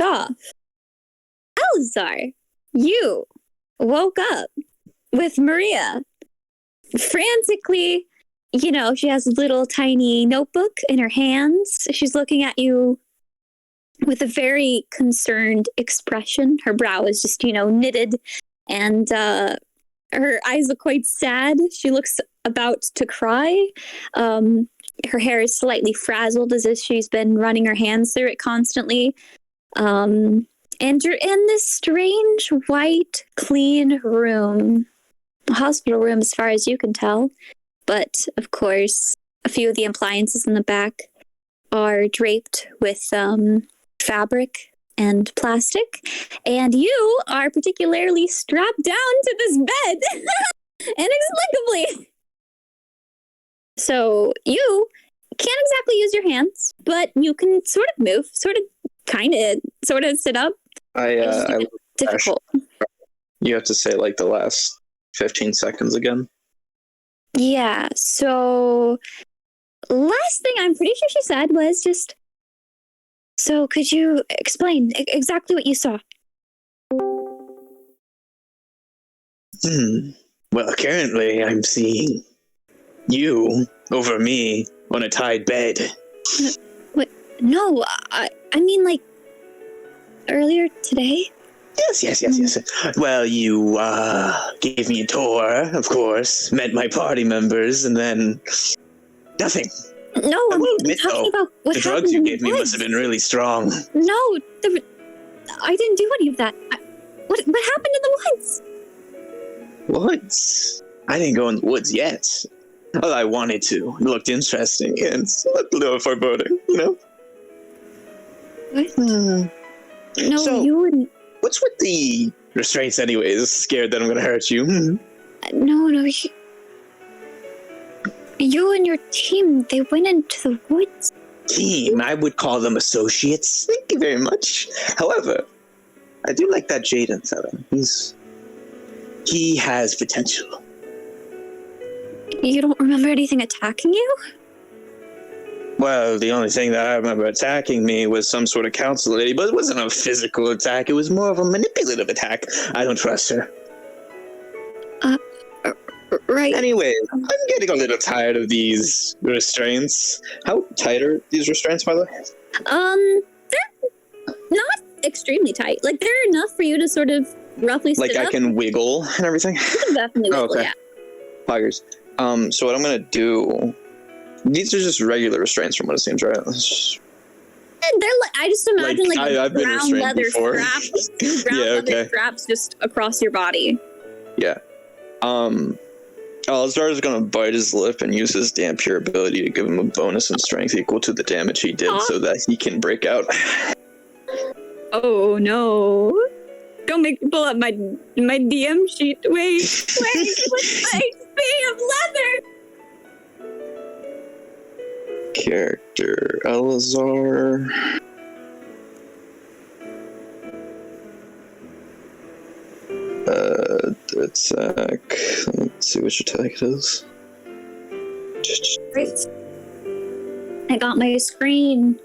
off. Eleazar, you woke up with Maria frantically. She has a little tiny notebook in her hands. She's looking at you with a very concerned expression. Her brow is just, knitted, and her eyes look quite sad. She looks about to cry. Her hair is slightly frazzled as if she's been running her hands through it constantly. And you're in this strange, white, clean room. A hospital room as far as you can tell. But, of course, a few of the appliances in the back are draped with fabric and plastic. And you are particularly strapped down to this bed inexplicably. So you can't exactly use your hands, but you can sort of move, sort of sit up. I difficult. You have to say like the last 15 seconds again. Yeah, so last thing I'm pretty sure she said was just, so could you explain exactly what you saw? Well, currently I'm seeing you over me on a tied bed. What? No, I mean like earlier today? Yes. Well, you gave me a tour, of course, met my party members, and then nothing. No, I will I'm admit, talking though, about what the happened drugs you in the gave me must have been really strong. No, I didn't do any of that. What happened in the woods? Woods? I didn't go in the woods yet. Well, I wanted to. It looked interesting and a little foreboding, What? No, So- you wouldn't. What's with the restraints anyways? Scared that I'm gonna hurt you. No. You and your team, they went into the woods. Team, I would call them associates. Thank you very much. However, I do like that Jaden fella. He has potential. You don't remember anything attacking you? Well, the only thing that I remember attacking me was some sort of council lady, but it wasn't a physical attack. It was more of a manipulative attack. I don't trust her. Right. Anyways, I'm getting a little tired of these restraints. How tight are these restraints, by the way? They're not extremely tight. Like, they're enough for you to sort of roughly sit Like I up. can wiggle and everything? You can definitely wiggle, okay. yeah. Poggers. So what I'm gonna do... These are just regular restraints from what it seems, right? And they're like, I just imagine I've been brown restrained leather before. straps, brown Yeah, leather okay. straps just across your body. Yeah. Eleazar is gonna bite his lip and use his damn pure ability to give him a bonus in strength equal to the damage he did so that he can break out. Oh no. Don't make me pull up my DM sheet. Wait, what's my XP of leather? Character Eleazar. Attack. Let's see which attack it is. Great. I got my screen.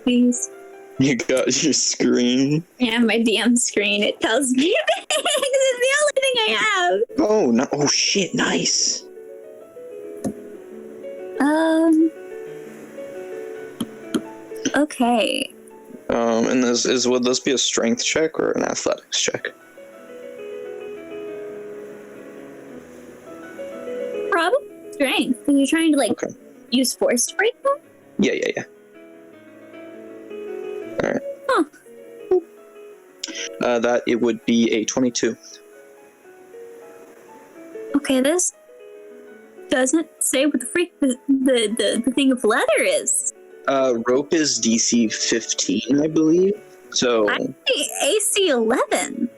Please. You got your screen. Yeah, my DM screen. It tells me things. It's the only thing I have. Oh no! Oh shit! Nice. Okay. And would this be a strength check or an athletics check? Probably strength. Because you're trying to Okay. use force to break them. Yeah. All right. Huh. That it would be a 22. Okay, this doesn't say what the freak the thing of leather is. Rope is DC 15, I believe. So AC 11.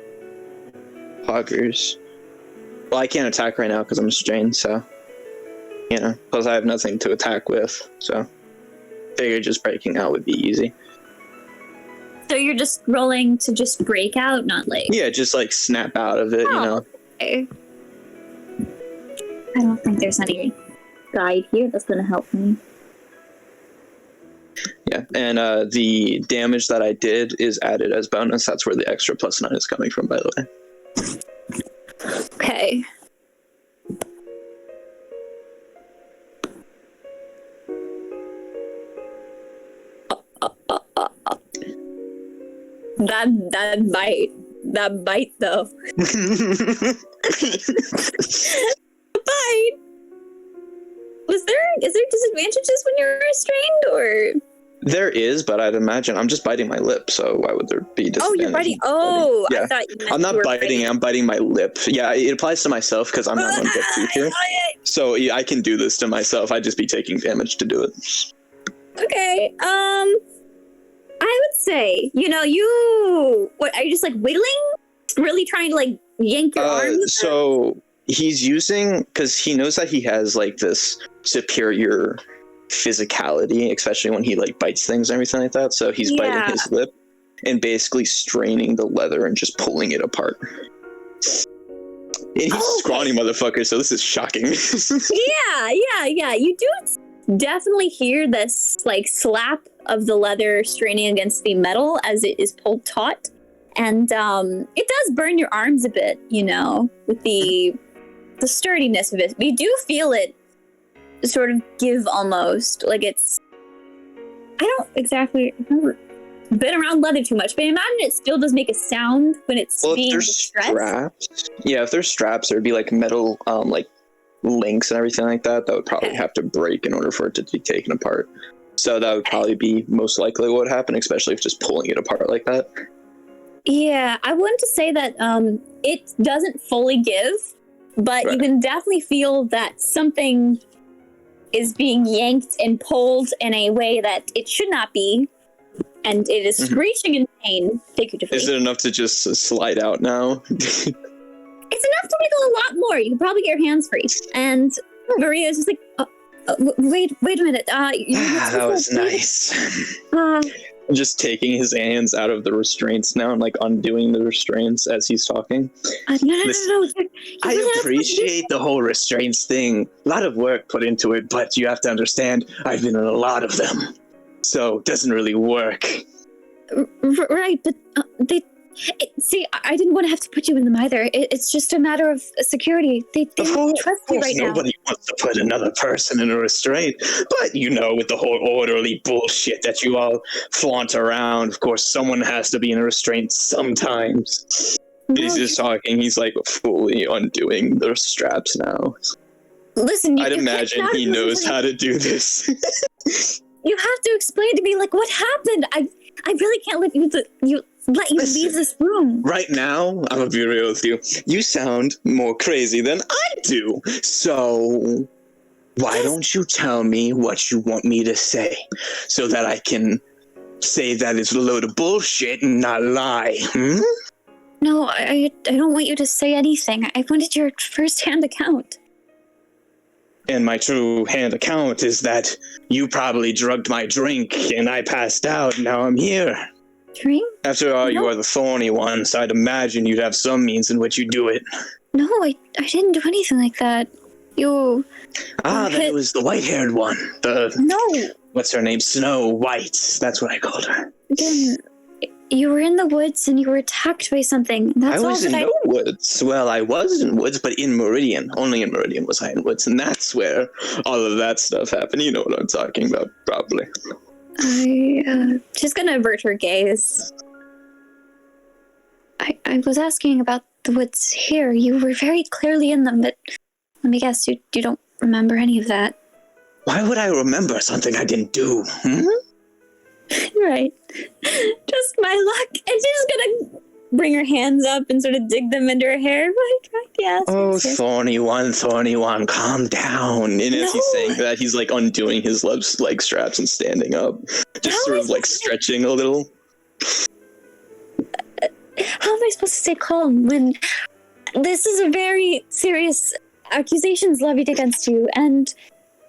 poggers. Well, I can't attack right now because I'm restrained, so plus I have nothing to attack with, so figured just breaking out would be easy. So you're just rolling to just break out, not like... Yeah, just like snap out of it, Okay. I don't think there's any guide here that's gonna help me. Yeah, and the damage that I did is added as bonus. That's where the extra +9 is coming from, by the way. Okay. That bite though. Bite. Is there disadvantages when you're restrained, or? There is, but I'd imagine I'm just biting my lip, so why would there be disadvantage? Oh, you're biting. Oh, yeah. I thought you meant I'm not you were biting. I'm biting my lip. Yeah, it applies to myself because I'm not one get teeth here. So yeah, I can do this to myself. I'd just be taking damage to do it. Okay. I would say, what are you just like wiggling? Really trying to like yank your arms? So he's using, because he knows that he has like this superior physicality, especially when he like bites things and everything like that. So he's biting his lip and basically straining the leather and just pulling it apart. And he's a scrawny motherfucker, so this is shocking. Yeah. You do definitely hear this like slap of the leather straining against the metal as it is pulled taut. And it does burn your arms a bit, with the sturdiness of it. You do feel it sort of give almost. Like it's... I don't exactly remember. Been around leather too much, but I imagine it still does make a sound when it's being distressed. Straps, if there's straps, there'd be like metal like links and everything like that would probably have to break in order for it to be taken apart. So that would probably be most likely what would happen, especially if just pulling it apart like that. Yeah, I wanted to say that it doesn't fully give, but you can definitely feel that something is being yanked and pulled in a way that it should not be. And it is screeching in pain, figuratively. Is it enough to just slide out now? It's enough to wiggle a lot more. You can probably get your hands free. And Maria's just like, wait a minute. That was nice. Just taking his hands out of the restraints now and like undoing the restraints as he's talking. No. I appreciate the whole restraints thing. A lot of work put into it, but you have to understand, I've been in a lot of them. So it doesn't really work. Right, but see, I didn't want to have to put you in them either. It's just a matter of security. They don't trust you right now. Nobody wants to put another person in a restraint. But with the whole orderly bullshit that you all flaunt around, of course, someone has to be in a restraint sometimes. No, he's just talking. He's like fully undoing the straps now. Listen, I'd imagine he knows how to do this. You have to explain to me, like, what happened. I really can't let you leave this room. Right now, I'm gonna be real with you. You sound more crazy than I do. So, why don't you tell me what you want me to say, so that I can say that it's a load of bullshit and not lie? No, I don't want you to say anything. I wanted your first-hand account. And my true hand account is that you probably drugged my drink and I passed out. Now I'm here. Drink? After all, you are the thorny one, so I'd imagine you'd have some means in which you do it. No, I didn't do anything like that. You... then it was the white-haired one. No. What's her name? Snow White. That's what I called her. Then... You were in the woods and you were attacked by something. That's I was in no woods. Well, I was in woods, but in Meridian. Only in Meridian was I in woods, and that's where all of that stuff happened. You know what I'm talking about, probably. She's gonna avert her gaze. I was asking about the woods here. You were very clearly in them, but let me guess, you don't remember any of that. Why would I remember something I didn't do? Right. Just my luck. And she's gonna bring her hands up and sort of dig them into her hair. Like, yes. Oh, thorny one, calm down. And as he's saying that, he's like undoing his leg straps and standing up. Just sort of like stretching a little. How am I supposed to stay calm when this is a very serious accusations levied against you, and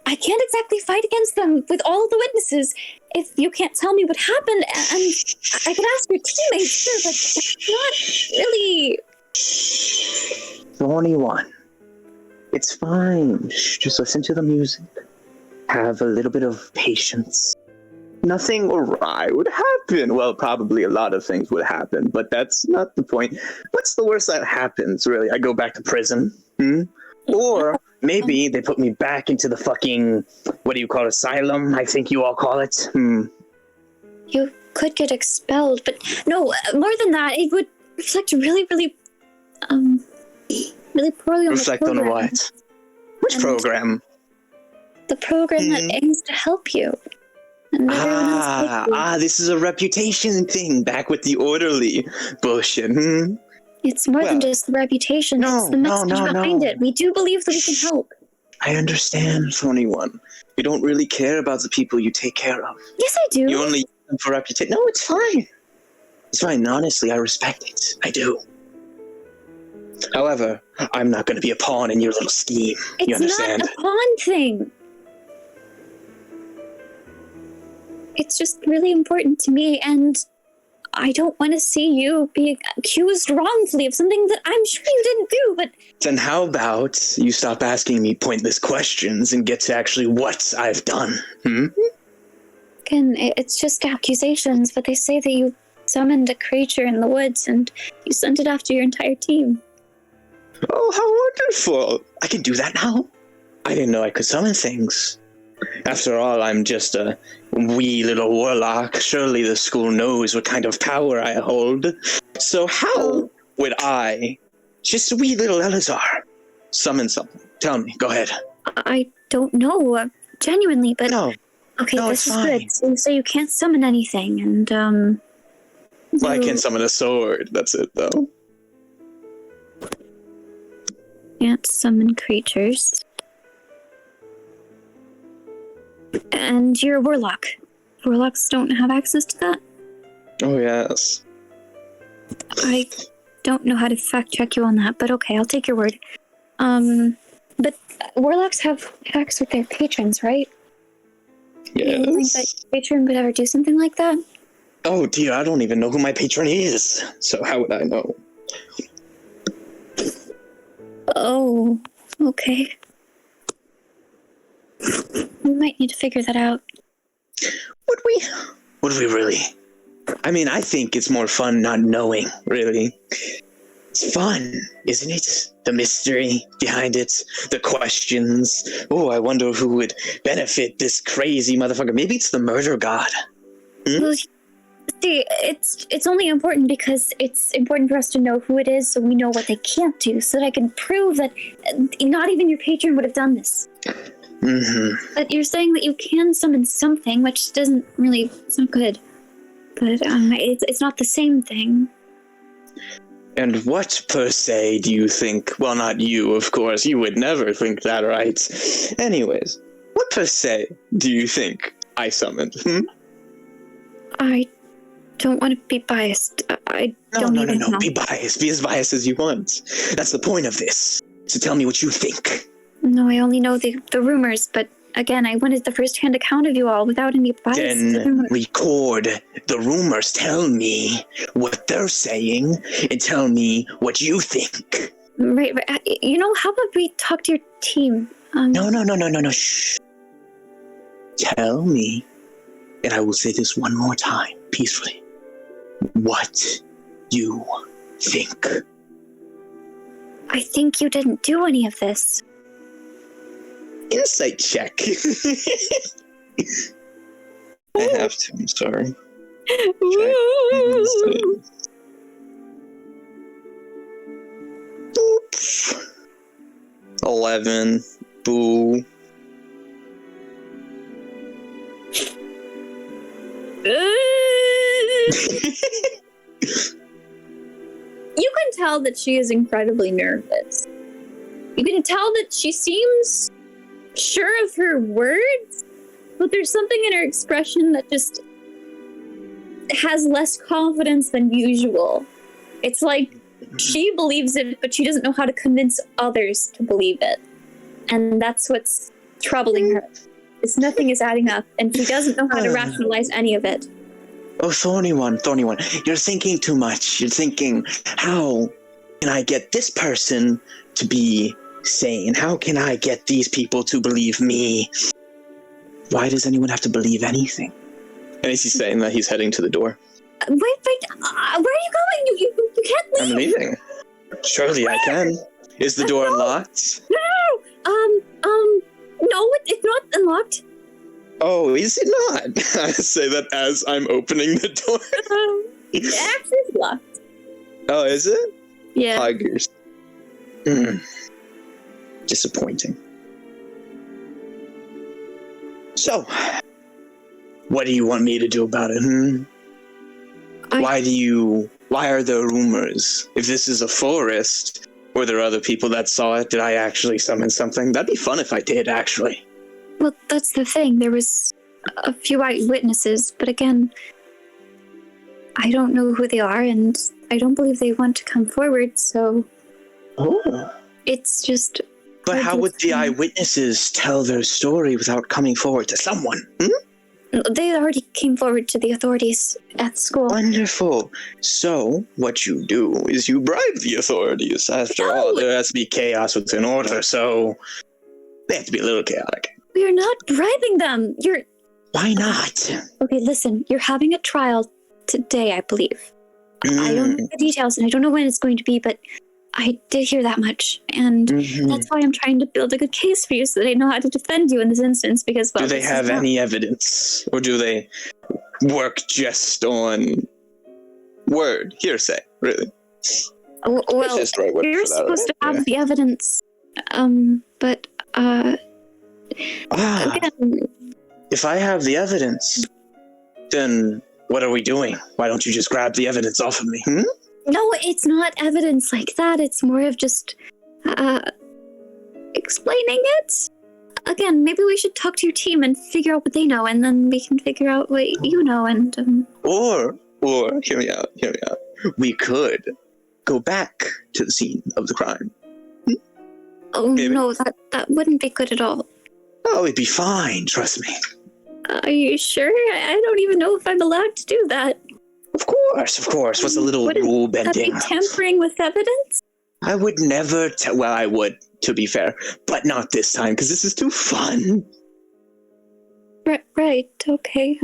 I can't exactly fight against them with all the witnesses if you can't tell me what happened, and I could ask your teammates too, but it's not really... Thorny one. It's fine. Just listen to the music. Have a little bit of patience. nothing awry would happen. Well, probably a lot of things would happen, but that's not the point. What's the worst that happens, really? I go back to prison? Or maybe they put me back into the fucking, what do you call it, asylum, I think you all call it. You could get expelled, but no, more than that, it would reflect really, really, really poorly on Reflect the on program. what? Which program? The program that aims to help you. And This is a reputation thing, back with the orderly bullshit. It's more than just the reputation, it's the message behind it. We do believe that we can help. I understand, Thorny One. You don't really care about the people you take care of. Yes, I do. You only use them for reputation. No, it's fine. It's fine. Honestly, I respect it. I do. However, I'm not going to be a pawn in your little scheme. You understand? It's not a pawn thing. It's just really important to me, and I don't want to see you be accused wrongfully of something that I'm sure you didn't do, but... Then how about you stop asking me pointless questions and get to actually what I've done, Again, it's just accusations, but they say that you summoned a creature in the woods and you sent it after your entire team. Oh, how wonderful! I can do that now? I didn't know I could summon things. After all, I'm just a wee little warlock. Surely the school knows what kind of power I hold. So how would I, just a wee little Eleazar, summon something? Tell me, go ahead. I don't know, genuinely, but... No. Okay, no, this is fine. good. So you can't summon anything, and, Well, I can summon a sword. That's it, though. Can't summon creatures. And you're a warlock. Warlocks don't have access to that? Oh, yes. I don't know how to fact check you on that, but okay, I'll take your word. But warlocks have pacts with their patrons, right? Yes. You think that your patron would ever do something like that? Oh dear, I don't even know who my patron is. So how would I know? Oh, okay. We might need to figure that out. Would we? Would we really? I mean, I think it's more fun not knowing, really. It's fun, isn't it? The mystery behind it, the questions. Oh, I wonder who would benefit this crazy motherfucker. Maybe it's the murder god. Well, see, it's only important because it's important for us to know who it is so we know what they can't do, so that I can prove that not even your patron would have done this. But you're saying that you can summon something, which doesn't really... It's not good. But it's not the same thing. And what, per se, do you think... Well, not you, of course. You would never think that, right? Anyways, what, per se, do you think I summoned? I don't want to be biased. I don't even know. Be biased. Be as biased as you want. That's the point of this. So tell me what you think. No, I only know the rumors, but again, I wanted the first-hand account of you all without any bias. Then record the rumors. Tell me what they're saying and tell me what you think. Right. You know, how about we talk to your team? No. Shh. Tell me, and I will say this one more time, peacefully, what you think. I think you didn't do any of this. Insight check. I have to, I'm sorry. Oops. 11. Boo. You can tell that she is incredibly nervous. You can tell that she seems sure of her words, but there's something in her expression that just has less confidence than usual. It's like she believes it, but she doesn't know how to convince others to believe it. And that's what's troubling her. Is nothing is adding up, and she doesn't know how to rationalize any of it. Oh, Thorny One, you're thinking too much. You're thinking, how can I get this person to be sane? How can I get these people to believe me? Why does anyone have to believe anything? And he's saying that he's heading to the door. Wait, where are you going? You can't leave. I'm leaving. Surely I can. Is the door unlocked? No. No, it's not unlocked. Oh, is it not? I say that as I'm opening the door. Actually, it's locked. Oh, is it? Yeah. Tigers. Disappointing. So, what do you want me to do about it? Why are there rumors? If this is a forest, were there other people that saw it? Did I actually summon something? That'd be fun if I did, actually. Well, that's the thing. There was a few eyewitnesses, but again, I don't know who they are, and I don't believe they want to come forward, so... Oh. It's just... But how would the eyewitnesses tell their story without coming forward to someone? They already came forward to the authorities at school. Wonderful. So, what you do is you bribe the authorities. After all, there has to be chaos within order, so they have to be a little chaotic. We are not bribing them. Why not? Okay, listen. You're having a trial today, I believe. I don't know the details, and I don't know when it's going to be, but I did hear that much. And that's why I'm trying to build a good case for you so that I know how to defend you in this instance, because, well... Do they have any evidence? Or do they work just on word, hearsay, really? Well, you're supposed to have the evidence, but, again... If I have the evidence, then what are we doing? Why don't you just grab the evidence off of me? No, it's not evidence like that. It's more of just explaining it. Again, maybe we should talk to your team and figure out what they know, and then we can figure out what you know, and... Or, hear me out. We could go back to the scene of the crime. Oh, maybe. No, that wouldn't be good at all. Oh, it'd be fine, trust me. Are you sure? I don't even know if I'm allowed to do that. Of course. What's a little rule bending? That be tampering with evidence? I would never well, I would, to be fair, but not this time, because this is too fun. Right, okay,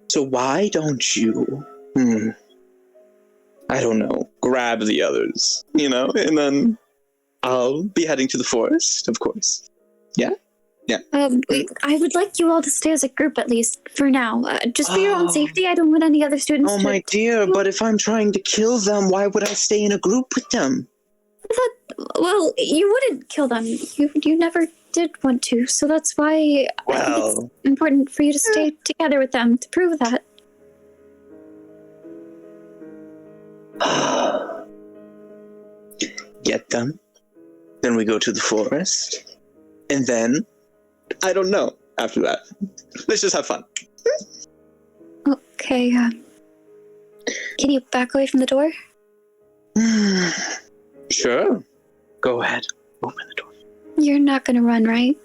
So why don't you, I don't know, grab the others, and then I'll be heading to the forest, of course. Yeah? I would like you all to stay as a group, at least, for now. Just for your own safety, I don't want any other students to... Oh, my dear, but if I'm trying to kill them, why would I stay in a group with them? Well, you wouldn't kill them. You never did want to, so that's why I think it's important for you to stay together with them, to prove that. Get them, then we go to the forest, and then... I don't know after that. Let's just have fun. Okay, can you back away from the door? Sure. Go ahead. Open the door. You're not gonna run, right?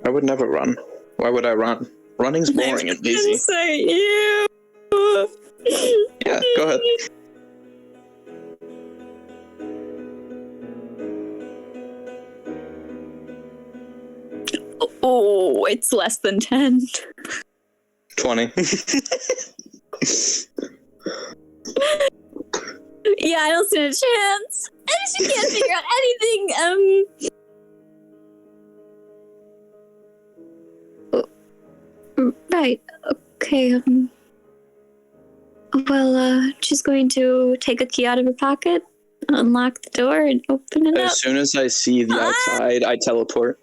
I would never run. Why would I run? Running's boring and easy. Say you. Yeah, go ahead. Oh, it's less than 10. 20. Yeah, I don't stand a chance. She can't figure out anything. Right. Okay. Well, she's going to take a key out of her pocket, unlock the door, and open it up. As soon as I see the outside, I teleport.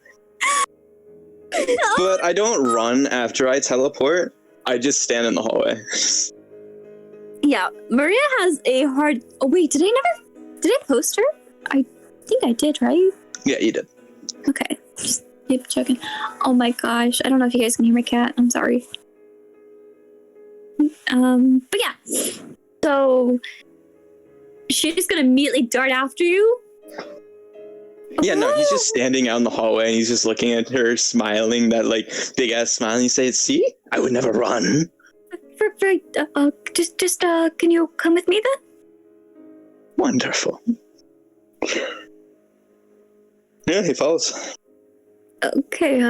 But I don't run after I teleport. I just stand in the hallway. Yeah, Maria has a hard... Oh, wait, did I post her? I think I did, right? Yeah, you did. Okay, just keep checking. Oh my gosh, I don't know if you guys can hear my cat. I'm sorry. But yeah. So, she's gonna immediately dart after you. Yeah, no, he's just standing out in the hallway and he's just looking at her, smiling, that like big ass smile, and he says, "See, I would never run." Right, just can you come with me then? Wonderful. Yeah, he follows. Okay,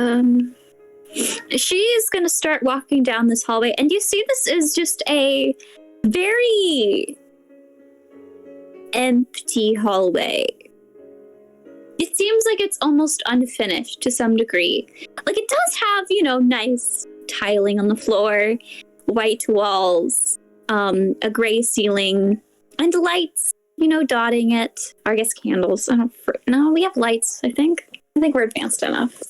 She's going to start walking down this hallway, and you see this is just a very empty hallway. It seems like it's almost unfinished to some degree. Like, it does have, nice tiling on the floor, white walls, a gray ceiling, and lights, dotting it. Or I guess candles. No, we have lights, I think. I think we're advanced enough.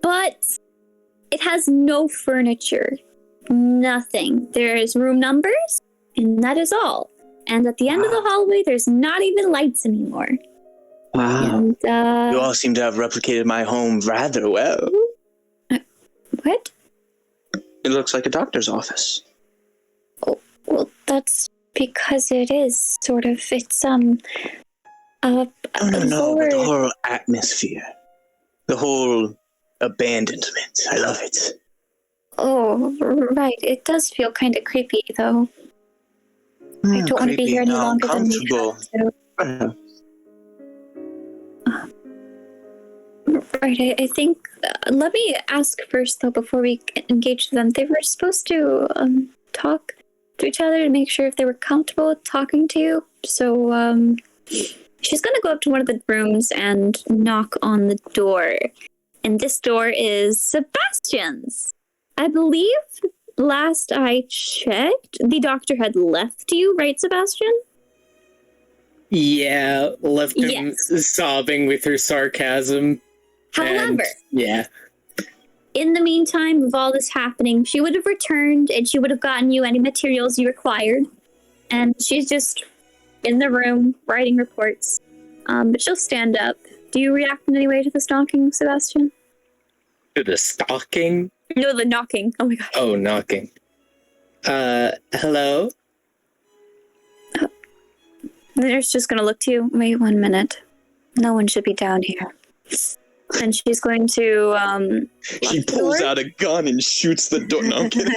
But it has no furniture. Nothing. There's room numbers, and that is all. And at the end of the hallway, there's not even lights anymore. Wow. And, you all seem to have replicated my home rather well. What? It looks like a doctor's office. Oh, well, that's because it is, sort of. It's, No, but the whole atmosphere. The whole abandonment. I love it. Oh, right. It does feel kind of creepy, though. I don't want to be here any longer than we have to. Right, I think, let me ask first, though, before we engage them. They were supposed to talk to each other to make sure if they were comfortable with talking to you. So she's going to go up to one of the rooms and knock on the door. And this door is Sebastian's. I believe last I checked, the doctor had left you, right, Sebastian? Yeah, left him sobbing with her sarcasm. However, yeah. In the meantime of all this happening, she would have returned and she would have gotten you any materials you required. And she's just in the room writing reports. But she'll stand up. Do you react in any way to the stalking, Sebastian? To the stalking? No, the knocking. Oh my god. Oh, knocking. Hello? The nurse just gonna look to you. Wait 1 minute. No one should be down here. And she's going to, She pulls out a gun and shoots the door. No, I'm kidding.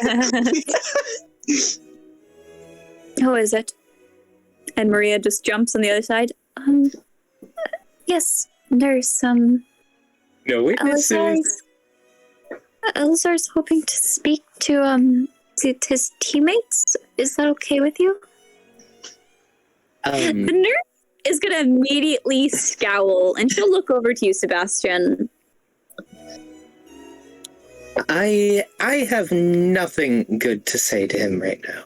Who is it? And Maria just jumps on the other side. Yes, nurse, No witnesses. Eleazar's hoping to speak to, his teammates. Is that okay with you? The nurse is going to immediately scowl, and she'll look over to you, Sebastian. I have nothing good to say to him right now.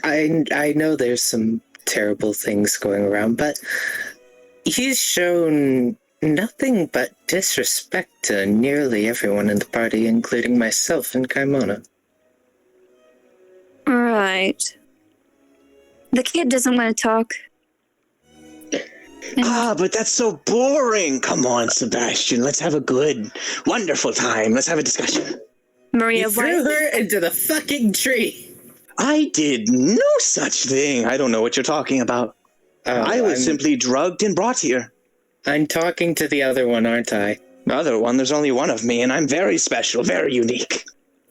I know there's some terrible things going around, but he's shown nothing but disrespect to nearly everyone in the party, including myself and Kaimana. Right. The kid doesn't want to talk. But that's so boring. Come on, Sebastian. Let's have a good, wonderful time. Let's have a discussion. Maria, you threw her into the fucking tree. I did no such thing. I don't know what you're talking about. I was simply drugged and brought here. I'm talking to the other one, aren't I? The other one? There's only one of me, and I'm very special, very unique.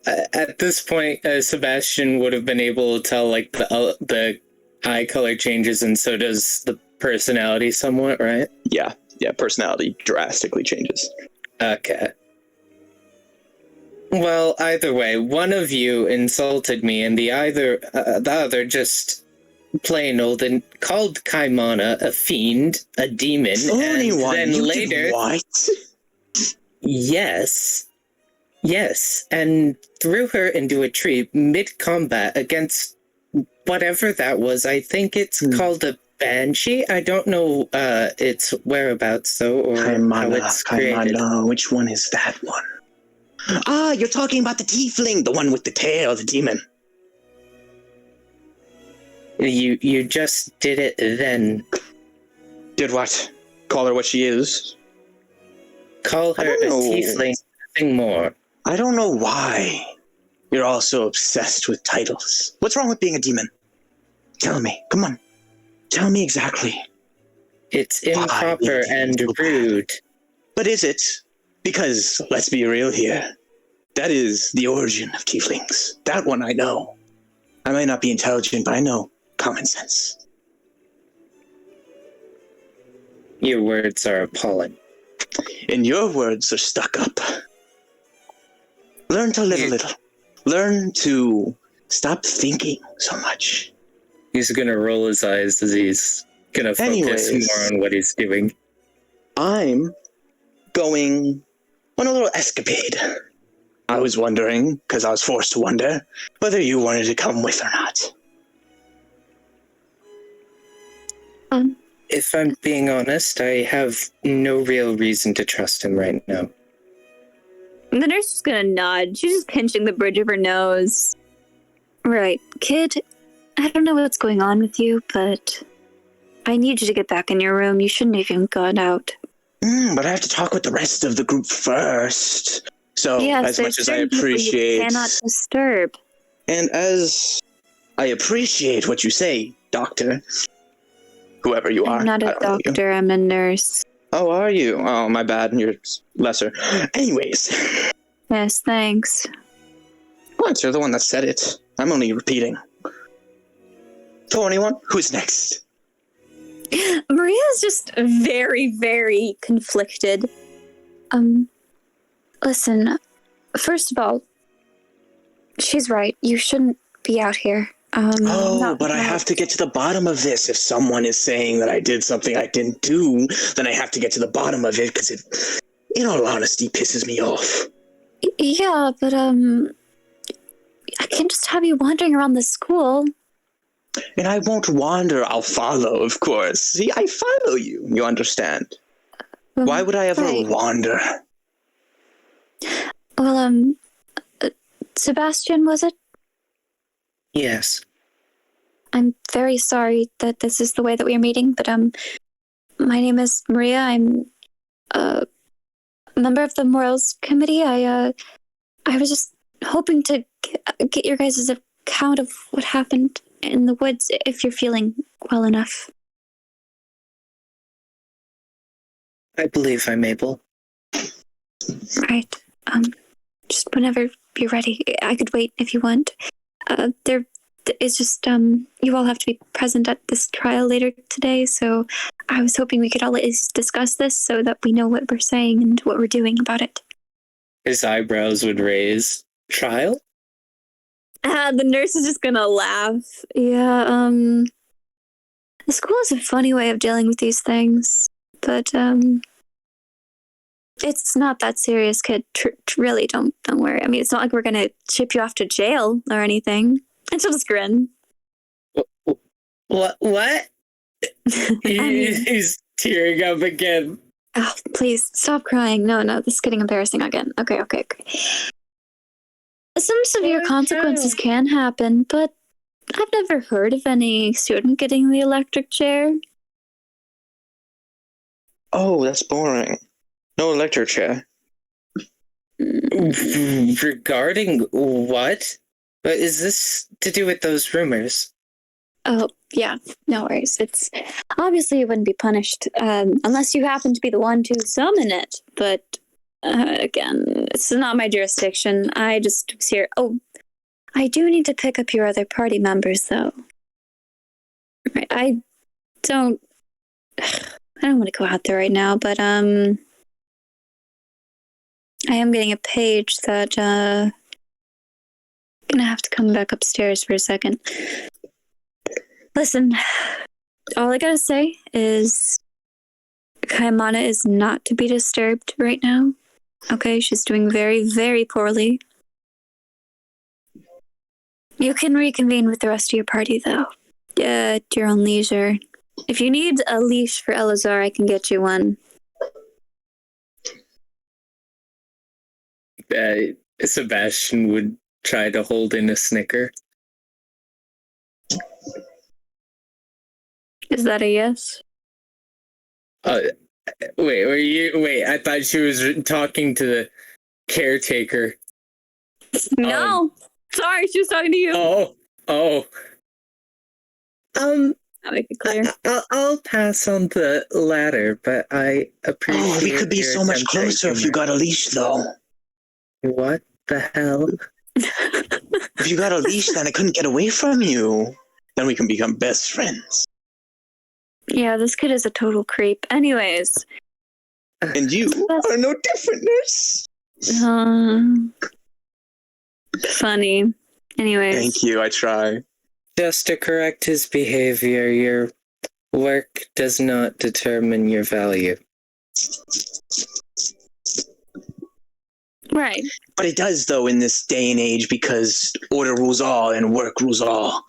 At this point, Sebastian would have been able to tell, like, the eye color changes, and so does the personality somewhat, right? Yeah, personality drastically changes. Okay. Well, either way, one of you insulted me, and the other just plain old and called Kaimana a fiend, a demon, only and one. then You later, did what? Yes, and threw her into a tree mid-combat against whatever that was. I think it's called a banshee. I don't know its whereabouts, though, or how it's created. Kaimana, which one is that one? Ah, you're talking about the tiefling, the one with the tail, the demon. You just did it then. Did what? Call her what she is? Call her a tiefling, nothing more. I don't know why you're all so obsessed with titles. What's wrong with being a demon? Tell me, come on. Tell me exactly. It's improper and rude. But is it? Because, let's be real here, that is the origin of tieflings. That one I know. I might not be intelligent, but I know common sense. Your words are appalling. and your words are stuck up. Learn to live a little. Learn to stop thinking so much. He's gonna roll his eyes as he's gonna focus more on what he's doing. I'm going on a little escapade. I was wondering, because I was forced to wonder, whether you wanted to come with or not. If I'm being honest, I have no real reason to trust him right now. The nurse is gonna nod. She's just pinching the bridge of her nose. Right, kid, I don't know what's going on with you, but I need you to get back in your room. You shouldn't have even gone out. But I have to talk with the rest of the group first. So, yes, as much as I appreciate... You cannot disturb. And as I appreciate what you say, doctor, whoever you are. I'm not a doctor, I'm a nurse. Oh, are you? Oh, my bad, you're lesser. Anyways. Yes, thanks. What? You're the one that said it. I'm only repeating. So, anyone? Who's next? Maria's just very, very conflicted. Listen, first of all, she's right. You shouldn't be out here. But I have to get to the bottom of this. If someone is saying that I did something I didn't do, then I have to get to the bottom of it, because it, in all honesty, pisses me off. Yeah, but, I can't just have you wandering around the school. And I won't wander, I'll follow, of course. See, I follow you, you understand? Why would I ever wander? Well, Sebastian, was it? Yes. I'm very sorry that this is the way that we are meeting, but, my name is Maria. I'm a member of the Morals Committee. I was just hoping to get your guys' account of what happened in the woods, if you're feeling well enough. I believe I'm able. Right. Just whenever you're ready. I could wait if you want. It's just, you all have to be present at this trial later today, so I was hoping we could all at least discuss this so that we know what we're saying and what we're doing about it. His eyebrows would raise. Trial? The nurse is just gonna laugh. Yeah, the school has a funny way of dealing with these things, but, it's not that serious, kid. Really, don't worry. I mean, it's not like we're gonna ship you off to jail or anything. And she'll just grin. What? He's tearing up again. Oh, please, stop crying. No, this is getting embarrassing again. Okay. Some severe consequences can happen, but I've never heard of any student getting the electric chair. Oh, that's boring. No electric chair. Regarding what? But is this to do with those rumors? Oh, yeah, no worries. It's obviously it wouldn't be punished unless you happen to be the one to summon it. But again, it's not my jurisdiction. I just was here. Oh, I do need to pick up your other party members, though. Right, I don't want to go out there right now, but I am getting a page that gonna have to come back upstairs for a second. Listen, all I gotta say is Kaimana is not to be disturbed right now. Okay, she's doing very, very poorly. You can reconvene with the rest of your party, though. At your own leisure. If you need a leash for Eleazar, I can get you one. Sebastian would try to hold in a snicker. Is that a yes? Wait, I thought she was talking to the caretaker. No. Sorry, she was talking to you. Oh. I'll make it clear. I'll pass on the latter, but I appreciate. Oh, we could be so much closer if you got a leash, though. What the hell? If you got a leash, then I couldn't get away from you. Then we can become best friends. Yeah, this kid is a total creep. Anyways, And you are no different, nurse. Funny. Anyways. Thank you, I try. Just to correct his behavior, your work does not determine your value. Right. But it does, though, in this day and age, because order rules all and work rules all.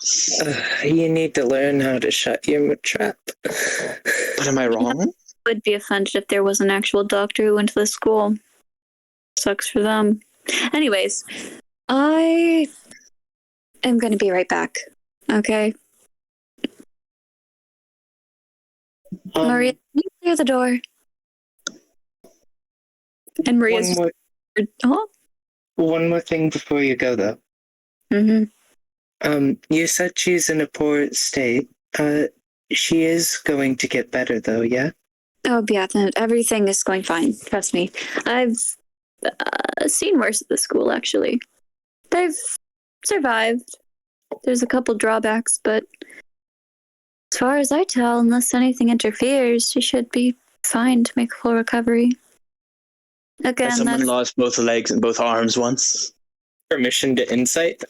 You need to learn how to shut your trap. But am I wrong? It would be offended if there was an actual doctor who went to the school. Sucks for them. Anyways, I am going to be right back. Okay? Maria, can you clear the door? And Maria's one more thing before you go, though. Mm-hmm. You said she's in a poor state. She is going to get better, though, yeah? Oh, yeah, everything is going fine. Trust me. I've seen worse at the school, actually. They've survived. There's a couple drawbacks, but as far as I tell, unless anything interferes, she should be fine to make a full recovery. Again, someone lost both legs and both arms once. Permission to insight?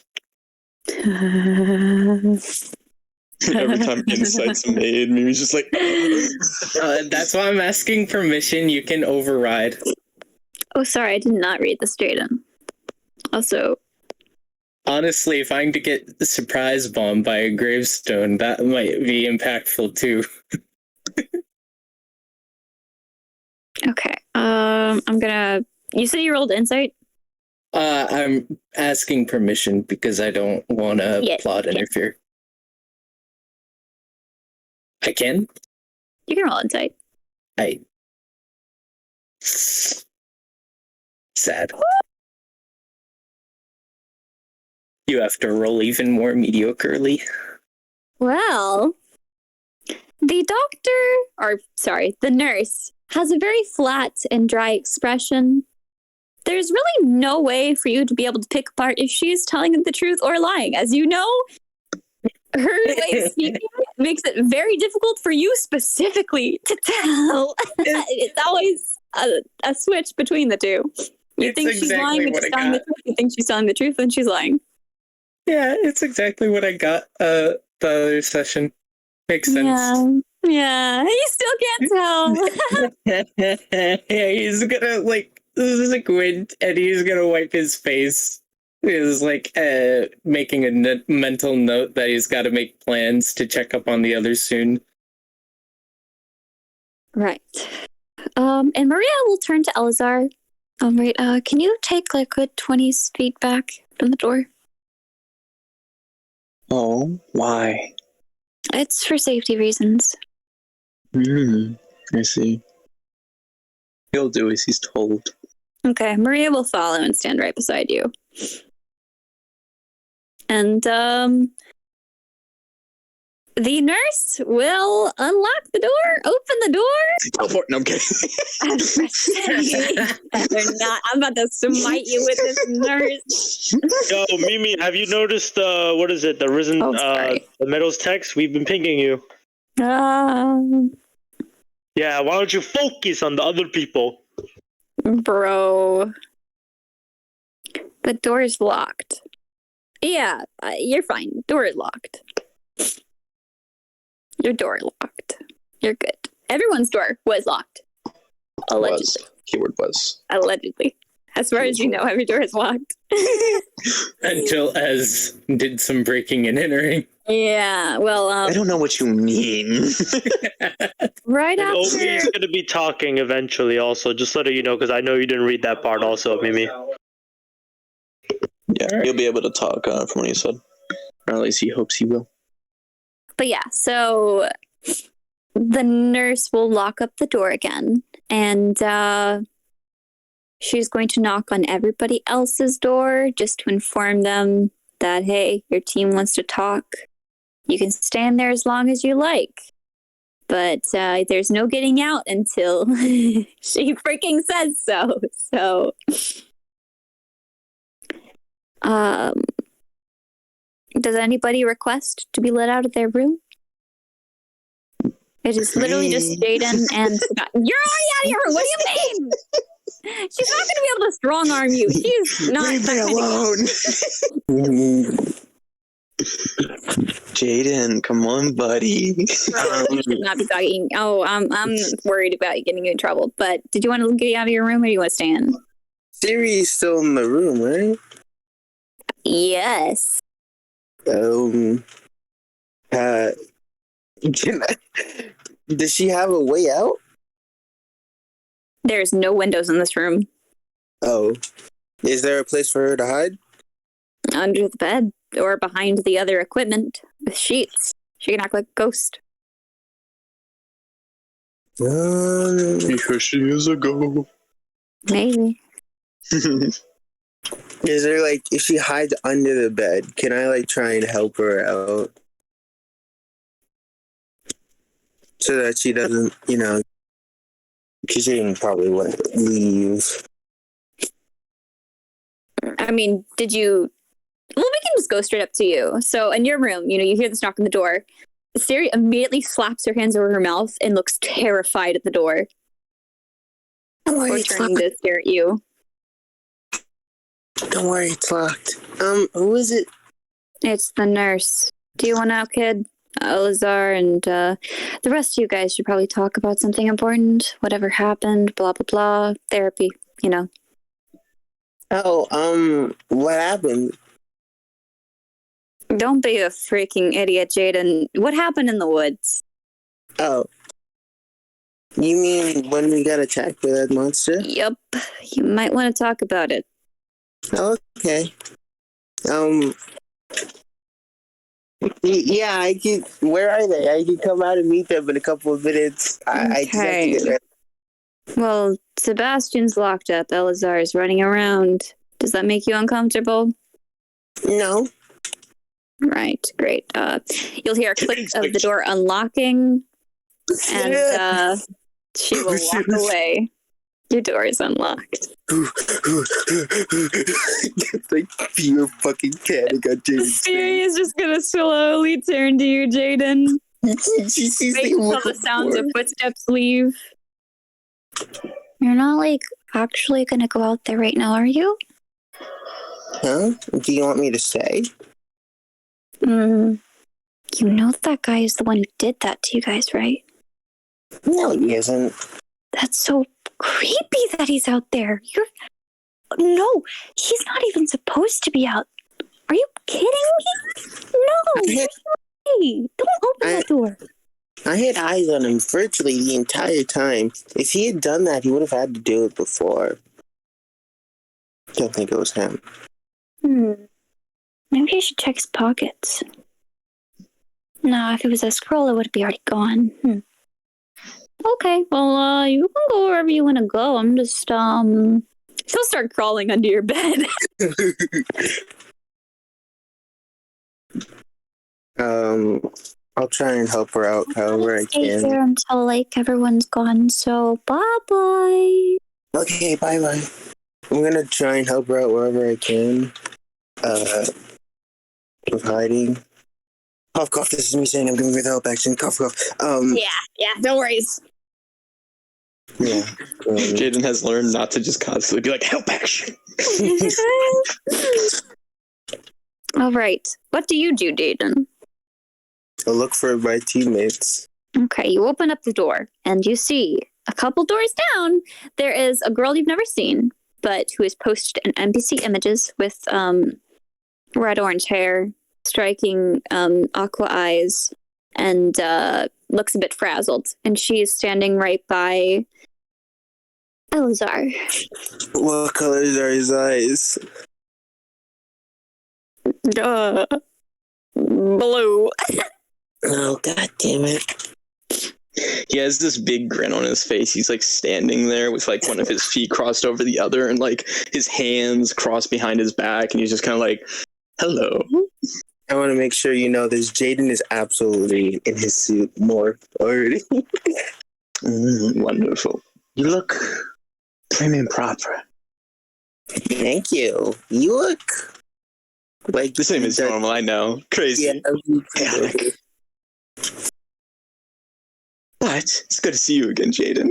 Every time insight's made, Mimi's just like... That's why I'm asking permission. You can override. Oh, sorry, I did not read the stratum. Also... Honestly, if I'm to get surprise bombed by a gravestone, that might be impactful too. Okay. I'm gonna... You said you rolled insight? I'm asking permission because I don't want to plot interfere. I can? You can roll insight. Sad. You have to roll even more mediocrely. Well, the nurse has a very flat and dry expression. There's really no way for you to be able to pick apart if she's telling the truth or lying. As you know, her way of speaking makes it very difficult for you specifically to tell. It's always a switch between the two. You think she's lying when she's telling the truth. You think she's telling the truth when she's lying. Yeah, it's exactly what I got the other session. Makes sense. Yeah, you still can't tell. Yeah, he's gonna squint and he's gonna wipe his face. He's making a mental note that he's got to make plans to check up on the others soon. Right. And Maria will turn to Eleazar. Right, can you take like a 20 feet back from the door? Oh, why? It's for safety reasons. I see. He'll do as he's told. Okay, Maria will follow and stand right beside you. And, the nurse will unlock the door, open the door. Teleport. No, I'm kidding. I'm about to smite you with this nurse. Yo, Mimi, have you noticed what is it? The risen the Meadows text? We've been pinging you. Yeah, why don't you focus on the other people? Bro. The door's locked. Yeah, you're fine. Door is locked. Your door locked. You're good. Everyone's door was locked. Allegedly. Keyword was. Allegedly. As far as you know, every door is locked. Until Ez did some breaking and entering. Yeah, well, I don't know what you mean. Right and after... Obi's going to be talking eventually also, just letting you know, because I know you didn't read that part also, Mimi. Yeah, he'll be able to talk from what he said. Or at least he hopes he will. But yeah, so the nurse will lock up the door again, and she's going to knock on everybody else's door just to inform them that, hey, your team wants to talk. You can stand there as long as you like, but there's no getting out until she freaking says so. So, does anybody request to be let out of their room? It is literally just Jaden and Scott. You're already out of your room. What do you mean? She's not going to be able to strong arm you. She's not. Leave me alone. Jaden, come on, buddy. You should not be talking. Oh, I'm worried about you getting you in trouble. But did you want to get out of your room, or do you want to stay in? Siri's still in the room, right? Yes. Can does she have a way out? There's no windows in this room. Oh. Is there a place for her to hide? Under the bed or behind the other equipment with sheets. She can act like a ghost. Because she is a ghost. Maybe. Is there like, if she hides under the bed, can I like try and help her out? So that she doesn't, because she didn't probably want to leave. I mean, did you... Well, we can just go straight up to you. So in your room, you hear this knock on the door. Siri immediately slaps her hands over her mouth and looks terrified at the door. Don't worry, Or turning to stare at you. Don't worry, it's locked. Who is it? It's the nurse. Do you want out, kid? Eleazar and the rest of you guys should probably talk about something important. Whatever happened, blah, blah, blah. Therapy, Oh, what happened? Don't be a freaking idiot, Jaden. What happened in the woods? Oh. You mean when we got attacked by that monster? Yep. You might want to talk about it. Okay. Yeah, I could. Where are they? I could come out and meet them in a couple of minutes. I just have to get ready. Well, Sebastian's locked up. Eleazar is running around. Does that make you uncomfortable? No. Right, great. You'll hear a click of the door unlocking, and she will walk away. Your door is unlocked. It's like pure fucking panic on Jaden's Siri is just gonna slowly turn to you, Jaden. Wait until the sounds of footsteps leave. You're not actually gonna go out there right now, are you? Huh? Do you want me to stay? You know that guy is the one who did that to you guys, right? No, he isn't. That's so creepy that he's out there. No, he's not even supposed to be out. Are you kidding me? No, hey, don't open the door. I had eyes on him virtually the entire time. If he had done that, he would have had to do it before. Don't think it was him. Maybe I should check his pockets. No, if it was a scroll, it would be already gone. Okay, well, you can go wherever you want to go. I'm just, she'll start crawling under your bed. I'll try and help her out however I Stay can. there until, everyone's gone, so bye-bye. Okay, bye-bye. I'm gonna try and help her out wherever I can. With hiding. Cough, cough, this is me saying I'm giving her the help action. Cough, cough. Yeah, no worries. Yeah. Jaden has learned not to just constantly be like, help action. All right. What do you do, Jaden? I'll look for my teammates. Okay, you open up the door and you see a couple doors down. There is a girl you've never seen, but who has posted an NPC images with red-orange hair, striking aqua eyes, and looks a bit frazzled. And she is standing right by Eleazar. What colors are his eyes? Blue. Oh, god damn it. He has this big grin on his face. He's standing there with one of his feet crossed over the other and his hands crossed behind his back, and he's just kind of hello. I want to make sure you know this. Jaden is absolutely in his suit morphed already. Wonderful. You look prim and proper. Thank you. You look like The same is normal, I know. Crazy. Yeah, chaotic. But it's good to see you again, Jaden.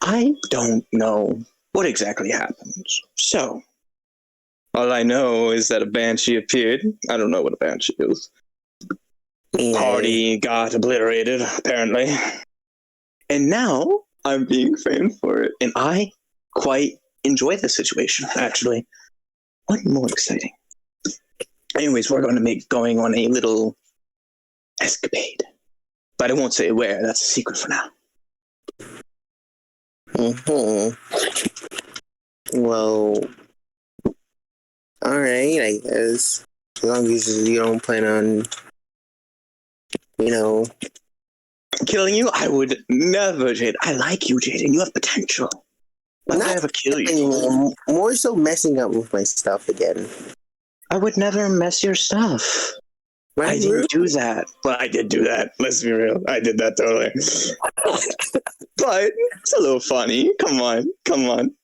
I don't know what exactly happened. So, all I know is that a banshee appeared. I don't know what a banshee is. Party got obliterated, apparently. And now I'm being framed for it. And I quite enjoy this situation, actually. What more exciting? Anyways, we're going to make going on a little escapade. But I won't say where. That's a secret for now. Well, alright, I guess. As long as you don't plan on, killing you? I would never, Jade. I like you, Jaden. You have potential. Why would I ever kill you? More so messing up with my stuff again. I would never mess your stuff. I didn't do that. Well, I did do that. Let's be real. I did that totally. But it's a little funny. Come on.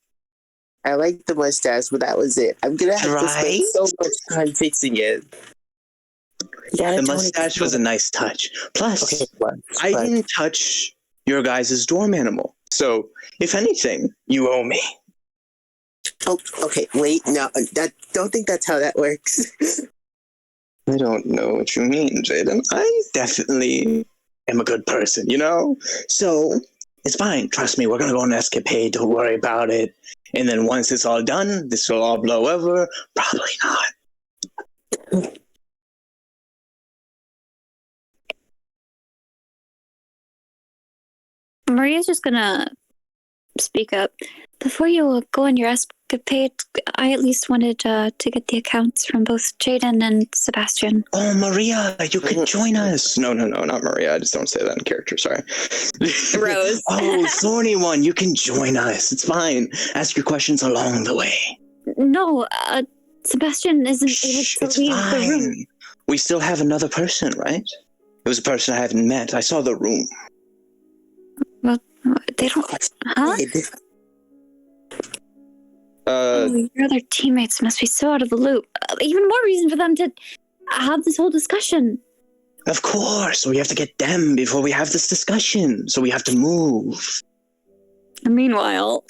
I like the mustache, but that was it. I'm gonna have to spend so much time fixing it. The mustache was a nice touch. Plus, I didn't touch your guys' dorm animal. So, if anything, you owe me. Oh, okay. Wait, no, don't think that's how that works. I don't know what you mean, Jaden. I definitely am a good person, So, it's fine. Trust me, we're going to go on an escapade. Don't worry about it. And then once it's all done, this will all blow over. Probably not. Maria's just gonna speak up. Before you go on your escapade, I at least wanted to get the accounts from both Jaden and Sebastian. Oh, Maria, you could join us. No, not Maria. I just don't say that in character. Sorry. Rose. Oh, Thorny One, you can join us. It's fine. Ask your questions along the way. No, Sebastian isn't able to leave the room. We still have another person, right? It was a person I haven't met. I saw the room. Well, they don't... Huh? Your other teammates must be so out of the loop. Even more reason for them to have this whole discussion. Of course. We have to get them before we have this discussion. So we have to move. Meanwhile...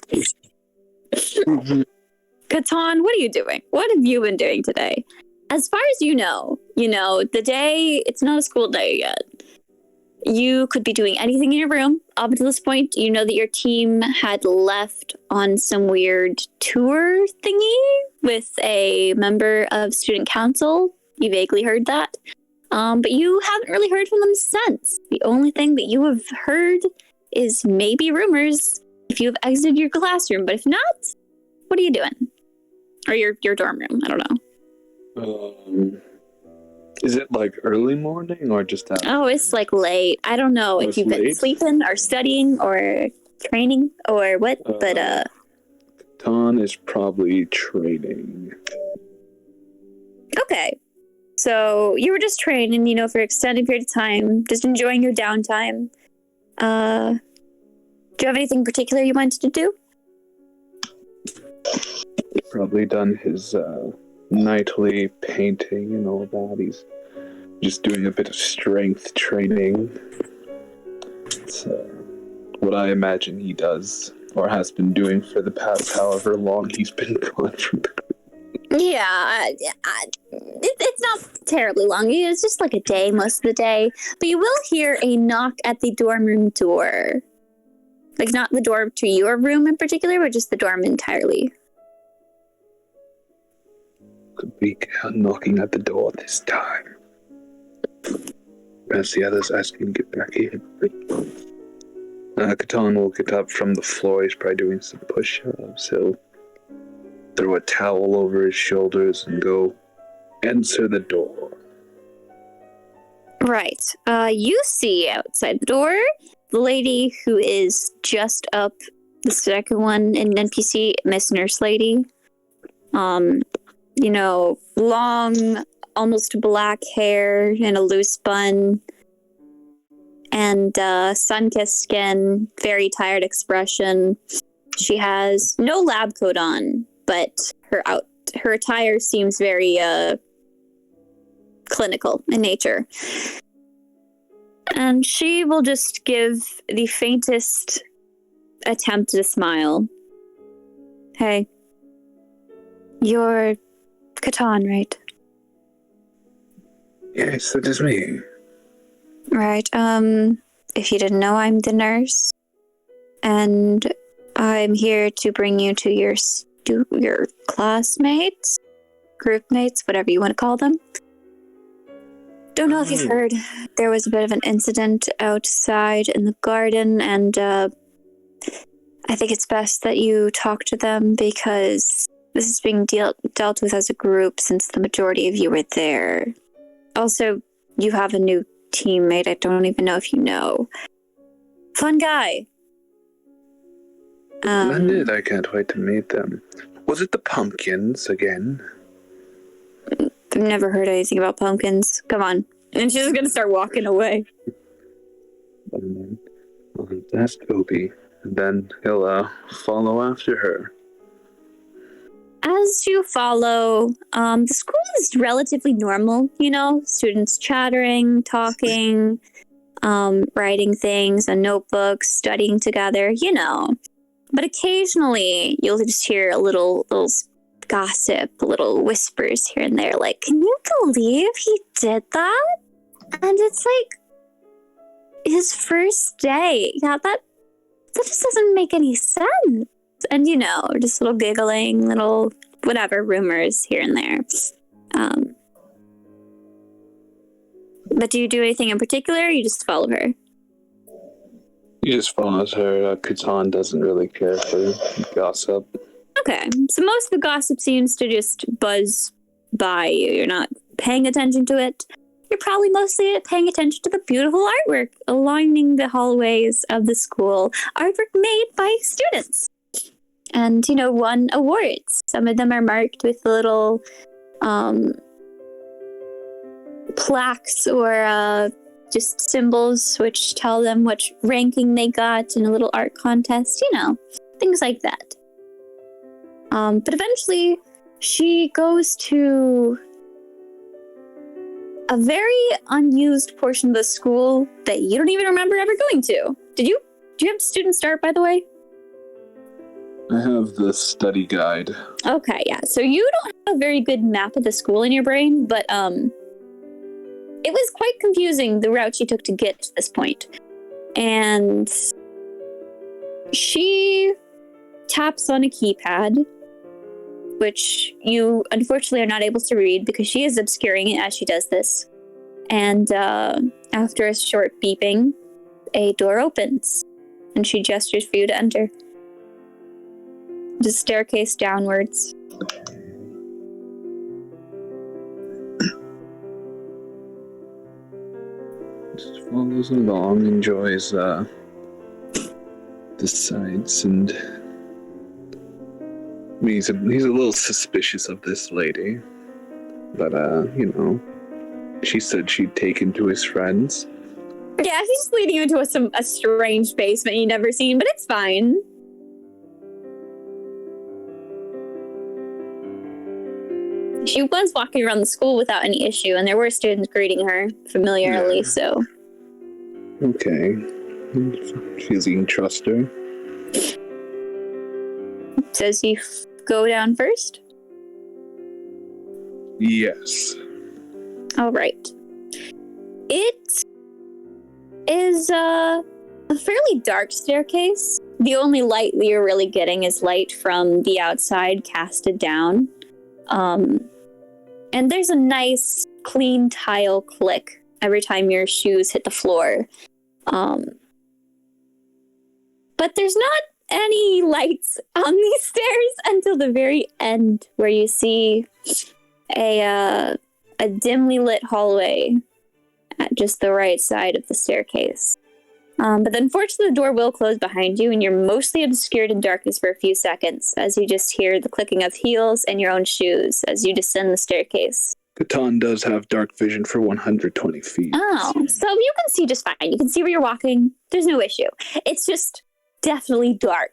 Catan, what are you doing? What have you been doing today? As far as you know, the day, it's not a school day yet. You could be doing anything in your room. Up until this point, you know that your team had left on some weird tour thingy with a member of student council. You vaguely heard that. But you haven't really heard from them since. The only thing that you have heard is maybe rumors if you have exited your classroom. But if not, what are you doing? Or your dorm room, I don't know. Is it like early morning or just after? Oh, it's like late. I don't know if you've been sleeping or studying or training or what, but Catan is probably training. Okay. So you were just training, for an extended period of time, just enjoying your downtime. Do you have anything particular you wanted to do? Probably done his nightly painting and all that. He's just doing a bit of strength training. It's what I imagine he does or has been doing for the past however long he's been gone from the group. Yeah, it's not terribly long. It's just like a day most of the day. But you will hear a knock at the dorm room door. Like not the door to your room in particular, but just the dorm entirely. Could be knocking at the door this time. As the others ask him to get back in. Catan will get up from the floor. He's probably doing some push-ups. He'll throw a towel over his shoulders and go answer the door. Right. You see outside the door the lady who is just up, the second one in NPC, Miss Nurse Lady. Long, almost black hair in a loose bun, and sun-kissed skin, very tired expression. She has no lab coat on, but her attire seems very clinical in nature. And she will just give the faintest attempt at a smile. Hey, you're Catan, right? Yes, that is me. Right, if you didn't know, I'm the nurse. And I'm here to bring you to your classmates, group mates, whatever you want to call them. Don't know if you've heard, there was a bit of an incident outside in the garden, and I think it's best that you talk to them because this is being dealt with as a group since the majority of you were there. Also, you have a new teammate I don't even know if you know. Fun guy. Splendid, I can't wait to meet them. Was it the pumpkins again? I've never heard anything about pumpkins. Come on. And she's just gonna start walking away. And then ask Obi, and then he'll follow after her. As you follow, the school is relatively normal, you know, students chattering, talking, writing things on notebooks, studying together, you know. But occasionally you'll just hear a little gossip, little whispers here and there, like, can you believe he did that? And it's like his first day. Yeah, that just doesn't make any sense. And you know, just little giggling, little whatever rumors here and there. But do you do anything in particular, or you just follow her? He just follows her. Catan doesn't really care for gossip. Okay, so most of the gossip seems to just buzz by you. You're not paying attention to it. You're probably mostly paying attention to the beautiful artwork lining the hallways of the school. Artwork made by students. And, you know, won awards. Some of them are marked with little plaques or just symbols which tell them which ranking they got in a little art contest, you know, things like that. But eventually she goes to a very unused portion of the school that you don't even remember ever going to. Do you have student start, by the way? I have the study guide. Okay, yeah. So you don't have a very good map of the school in your brain, but it was quite confusing the route she took to get to this point. And she taps on a keypad, which you unfortunately are not able to read because she is obscuring it as she does this. And after a short beeping, a door opens, and she gestures for you to enter. The staircase downwards. Just follows along, enjoys the sights, and he's a little suspicious of this lady. But you know, she said she'd take him to his friends. Yeah, he's just leading you into a strange basement you've never seen, but it's fine. She was walking around the school without any issue, and there were students greeting her familiarly, so... Okay. Feels you can trust her. Does he go down first? Yes. All right. It is a fairly dark staircase. The only light you're really getting is light from the outside casted down. And there's a nice, clean tile click every time your shoes hit the floor. But there's not any lights on these stairs until the very end, where you see a dimly lit hallway at just the right side of the staircase. But unfortunately, the door will close behind you, and you're mostly obscured in darkness for a few seconds as you just hear the clicking of heels and your own shoes as you descend the staircase. Catan does have dark vision for 120 feet. Oh, so you can see just fine. You can see where you're walking. There's no issue. It's just definitely dark.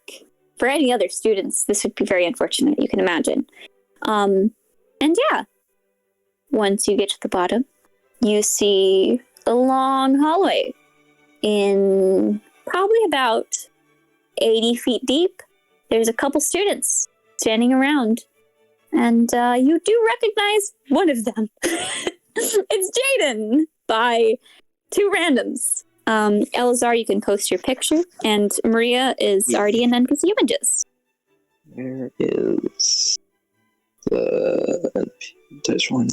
For any other students, this would be very unfortunate, you can imagine. And yeah, once you get to the bottom, you see a long hallway in probably about 80 feet deep, there's a couple students standing around. And you do recognize one of them. It's Jaden by two randoms. Eleazar, you can post your picture, and Maria is already in NPC images. Where is there's one.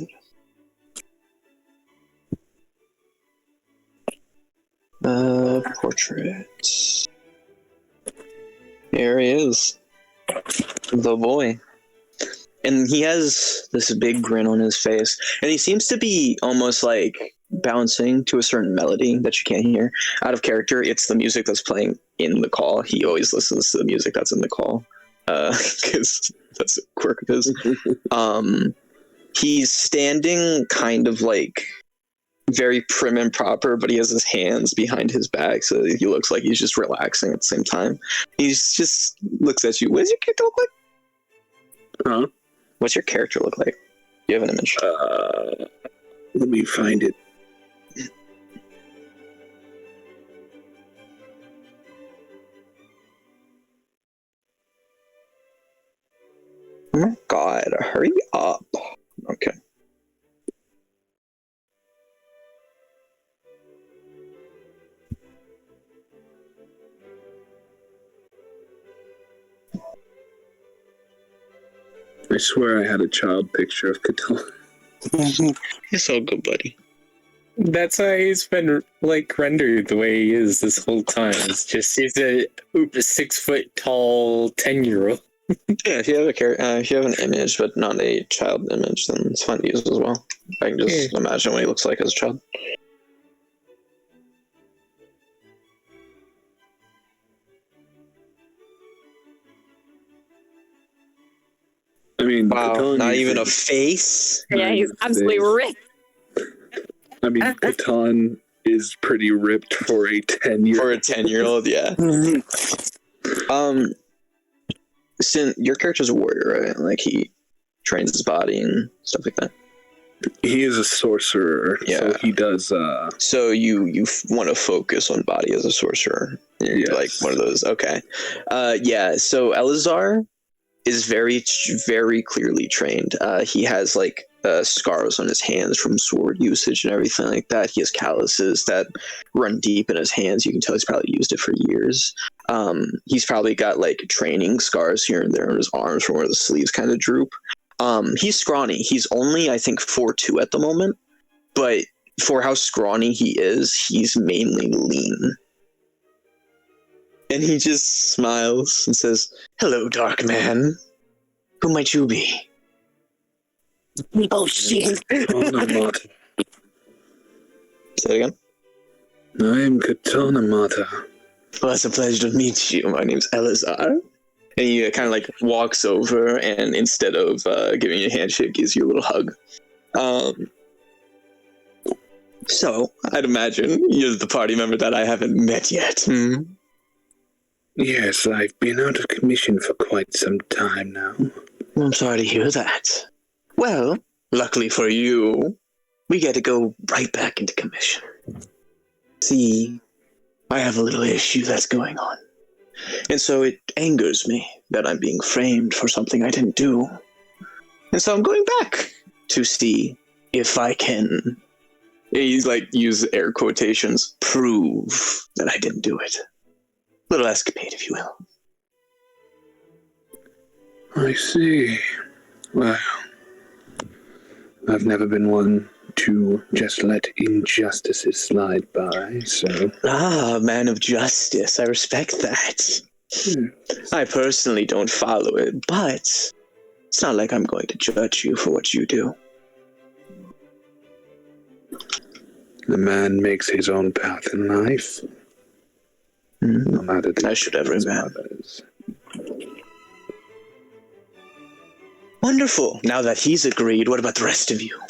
Portraits. Here he is. The boy. And he has this big grin on his face. And he seems to be almost like bouncing to a certain melody that you can't hear. Out of character, it's the music that's playing in the call. He always listens to the music that's in the call. Because that's a quirk of his. He's standing kind of like very prim and proper, but he has his hands behind his back, so he looks like he's just relaxing at the same time. He's just looks at you. What does your character look like? Huh? What's your character look like? Do you have an image? Let me find it. Oh my god, hurry up. Okay. I swear I had a child picture of Catan. It's all good, buddy. That's why he's been like rendered the way he is this whole time. It's just he's a 6 foot tall 10-year-old. Yeah, if you have if you have an image but not a child image, then it's fine to use as well. I can just imagine what he looks like as a child. I mean, Wow, Catan not even a is- face? Yeah, he's absolutely ripped. I mean, Catan is pretty ripped for a 10-year. For a 10-year-old, yeah. Sin, your character's a warrior, right? Like he trains his body and stuff like that. He is a sorcerer, Yeah. so he does. So you want to focus on body as a sorcerer. You're Yes. like one of those. Okay. Yeah. So Eleazar is very, very clearly trained. He has like scars on his hands from sword usage and everything like that. He has calluses that run deep in his hands. You can tell he's probably used it for years. He's probably got like training scars here and there on his arms from where the sleeves kind of droop. He's scrawny. He's only, I think, 4'2" at the moment, but for how scrawny he is, he's mainly lean. And he just smiles and says, "Hello, dark man. Who might you be?" Oh shit! Katana Mata. Say it again. I am Katana Mata. Well, it's a pleasure to meet you. My name's Eleazar. And he kind of like walks over and instead of giving you a handshake, gives you a little hug. So, I'd imagine you're the party member that I haven't met yet. Hmm? Yes, I've been out of commission for quite some time now. I'm sorry to hear that. Well, luckily for you, we get to go right back into commission. See, I have a little issue that's going on. And so it angers me that I'm being framed for something I didn't do. And so I'm going back to see if I can, he's like, use air quotations, prove that I didn't do it. Little escapade, if you will. I see. Well, I've never been one to just let injustices slide by, so... Ah, man of justice, I respect that. I personally don't follow it, but it's not like I'm going to judge you for what you do. The man makes his own path in life. No matter the I should every of man. others. Wonderful. Now that he's agreed, what about the rest of you?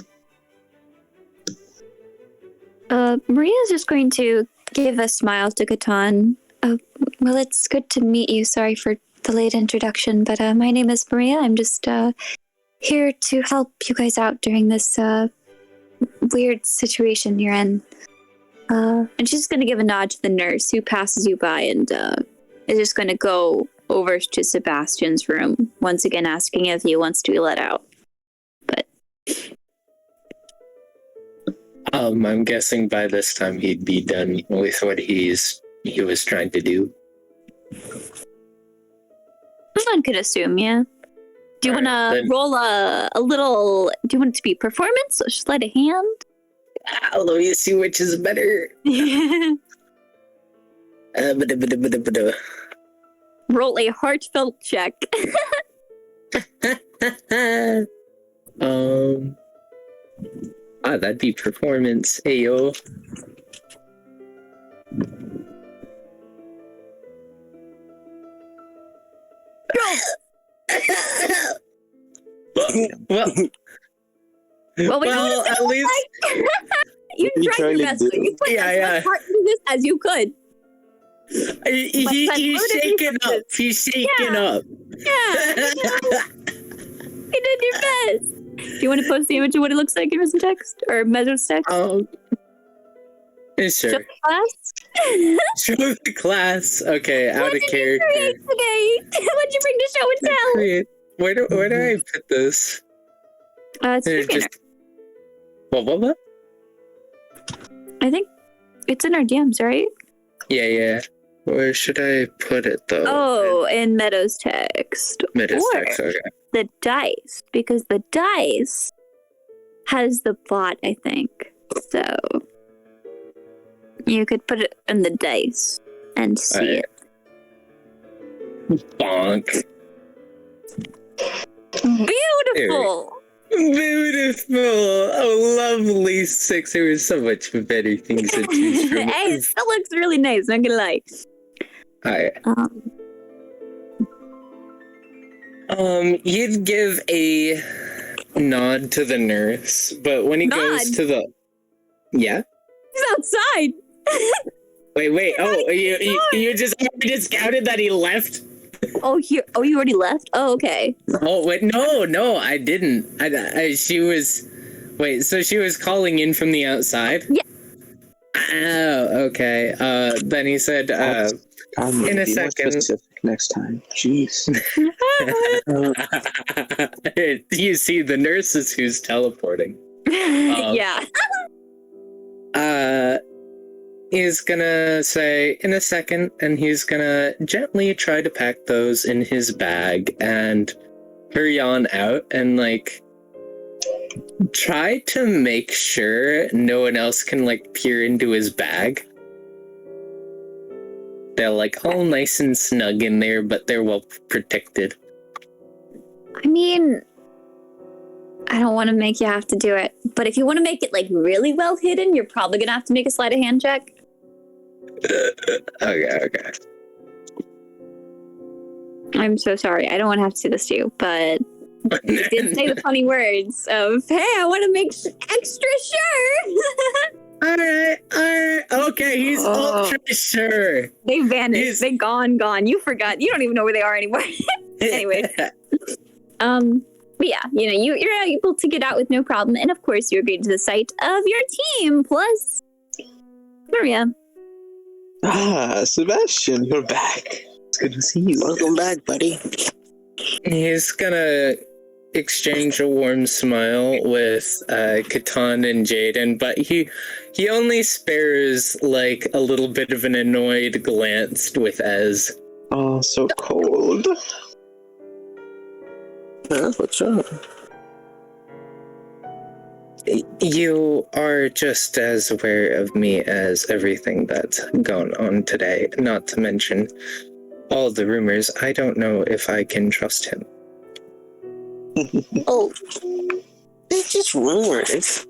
Maria's just going to give a smile to Catan. Well, it's good to meet you. Sorry for the late introduction, but my name is Maria. I'm just here to help you guys out during this weird situation you're in. And she's going to give a nod to the nurse who passes you by and is just going to go over to Sebastian's room, once again asking if he wants to be let out. But I'm guessing by this time he'd be done with what he was trying to do. one could assume, yeah. Do you want to roll a little? Do you want it to be performance or sleight of hand? Let me see which is better. Roll a heartfelt check. That'd be performance. Ayo. well, at least you tried your best. You put as much heart into this as you could. He's shaking up. He's shaking up. Yeah. You did your best. Do you want to post the image of what it looks like in Risen Text or Meadows Text? Sure. Show the class. Show the class. Okay, out of character. What'd you bring to show and tell? Where do I put this? It's What? I think it's in our DMs, right? Yeah. Where should I put it though? Oh, in Meadows Text. Meadows Text, okay. The dice, because the dice has the bot, I think. So you could put it in the dice and see it. Bonk. Beautiful. Beautiful. Oh, lovely 6. There were so much better things to choose from. Hey, it still looks really nice, not gonna lie. You'd give a nod to the nurse, but when he goes to the... Yeah? He's outside. Wait. Oh, you just discounted that he left? You already left? Oh, okay. Oh, wait, no, I didn't. She was... Wait, so she was calling in from the outside? Yeah. Oh, okay. Then he said, in a second... Next time. Jeez. You see, the nurse is who's teleporting. Yeah. He's gonna say in a second, and he's gonna gently try to pack those in his bag and hurry on out and try to make sure no one else can peer into his bag. They're all nice and snug in there, but they're well protected. I mean, I don't want to make you have to do it, but if you want to make it really well hidden, you're probably gonna have to make a sleight of hand check. Okay. I'm so sorry. I don't want to have to do this to you, but you did say the funny words of, "Hey, I want to make extra sure." All right. Okay, he's ultra sure. They vanished. They gone. You forgot. You don't even know where they are anymore. Anyway. But yeah, you're able to get out with no problem. And of course, you agreed to the sight of your team, plus Maria. Sebastian, you're back. It's good to see you. Welcome back, buddy. He's gonna exchange a warm smile with Catan and Jaden, but he only spares a little bit of an annoyed glance with Ez. Oh, so cold. What's up? You are just as aware of me as everything that's gone on today, not to mention all the rumors. I don't know if I can trust him. Oh, it's just rumors.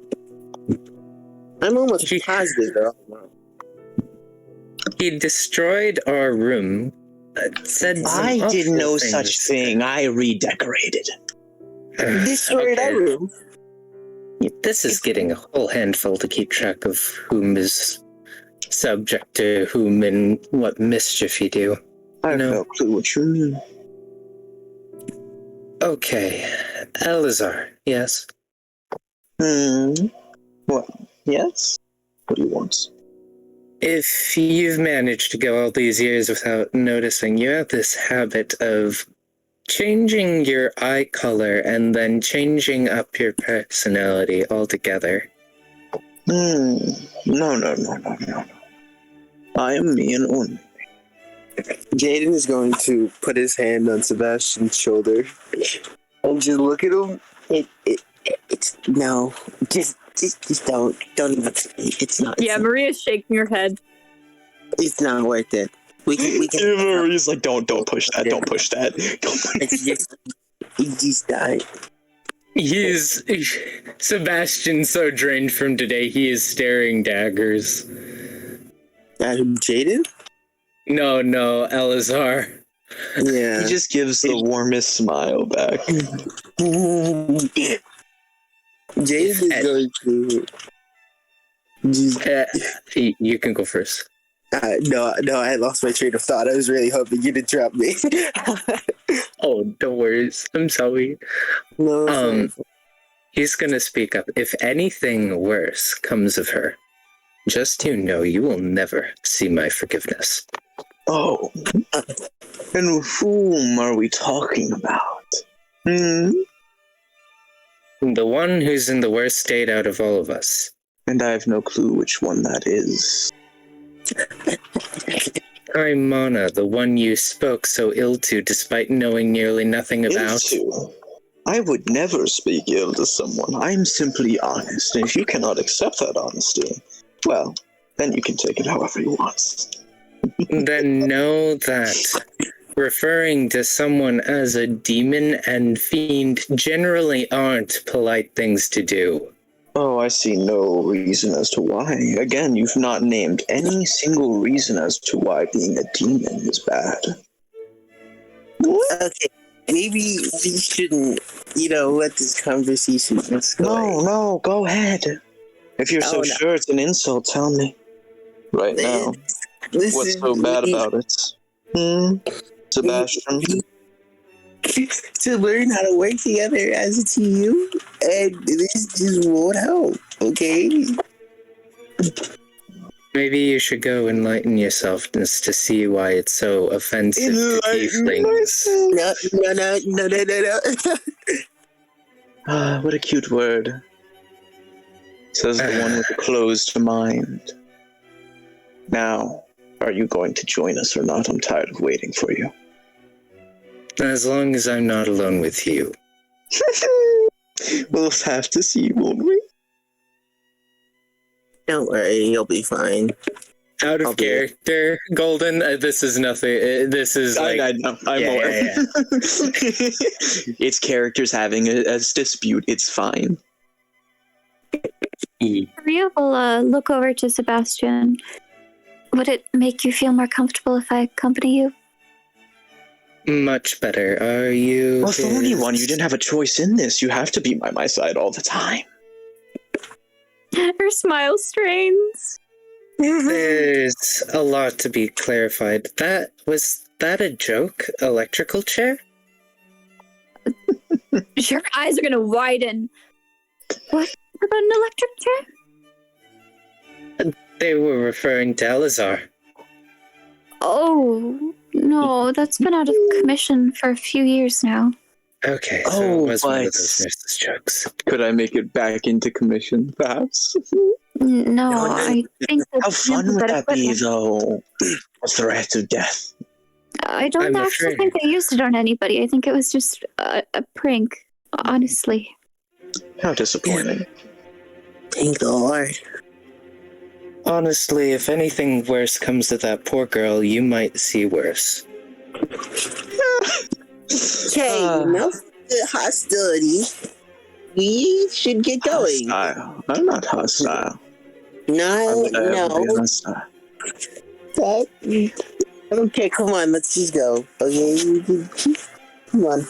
I'm almost positive they're all wrong. He destroyed our room. I did no such thing. I redecorated. Destroyed our room. This is getting a whole handful to keep track of whom is subject to whom and what mischief you do. I have no clue what you mean. Okay, Eleazar, yes? What? Yes? What do you want? If you've managed to go all these years without noticing, you have this habit of changing your eye color and then changing up your personality altogether. No. I am me and only. Jaden is going to put his hand on Sebastian's shoulder and just look at him. It's no, just don't even. It's not. Yeah, Maria's shaking her head. It's not worth it. We can. Marie's like, don't push that. Don't push that. It's just died. Sebastian's so drained from today, he is staring daggers. At him, Jaden? No, Eleazar. Yeah. He just gives the warmest smile back. Jaden is going to. You can go first. No, I lost my train of thought. I was really hoping you'd interrupt me. Oh, don't worry. I'm sorry. No. He's gonna speak up. If anything worse comes of her, just know you will never see my forgiveness. Oh. And whom are we talking about? The one who's in the worst state out of all of us. And I have no clue which one that is. I'm Mana, the one you spoke so ill to despite knowing nearly nothing about. Ill to? I would never speak ill to someone. I'm simply honest, and if you cannot accept that honesty, well, then you can take it however you want. Then know that referring to someone as a demon and fiend generally aren't polite things to do. Oh, I see no reason as to why. Again, you've not named any single reason as to why being a demon is bad. Okay, maybe we shouldn't, let this conversation escalate. No, go ahead. If you're so sure it's an insult, tell me. Right now. Listen, what's so bad about it? Sebastian? To learn how to work together as a team, and this just won't help, okay? Maybe you should go enlighten yourself just to see why it's so offensive to tieflings. No. What a cute word. Says the one with the closed mind. Now, are you going to join us or not? I'm tired of waiting for you. As long as I'm not alone with you. We'll have to see, won't we? Don't worry, you'll be fine. Out of character, Golden. This is nothing. This is like I know. I'm aware. Yeah. It's characters having a dispute. It's fine. Maria will look over to Sebastian. Would it make you feel more comfortable if I accompany you? Much better. Are you? Well, 41, you didn't have a choice in this. You have to be by my side all the time. Her smile strains. There's a lot to be clarified. Was that a joke? Electrical chair? Your eyes are gonna widen. What about an electric chair? They were referring to Eleazar. Oh, no, that's been out of commission for a few years now. Okay, so it was one of those nurse's jokes. Could I make it back into commission, perhaps? No, I think that's how fun would that be, though? A threat of death. I don't actually think they used it on anybody. I think it was just a prank, honestly. How disappointing. Thank the Lord. Honestly, if anything worse comes of that poor girl, you might see worse. Okay, enough hostility. We should get going. Hostile. I'm not hostile. No. Hostile? Okay, come on, let's just go. Okay, come on.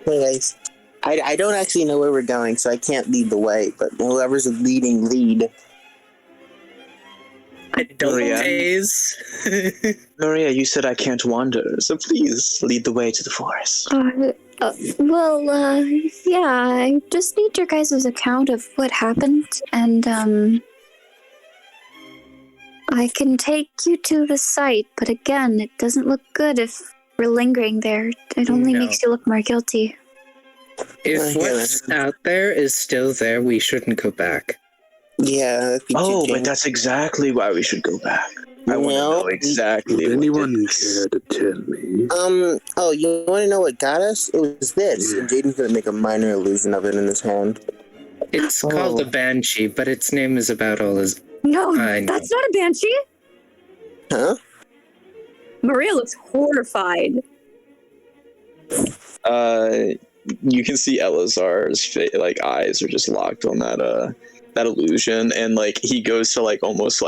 Anyways, I don't actually know where we're going, so I can't lead the way, but whoever's leading, lead. I don't Maria, you said I can't wander, so please lead the way to the forest. Yeah, I just need your guys' account of what happened, and, I can take you to the site, but again, it doesn't look good if we're lingering there. It only makes you look more guilty. If what's out there is still there, we shouldn't go back. Yeah. But that's exactly why we should go back. I want to know exactly. Would what anyone did this. care to tell me? Oh, you want to know what got us? It was this. And Jaden's gonna make a minor illusion of it in his hand. It's called a banshee, but its name is about all as... No, that's not a banshee. Huh? Maria looks horrified. You can see Eleazar's eyes are just locked on that illusion, and he goes to almost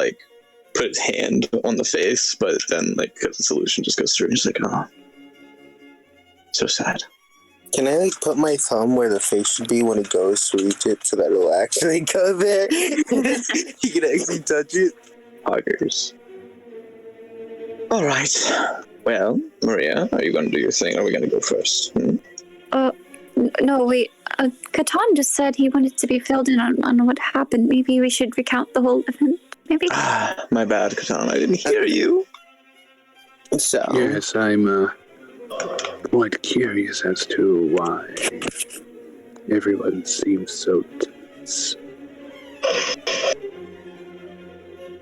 put his hand on the face, but then because the illusion just goes through, and he's like, oh, so sad. Can I put my thumb where the face should be when it goes to reach it, so that it'll actually go there? You can actually touch it. Poggers. All right. Well, Maria, are you going to do your thing, or are we going to go first? No, wait. Catan just said he wanted to be filled in on what happened. Maybe we should recount the whole event, maybe? My bad, Catan. I didn't hear you. So... Yes, I'm quite curious as to why everyone seems so tense.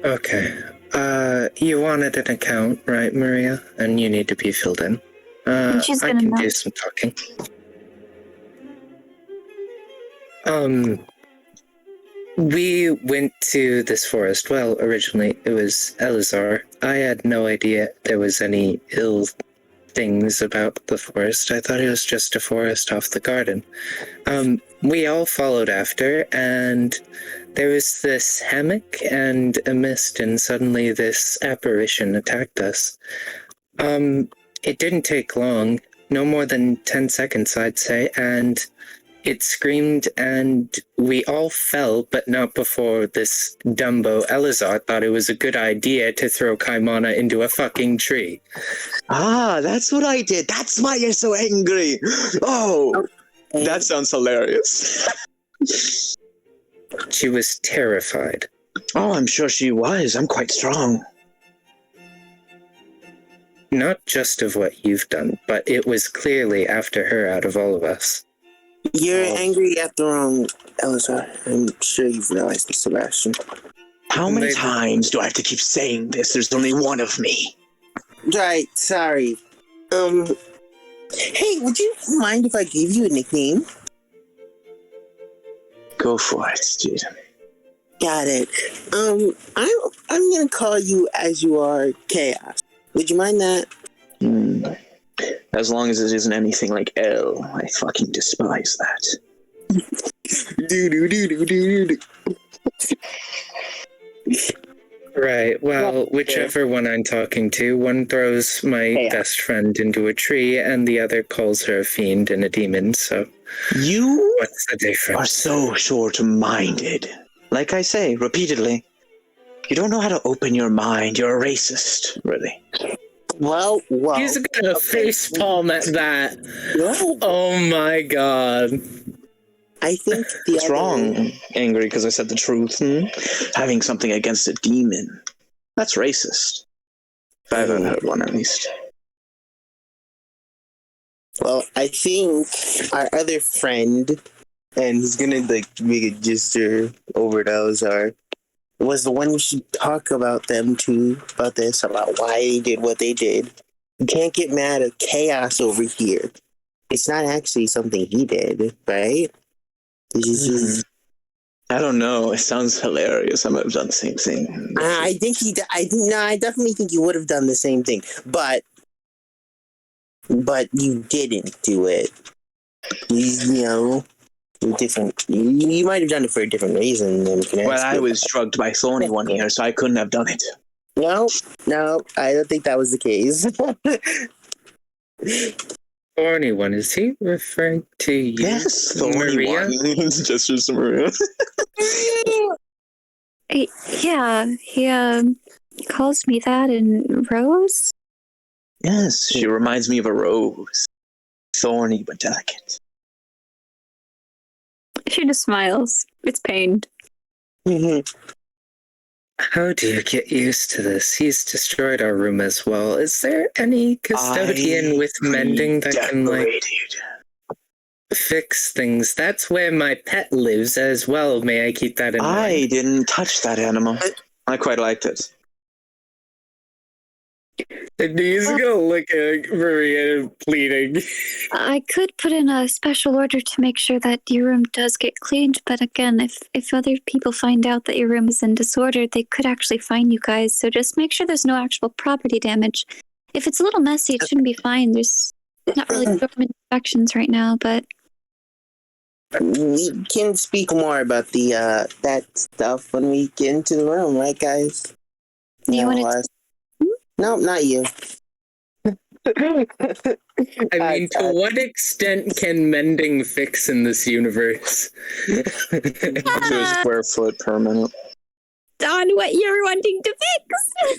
Okay. You wanted an account, right, Maria? And you need to be filled in. She's I gonna can know. do some talking. We went to this forest. Well, originally it was Eleazar. I had no idea there was any ill things about the forest. I thought it was just a forest off the garden. We all followed after, and there was this hammock and a mist, and suddenly this apparition attacked us. It didn't take long, no more than 10 seconds, I'd say, and it screamed, and we all fell, but not before this Dumbo Eleazar thought it was a good idea to throw Kaimana into a fucking tree. That's what I did. That's why you're so angry. Oh, that sounds hilarious. She was terrified. Oh, I'm sure she was. I'm quite strong. Not just of what you've done, but it was clearly after her out of all of us. You're angry at the wrong Eleazar. I'm sure you've realized this, Sebastian. How many times do I have to keep saying this? There's only one of me. Right, sorry. Hey, would you mind if I gave you a nickname? Go for it, dude. Got it. I'm gonna call you as you are, Chaos. Would you mind that? As long as it isn't anything like L, I fucking despise that. Do. Right, well, whichever one I'm talking to, one throws my best friend into a tree, and the other calls her a fiend and a demon, so... You what's the difference? are so short-minded. Like I say, repeatedly, you don't know how to open your mind. You're a racist, really. Well. He's gonna facepalm at that. Oh my god. I think What's wrong? Angry because I said the truth? Having something against a demon. That's racist. If I haven't heard one, at least. Well, I think our other friend, and he's gonna make a gesture over to Eleazar, was the one we should talk about them too, about this, about why they did what they did. You can't get mad at Chaos over here. It's not actually something he did, right? This is I don't know. It sounds hilarious. I might have done the same thing. I think I definitely think you would have done the same thing, but you didn't do it. Different. You might have done it for a different reason. Well, I was drugged by Thorny one year, so I couldn't have done it. No, I don't think that was the case. Thorny one, is he referring to you? Yes, Thorny Maria? one. Gestures to Maria. Yeah, he calls me that in Rose. Yes, she reminds me of a rose. Thorny but delicate. She just smiles. It's pained. Mm-hmm. How do you get used to this? He's destroyed our room as well. Is there any custodian with mending that can, like, fix things? That's where my pet lives as well. May I keep that in mind? I didn't touch that animal. I quite liked it. And he's gonna look at Maria pleading. I could put in a special order to make sure that your room does get cleaned, but again, if other people find out that your room is in disorder, they could actually fine you guys. So just make sure there's no actual property damage. If it's a little messy, it shouldn't be fine. There's not really government inspections right now, but We can speak more about the that stuff when we get into the room, right, guys? you want to? No, not you. I mean, to what extent can mending fix in this universe? To a square foot per minute. On what you're wanting to fix.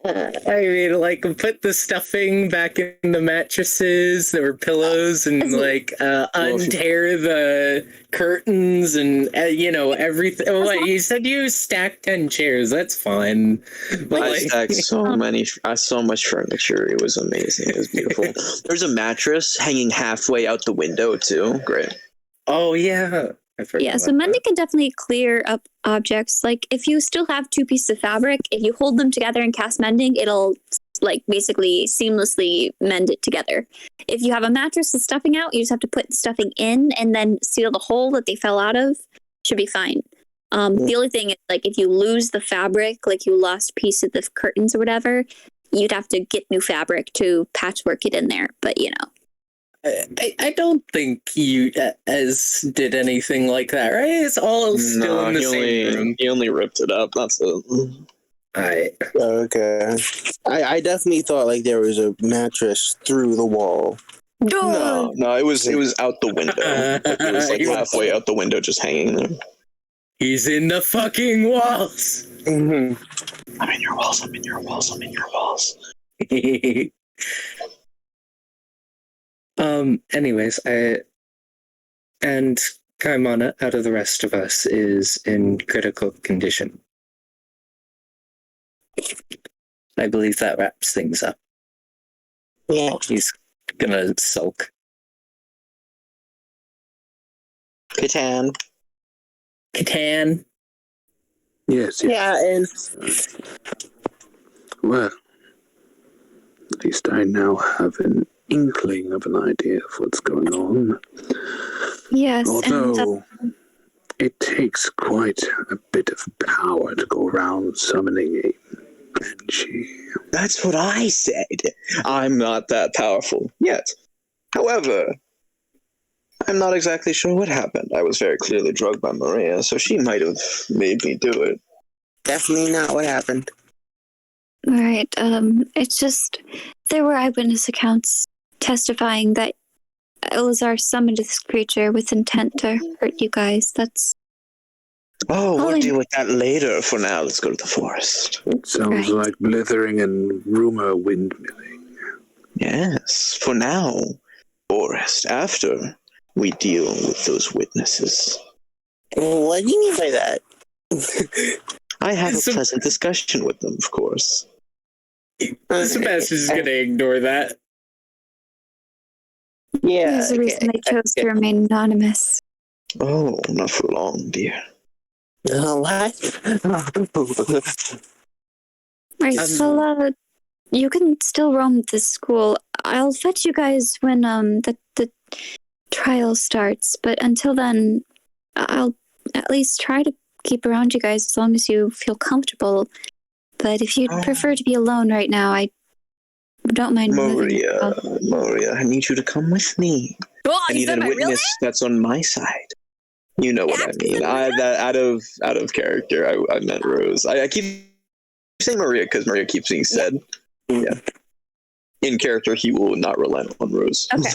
I mean, like, put the stuffing back in the mattresses or pillows and, like, untear the curtains and, everything. Oh, wait, you said you stacked 10 chairs. That's fine. But, I stacked so much furniture. It was amazing. It was beautiful. There's a mattress hanging halfway out the window, too. Great. Oh, yeah. Yeah, so mending can definitely clear up objects. Like, if you still have two pieces of fabric, if you hold them together and cast mending, it'll, like, basically seamlessly mend it together. If you have a mattress with stuffing out, you just have to put the stuffing in and then seal the hole that they fell out of. Should be fine. The only thing is, like, if you lose the fabric, like you lost a piece of the curtains or whatever, you'd have to get new fabric to patchwork it in there. But, I don't think you did anything like that, right? It's all still in the same room. He only ripped it up. That's it. Alright. Okay. I definitely thought like there was a mattress through the wall. No, it was out the window. It was like halfway out the window, just hanging there. He's in the fucking walls. Mm-hmm. I'm in your walls. I'm in your walls. I'm in your walls. Anyways, and Kaimana, out of the rest of us, is in critical condition. I believe that wraps things up. Yeah. He's gonna sulk. Catan. Yes. Yeah, and Well, at least I now have an inkling of an idea of what's going on. yes. Although it takes quite a bit of power to go around summoning a banshee. That's what I said. I'm not that powerful yet. However, I'm not exactly sure what happened. I was very clearly drugged by Maria, so she might have made me do it. definitely not what happened. Right. It's just there were eyewitness accounts testifying that Eleazar summoned this creature with intent to hurt you guys. That's We'll deal with that later. For now, let's go to the forest. It sounds like blithering and rumor windmilling. Yes, for now, forest. After we deal with those witnesses. What do you mean by that? I have a pleasant discussion with them, of course. Sebastian's gonna ignore that. Yeah. there's a reason they chose to remain anonymous. Oh, not for long, dear. What? Right. So, you can still roam this school. I'll fetch you guys when the trial starts. But until then, I'll at least try to keep around you guys as long as you feel comfortable. But if you'd prefer to be alone right now, I don't mind moving. Moria, I need you to come with me. Oh, I need a witness that's on my side. You know what I mean. That out of character. I meant Rose. I keep saying Maria because Maria keeps being said. Yeah. In character, he will not relent on Rose. Okay.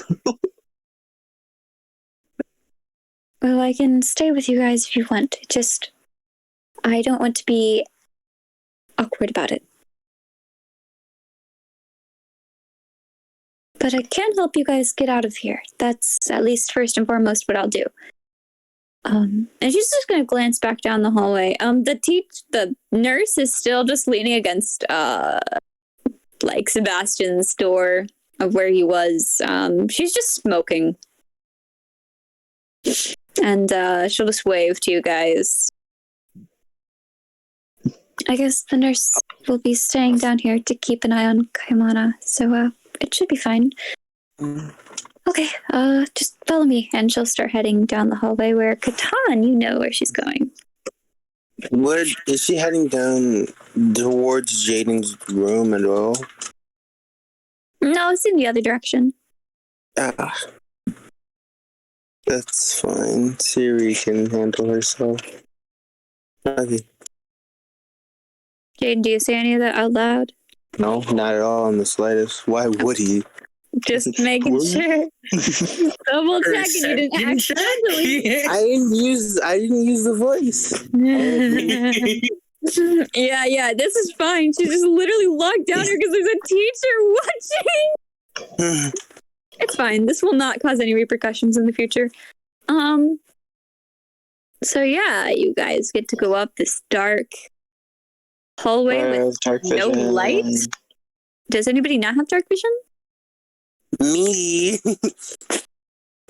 Well, I can stay with you guys if you want. Just, I don't want to be awkward about it. But I can help you guys get out of here. That's at least first and foremost what I'll do. And she's just gonna glance back down the hallway. The nurse is still just leaning against like Sebastian's door of where he was. She's just smoking. And she'll just wave to you guys. I guess the nurse will be staying down here to keep an eye on Kaimana, so it should be fine. Okay, just follow me, and she'll start heading down the hallway where Catan, you know where she's going. Where is she heading down towards Jaden's room at all? No, it's in the other direction. Ah, that's fine. Siri can handle herself. Okay. Jaden, do you say any of that out loud? No, not at all in the slightest. Why would he? Just making sure. Double checking you didn't accidentally. I didn't use the voice. Yeah, this is fine. She just literally locked down here because there's a teacher watching. It's fine. This will not cause any repercussions in the future. So yeah, you guys get to go up this dark hallway with no light. Does anybody not have dark vision? Me.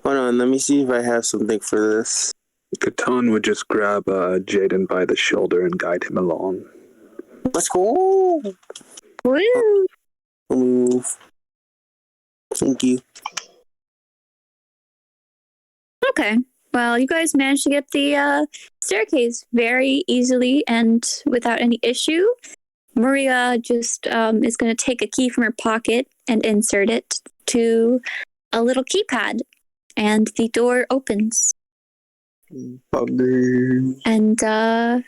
Hold on, let me see if I have something for this. Catan would just grab Jaden by the shoulder and guide him along. Let's go. Woo! Move. Thank you. Okay. Well, you guys managed to get the staircase very easily and without any issue. Maria just is going to take a key from her pocket and insert it to a little keypad, and the door opens. Buggers. And yeah,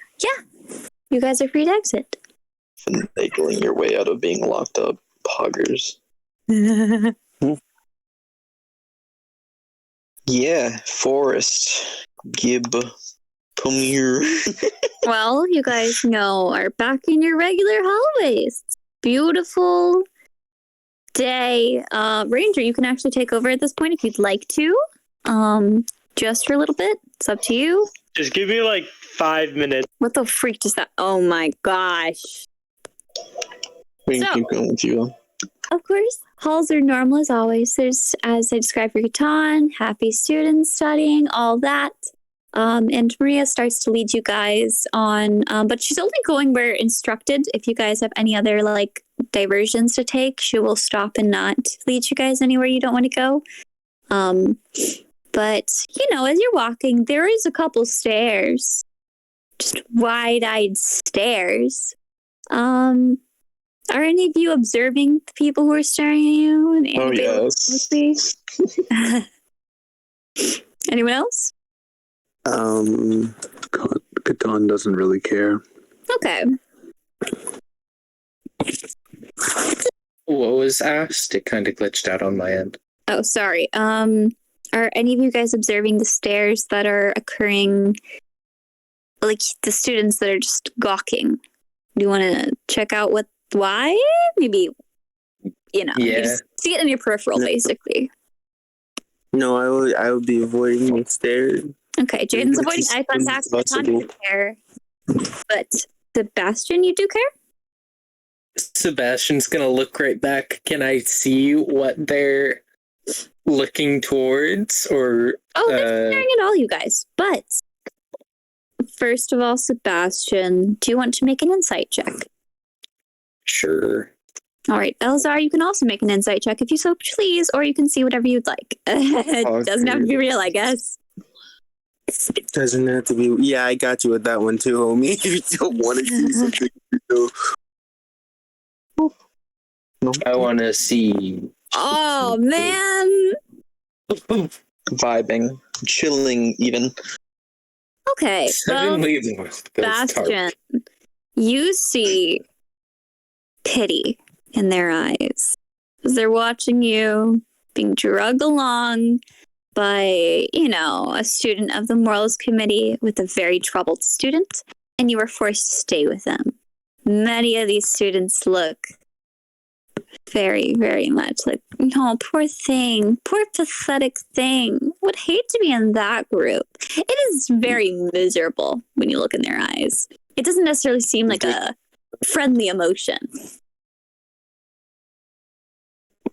you guys are free to exit. Finagling your way out of being locked up. Poggers. Yeah, Forest. Gib. Come here. Well, you guys are back in your regular hallways. Beautiful day. Ranger, you can actually take over at this point if you'd like to. Just for a little bit. It's up to you. Just give me like 5 minutes. What the freak does that? Oh my gosh. We can keep going with you. Of course, halls are normal as always. There's, as I described for Catan, happy students studying, all that. And Maria starts to lead you guys on, but she's only going where instructed. If you guys have any other like diversions to take, she will stop and not lead you guys anywhere you don't want to go. But as you're walking, there is a couple stairs, just wide-eyed stairs. Are any of you observing the people who are staring at you? Oh yes. Anyone else? Catan doesn't really care. Okay. What was asked? It kind of glitched out on my end. Oh, sorry. Are any of you guys observing the stares that are occurring, like the students that are just gawking? Do you want to check out why? Maybe, you just see it in your peripheral, basically. No, I would be avoiding the stairs. Okay, Jaden's avoiding eye contact. Catan care. But Sebastian, you do care? Sebastian's gonna look right back. Can I see what they're looking towards? Or they're staring at all you guys. But first of all, Sebastian, do you want to make an insight check? Sure. All right, Eleazar, you can also make an insight check if you so please, or you can see whatever you'd like. It doesn't have to be real, I guess. It doesn't have to be. Yeah, I got you with that one too, homie. If you don't want to see something, I want to see. Oh man! Vibing, chilling, even. Okay, Suddenly, Sebastian, you see pity in their eyes as they're watching you being dragged along by, a student of the morals committee with a very troubled student, and you were forced to stay with them. Many of these students look Very, very much. Like, no, poor thing. Poor pathetic thing. Would hate to be in that group. It is very miserable when you look in their eyes. It doesn't necessarily seem like a friendly emotion.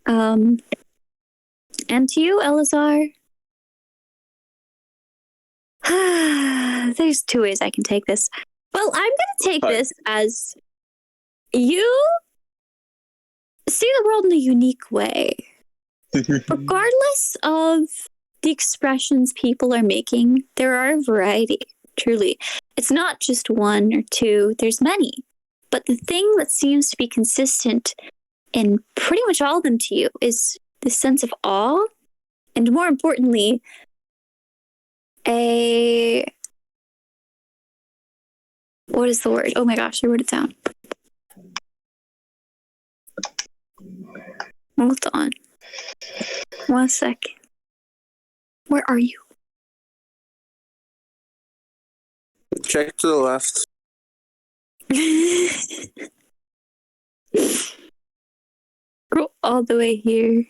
And to you, Eleazar? There's two ways I can take this. Well, I'm going to take this as you see the world in a unique way. Regardless of the expressions people are making, there are a variety, truly. It's not just one or two, there's many. But the thing that seems to be consistent in pretty much all of them to you is the sense of awe, and more importantly, what is the word? Oh my gosh, I wrote it down. Hold on. 1 second. Where are you? Check to the left. Scroll all the way here.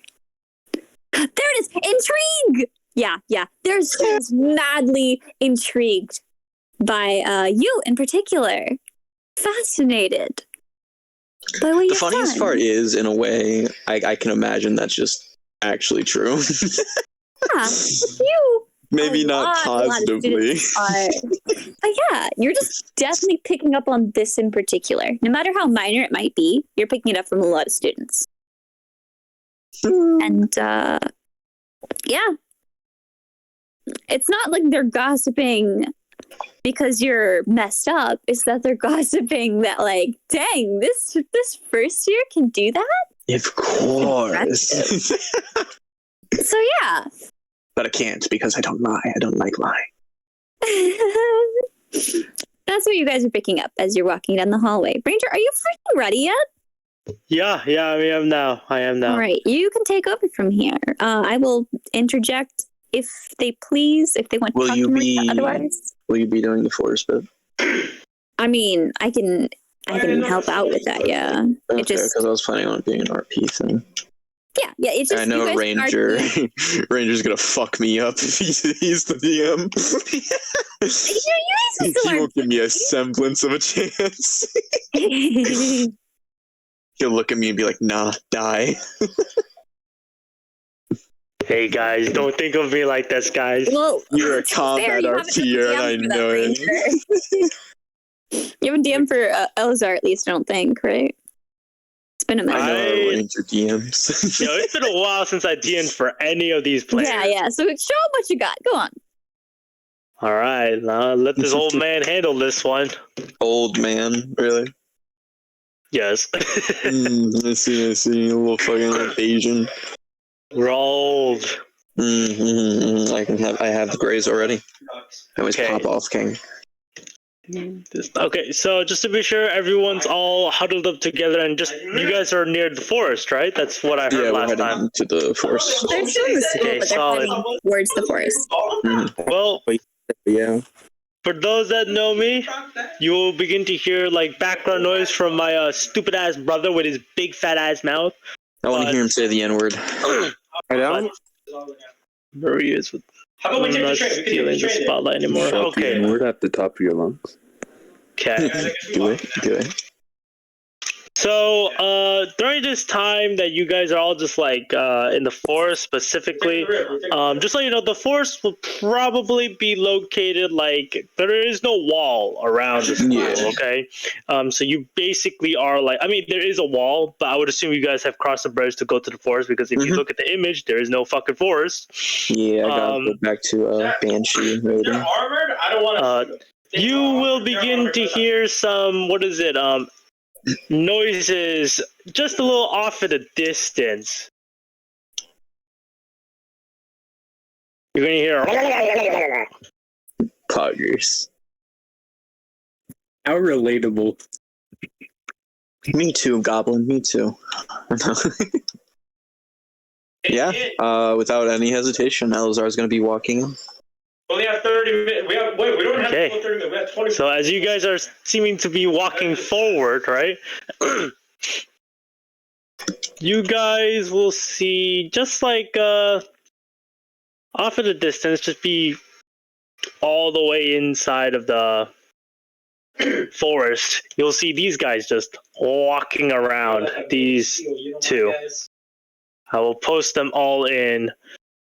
There it is! Intrigue! Yeah. She's madly intrigued by you in particular. Fascinated by what The you've funniest done. part is, in a way, I can imagine that's just actually true. Yeah, you. Maybe not positively. But yeah, you're just definitely picking up on this in particular. No matter how minor it might be, you're picking it up from a lot of students. And yeah, it's not like they're gossiping because you're messed up. It's that they're gossiping that, like, dang, this first year can do that? Of course. So yeah. But I can't because I don't lie. I don't like lying. That's what you guys are picking up as you're walking down the hallway. Ranger, are you freaking ready yet? Yeah, I am now. All right, you can take over from here. I will interject if they please, if they want to talk to me. Otherwise, will you be doing the forest bit? I mean, I can help out with that. Yeah, Okay, because I was planning on it being an RP thing. Yeah. It's just, I know you guys Ranger. Ranger's gonna fuck me up if he's the DM. He won't give me a semblance of a chance. He'll look at me and be like, "Nah, die." Hey guys, don't think of me like this, guys. Well, You're a combat RPer, and I know it. You haven't DM for Eleazar, at least, I don't think, right? It's been a minute. I know our Ranger DMs. Yo, it's been a while since I DM'd for any of these players. Yeah. So show them what you got. Go on. All right, now let this old man handle this one. Old man, really? Yes. I see. A little fucking Asian. We're old. I have the grays already. I always pop off king. Okay, so just to be sure, everyone's all huddled up together, and just you guys are near the forest, right? That's what I heard last time. To the forest. They're still in the school, Okay, but they're solid. heading towards the forest. Well, Yeah. for those that know me, you will begin to hear like background noise from my stupid ass brother with his big fat ass mouth. I want to hear him say the N-word. I don't. There he is. I'm not stealing the spotlight anymore. Shout the N-word at the top of your lungs. Okay. Do it. So, during this time that you guys are all just like in the forest specifically, just so you know, the forest will probably be located like there is no wall around the school, okay? So you basically are like, I mean, there is a wall, but I would assume you guys have crossed the bridge to go to the forest because if you look at the image, there is no fucking forest. Yeah, I gotta go back to Banshee later. Armored? I don't want to. You will begin to hear some, noises just a little off at a distance. You're gonna hear Poggers. How relatable. Me too, Goblin. Me too. Yeah. Without any hesitation, Eleazar is going to be walking in. We only have 30 minutes. We don't have 30 minutes. We have 20 minutes. So as you guys are seeming to be walking forward, right? you guys will see just like off in the distance, just be all the way inside of the forest. You'll see these guys just walking around. These two. I will post them all in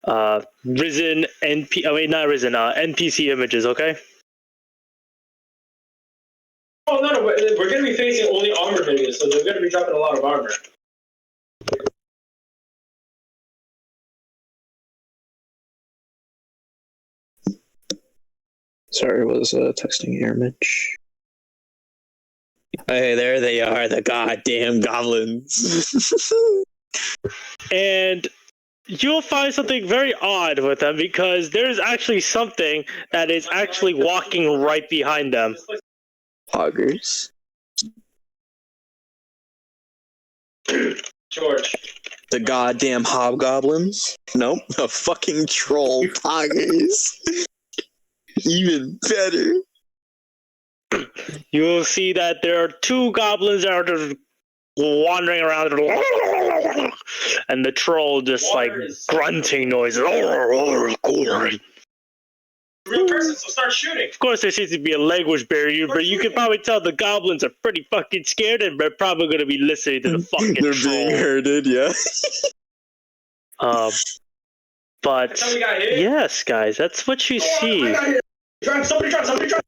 Risen not Risen, NPC images, okay? Oh no, we're gonna be facing only armor minions, so they're gonna be dropping a lot of armor. Sorry, I was texting your image. Hey, there they are, the goddamn goblins. And you'll find something very odd with them because there's actually something that is actually walking right behind them. Poggers. George. The goddamn hobgoblins? Nope, a fucking troll. Poggers. Even better. You'll see that there are two goblins that are just wandering around, and the troll just like grunting noises. Real person, so start shooting. Of course, there seems to be a language barrier, but you can probably tell the goblins are pretty fucking scared, and they're probably going to be listening to the fucking They're troll. being herded, yeah. But yes, guys, that's what you see. Somebody drop.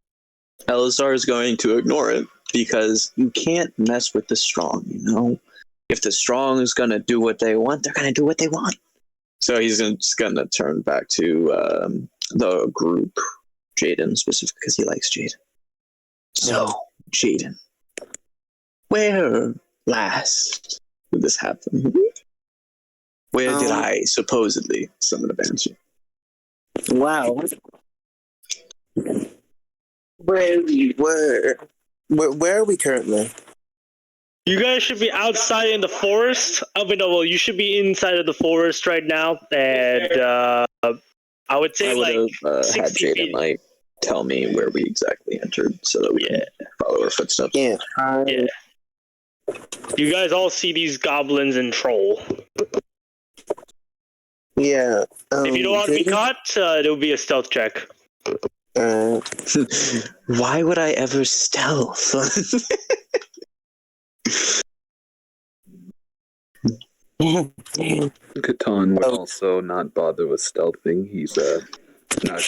Eleazar is going to ignore it because you can't mess with the strong, you know? If the strong is going to do what they want, they're going to do what they want. So he's just going to turn back to the group, Jaden specifically, because he likes Jaden. So, Jaden, where last did this happen? Where did I supposedly summon a banshee? Wow. Where are we currently? You guys should be outside in the forest. You should be inside of the forest right now, and I would say I would have had 60 Jaden feet. tell me where we exactly entered so that we can follow our footsteps. Yeah. Yeah. You guys all see these goblins and troll. Yeah. If you don't want to be caught, it'll be a stealth check. Why would I ever stealth? Catan would also not bother with stealthing. He's not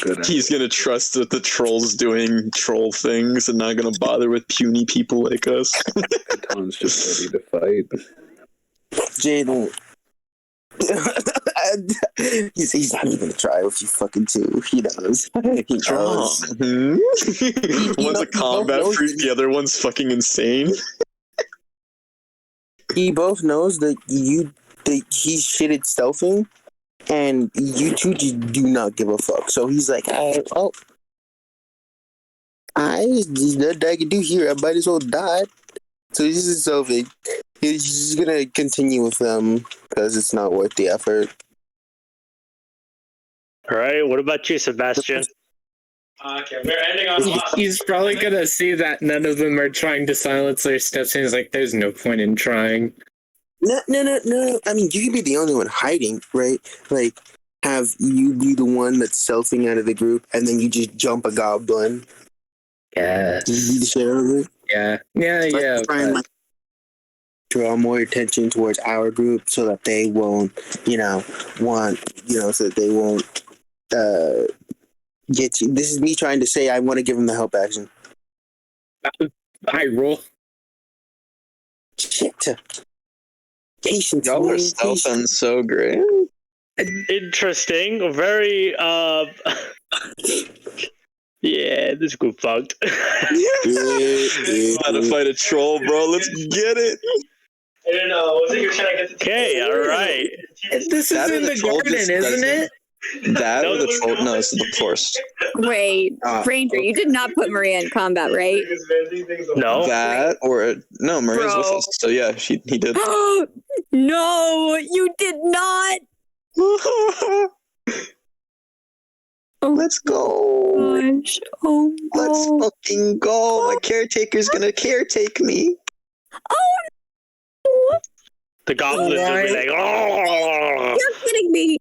good at He's gonna trust that the troll's doing troll things and not gonna bother with puny people like us. Catan's just ready to fight. Jaden. he's not even gonna try with you fucking two. He knows. He knows. One's a combat freak, the other one's fucking insane. He both knows that he's shit at stealthing, and you two just do not give a fuck. So he's like, there's nothing I can do here. I might as well die. So this is stealthing. He's just gonna continue with them because it's not worth the effort. All right. What about you, Sebastian? Okay, we're ending on. He's probably gonna see that none of them are trying to silence their steps, and he's like, "There's no point in trying." No. I mean, you can be the only one hiding, right? Like, have you be the one that's stealthing out of the group, and then you just jump a goblin. Yeah. Just be the share of it. Yeah. Try and like draw more attention towards our group so that they won't, so that they won't get you. This is me trying to say I want to give them the help action. I roll. Shit. Patience. Y'all are man, stealthing so great. Interesting. Very. Yeah, this group fucked. How to fight a troll, bro? Let's get it. I don't know. Was it you're trying to get the Okay, all right. This is in the garden, isn't it? That or the troll? No, it's the forest. Wait, Ranger, you did not put Maria in combat, right? No. That or no, Maria's with Bro. us. So yeah, he did. No, you did not. Let's go. Gosh, oh Let's no. fucking go. My caretaker's gonna caretake me. Oh no. The goblins will be like, oh, You're kidding me.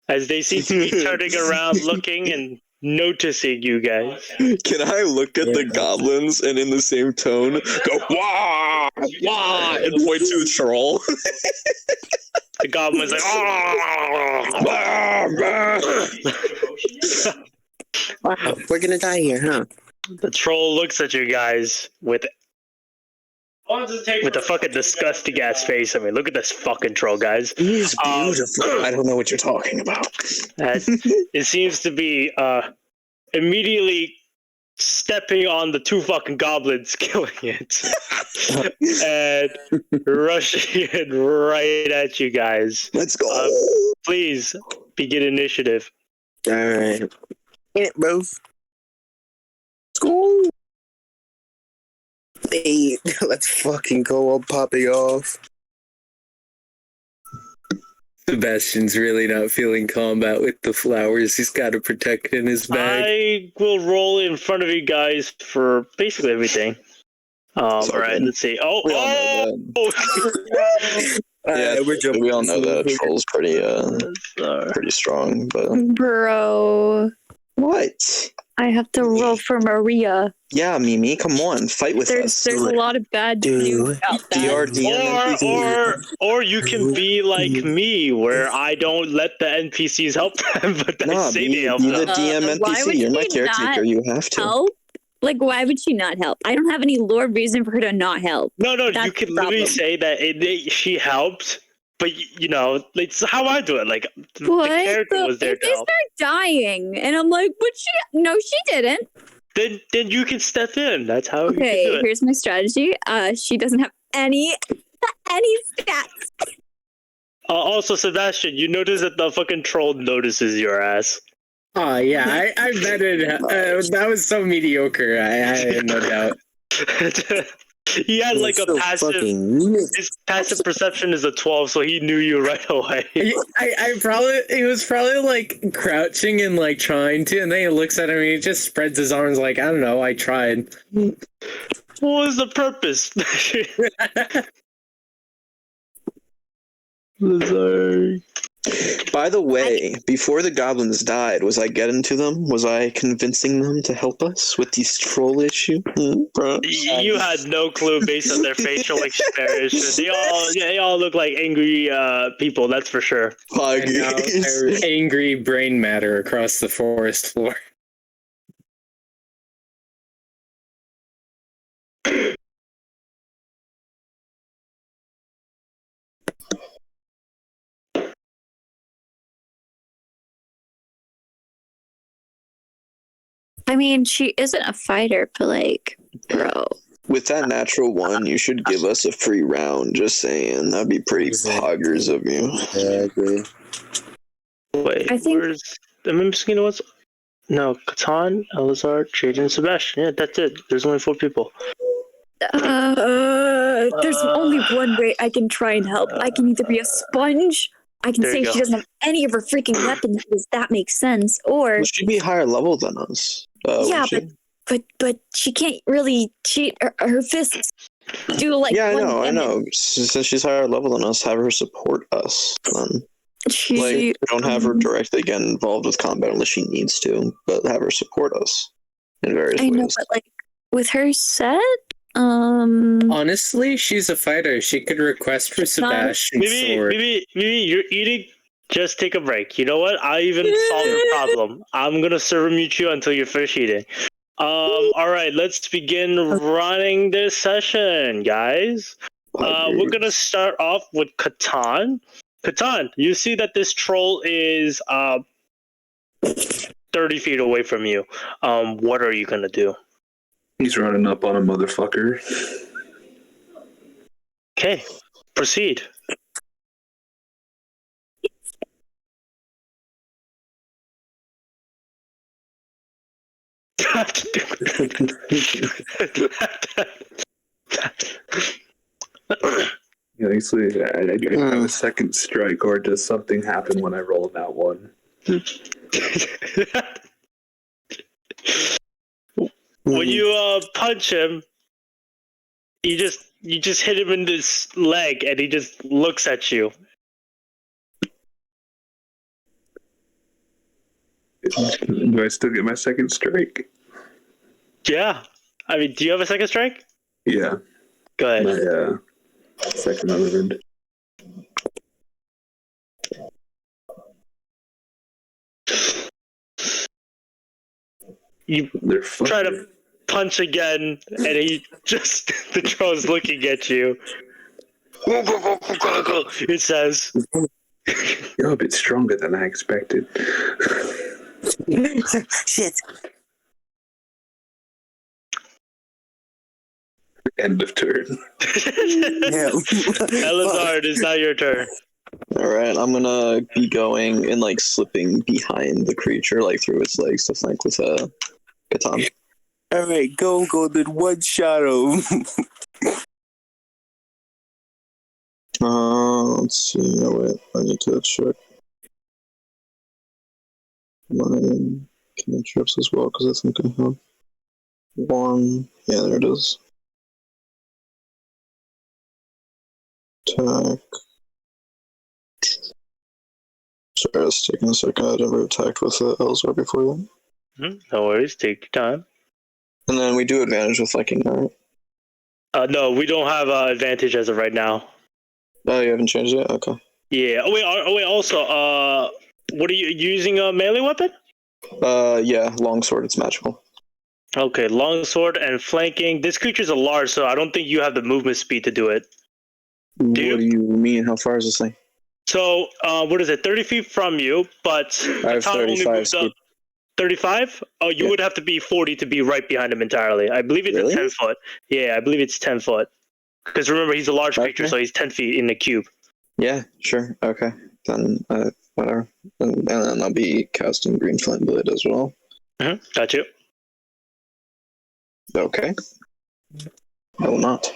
as they seem to be turning around, looking and noticing you guys. Can I look at the goblins and in the same tone go wah wah and point to the troll? The goblin's like, oh. Wow, we're gonna die here, huh? The troll looks at you guys with a fucking disgusting ass face. I mean, look at this fucking troll, guys. He's beautiful. I don't know what you're talking about. It seems to be immediately stepping on the two fucking goblins, killing it, and rushing it right at you guys. Let's go. Please begin initiative. All right, in it, bro. Let's go. Hey, let's fucking go. I'm popping off. Sebastian's really not feeling combat with the flowers. He's got a protect in his bag. I will roll in front of you guys for basically everything. All right, let's see. We all know Yeah, we all know that troll's pretty strong, but Bro, what? I have to roll for Maria. Yeah, Mimi, come on, fight with us. There's a lot of bad news out there. Or you can be like me, where I don't let the NPCs help them, but I say they help be them. the DM why would NPC. You're my you caretaker. not You have to. Help? Like, why would she not help? I don't have any lore reason for her to not help. No, That's you can the literally problem. say that she helped, but you know, it's how I do it. Like the What? character was there If to they help. start dying, and I'm like, but no, she didn't. Then you can step in. That's how you can Okay, do it. here's my strategy. She doesn't have any stats. Also, Sebastian, you notice that the fucking troll notices your ass. Oh yeah, I bet it. That was so mediocre. I had no doubt. He had like a So passive. fucking His passive perception is a 12, so he knew you right away. He was probably like crouching and like trying to, and then he looks at him and he just spreads his arms like, I don't know, I tried. What was the purpose? By the way, before the goblins died, was I getting to them? Was I convincing them to help us with these troll issue? You had no clue based on their facial expression. They all look like angry people, that's for sure. And now there's angry brain matter across the forest floor. I mean, she isn't a fighter, but like, bro. With that natural one, you should give us a free round. Just saying, that'd be pretty poggers of you. Yeah, I agree. Wait, I think- where's... Am I missing anyone else? No, Catan, Eleazar, Jaden, and Sebastian. Yeah, that's it. There's only 4 people. There's only one way I can try and help. I can either be a sponge. I can There you say go. she doesn't have any of her freaking weapons because that makes sense. Or Well, she'd be higher level than us. yeah, wouldn't but she can't really cheat. Her fists do like yeah, one I damage. know. Since she's higher level than us, have her support us. She Like, don't have her directly get involved with combat unless she needs to, but have her support us in various I know, ways. but like with her set, Honestly, she's a fighter. She could request for Sebastian's sword. Maybe you're eating. Just take a break. You know what? I even solved the problem. I'm gonna server mute you until you finish eating. All right, let's begin running this session, guys. We're gonna start off with Catan. Catan, you see that this troll is 30 feet away from you. What are you gonna do? He's running up on a motherfucker. Okay, proceed. Yeah, basically, I have a second strike, or does something happen when I roll that one? When you punch him, You just hit him in this leg, and he just looks at you. Do I still get my second strike? Yeah. I mean, do you have a second strike? Yeah. Go ahead. My second unarmed. You try to punch again, and he just the troll's looking at you. It says, You're a bit stronger than I expected. Shit. End of turn. Yeah. Eleazar, it is now your turn. Alright, I'm gonna be going and like slipping behind the creature, like through its legs to flank with a baton. All right, go Golden, one shot him. Let's see. No, wait, I need to check my cantrips as well because I think I have one. Yeah, there it is. Attack. Sorry, it's taking a second. I never attacked with Eleazar before that. No worries, take your time. And then we do advantage with flanking, right? No, we don't have advantage as of right now. Oh, you haven't changed it? Okay. Yeah. Oh wait. Also, what are you using? A melee weapon? Yeah, longsword. It's magical. Okay, longsword and flanking. This creature's a large, so I don't think you have the movement speed to do it. What do you mean? How far is this thing? So, what is it? 30 feet from you, but I have 35 speed. 35? Oh, you would have to be 40 to be right behind him entirely. I believe it's a 10 foot. Yeah, I believe it's 10 foot. Because remember, he's a large creature, so he's 10 feet in the cube. Yeah, sure. Okay. Then, whatever. And then I'll be casting Green Flame Blade as well. Mm-hmm. Got you. Okay. I will not.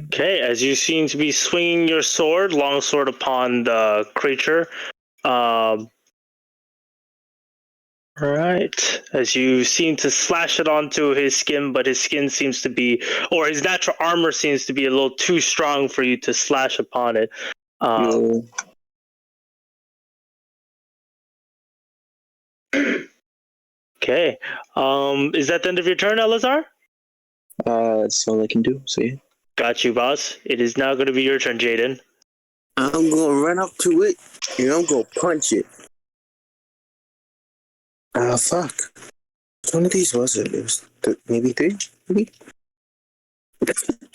Okay, as you seem to be swinging your sword, longsword upon the creature. Right. As you seem to slash it onto his skin, but his skin seems to be, or his natural armor seems to be a little too strong for you to slash upon it. Okay. Is that the end of your turn, Eleazar? That's all I can do. See. Got you, boss. It is now going to be your turn, Jaden. I'm gonna run up to it and I'm gonna punch it. Fuck. Which one of these was it? It was maybe 3? Maybe?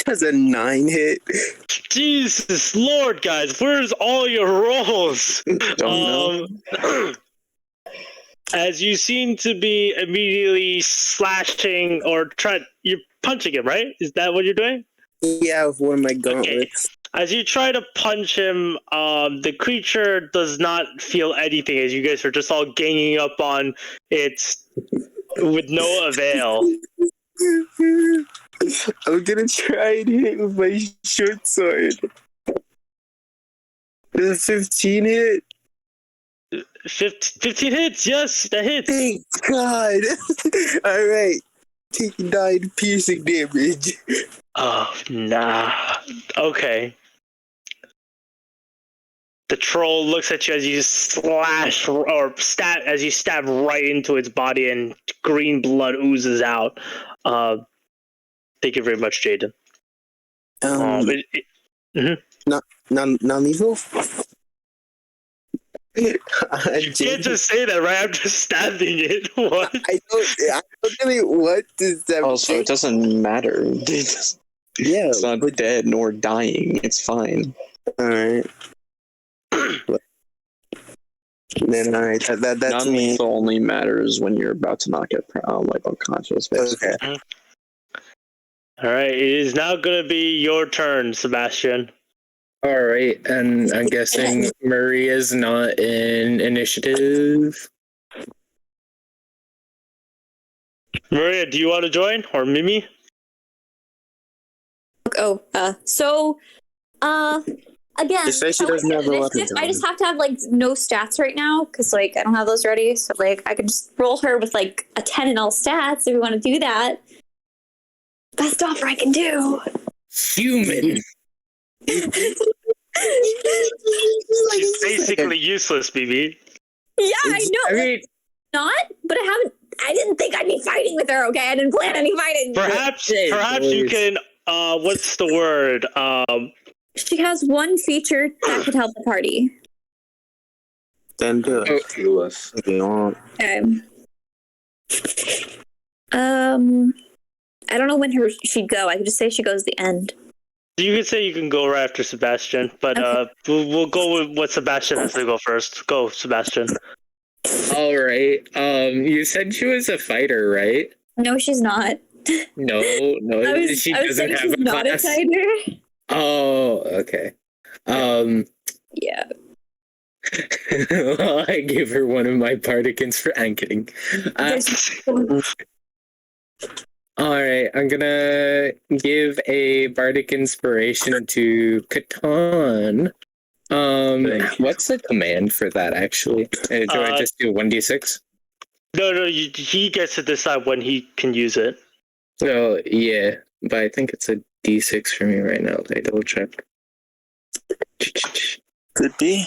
That's a 9 hit. Jesus Lord, guys, where's all your rolls? Don't know. As you seem to be immediately slashing or you're punching him, right? Is that what you're doing? Yeah, with one of my gauntlets. Okay. As you try to punch him, the creature does not feel anything as you guys are just all ganging up on it with no avail. I'm gonna try and hit with my short sword. Does 15 hit? 15 hits, yes, that hits. Thank God. Alright. Take 9 piercing damage. Oh, nah. Okay. The troll looks at you as you slash or stab as you stab right into its body, and green blood oozes out. Thank you very much, Jaden. Non-lethal? You can't just say that, right? I'm just stabbing it. What? I don't really. What does that? Also, it doesn't matter. Yeah, it's not dead nor dying. It's fine. All right. Then all right, that's me. Only matters when you're about to not get like unconscious. Basically. Okay. All right. It is now gonna be your turn, Sebastian. All right, and I'm guessing Maria's not in initiative. Maria, do you want to join, or Mimi? Again, It says she doesn't have a weapon. I just have to have like no stats right now because like I don't have those ready. So like I could just roll her with like a 10 in all stats if we want to do that. Best offer I can do. Human. She's basically useless, BB. Yeah, I know. I mean, Not, but I didn't think I'd be fighting with her, okay? I didn't plan any fighting. Perhaps Hey, you boys. can, what's the word? She has one feature that could help the party. Then do it. To us. If you want. Okay. I don't know when she'd go. I could just say she goes the end. You could say you can go right after Sebastian, but Okay. we'll go with what Sebastian has to go first. Go, Sebastian. all right. You said she was a fighter, right? No, she's not. No, she I was doesn't saying have she's a not class. a fighter. Oh, okay. Yeah. I gave her one of my particles for anchoring. All right, I'm gonna give a bardic inspiration to Catan. Thank you. What's the command for that actually? Do I just do 1d6? No, he gets to decide when he can use it. So yeah, but I think it's a d6 for me right now. Let me double check. Could be.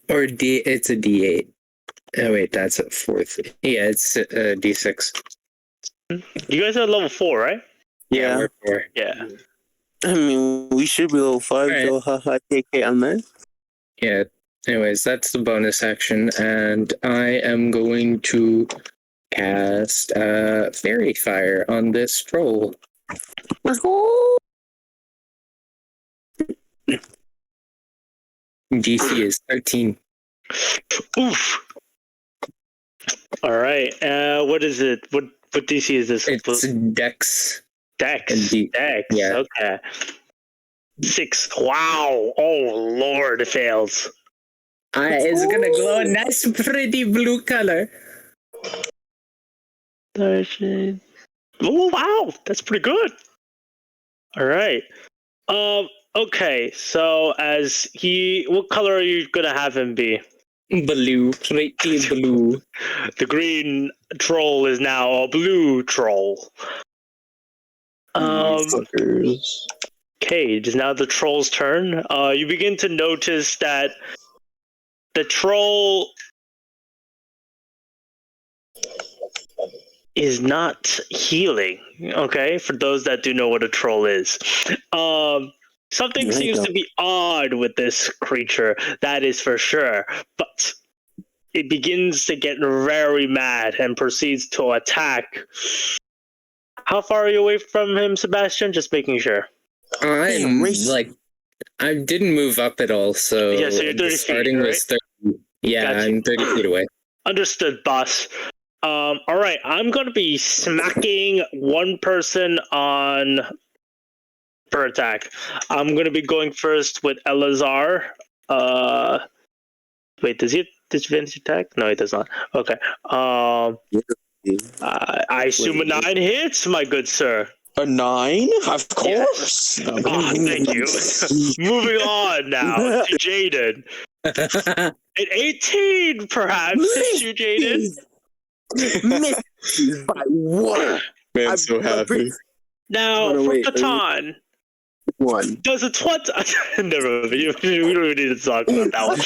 Or it's a d8. Oh wait, that's a fourth. Yeah, it's a d6. You guys are level 4, right? Yeah. We're 4. Yeah. I mean, we should be level 5, Alright. so haha, KK on that. Yeah. Anyways, that's the bonus action, and I am going to cast Fairy Fire on this troll. DC is 13. Oof. All right. What is it? What DC is this? It's Dex. Dex. Dex. Yeah. Okay. 6. Wow. Oh Lord, it fails. It's gonna glow a nice, pretty blue color. Oh wow, that's pretty good. All right. Okay. So what color are you gonna have him be? Blue, pretty blue. The green troll is now a blue troll. Fuckers. Okay, it is now the troll's turn. You begin to notice that the troll is not healing. Okay, for those that do know what a troll is. Something seems to be odd with this creature, that is for sure. But it begins to get very mad and proceeds to attack. How far are you away from him, Sebastian? Just making sure. I'm I didn't move up at all, so Yeah, so you're 30 the feet, starting right? was 30. Yeah, Gotcha. I'm 30 feet away. Understood, boss. All right, I'm going to be smacking one person on per attack. I'm going to be going first with Eleazar. Wait, does he have disadvantage attack? No, he does not. Okay. I assume a 9 hits, my good sir. A 9? Of course. Thank you. Moving on now to Jaden. An 18, perhaps, hits you, Jaden. Missed by one. Man, I'm so happy. Now, Oh, no, for wait, Catan, One. does a 20... Never mind. We don't even need to talk about that one.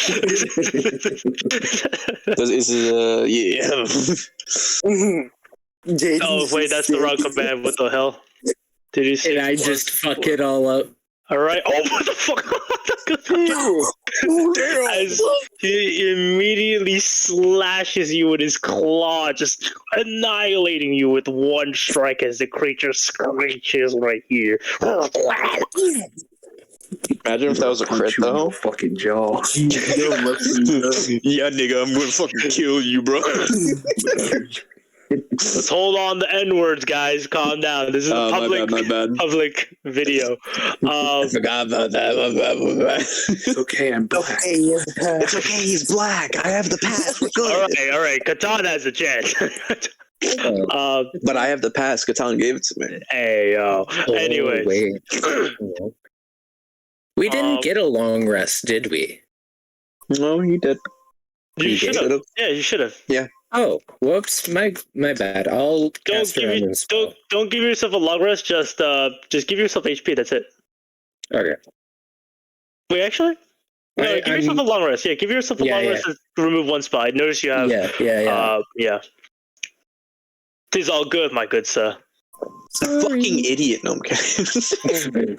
Yeah. Oh, wait, that's the wrong command. What the hell? Did you see? And I just fuck it all up. All right. Oh, what the fuck? As he immediately slashes you with his claw, just annihilating you with one strike as the creature screeches right here. Imagine if that was a crit, Punch you in though. the fucking jaw. Yeah, nigga, I'm gonna fucking kill you, bro. Let's hold on the N-words, guys. Calm down. This is a public public video. Forgot about that. My bad. It's okay, I'm black. It's okay, he's black. I have the pass. We're good. All right. Catan has a chance. But I have the pass. Catan gave it to me. Hey, yo. Anyways. Wait. We didn't get a long rest, did we? No, you did. You You should did? have. Yeah, you should have. Oh, whoops, my bad. I'll cast a random spell. Don't give yourself a long rest. Just give yourself HP. That's it. Okay. Wait, actually, no. Give yourself a long rest. Yeah, give yourself a long rest to remove one spell. I notice you have. Yeah. This is all good, my good sir. Fucking idiot. No, I'm kidding.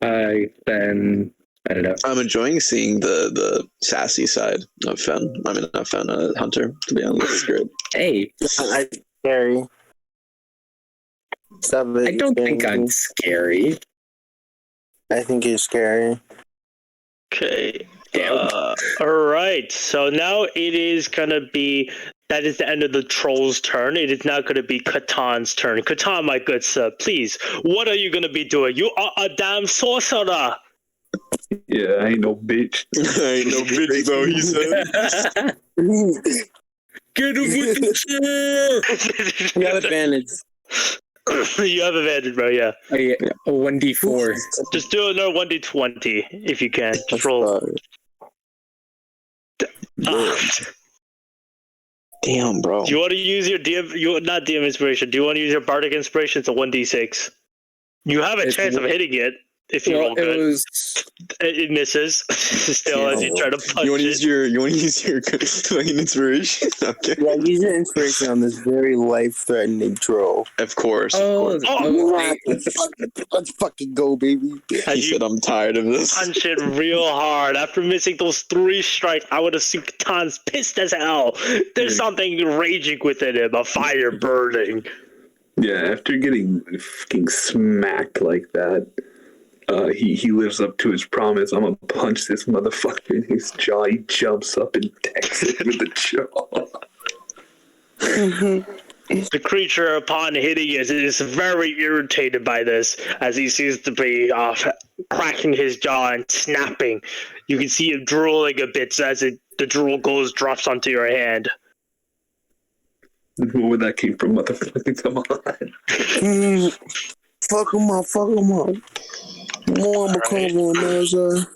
I don't know. I'm enjoying seeing the sassy side of Fen. I mean, not Fen, Hunter, to be honest. It's great. Hey, I'm scary. Stop it. I don't think I'm scary. I think you're scary. Okay. Alright, so now it is gonna be. That is the end of the troll's turn. It is now gonna be Catan's turn. Catan, my good sir, please, what are you gonna be doing? You are a damn sorcerer! Yeah, I ain't no bitch. I ain't no bitch, bro, he said. Get him with the chair! You got advantage. You have advantage, bro, yeah. Oh, yeah. 1d4. Just do another 1d20 if you can. Just roll. Damn, bro. Do you want to use your not DM inspiration? Do you want to use your bardic inspiration? It's a 1d6. You have a chance of hitting it if you roll good. It misses still as you try to punch You want to it. use your fucking inspiration? Okay. Yeah, use your inspiration on this very life-threatening troll. Of course. Let's fucking go, baby. He said, I'm tired of this. Punch it real hard. After missing those 3 strikes, I would assume Catan's pissed as hell. There's something raging within him, a fire burning. Yeah, after getting fucking smacked like that, he lives up to his promise. I'm gonna punch this motherfucker in his jaw. He jumps up and decks it with the jaw. The creature, upon hitting it, is very irritated by this, as he seems to be cracking his jaw and snapping. You can see him drooling a bit as the drool drops onto your hand. Where that came from, motherfucker? Come on. Fuck him up. More I'm coming on, Eleazar.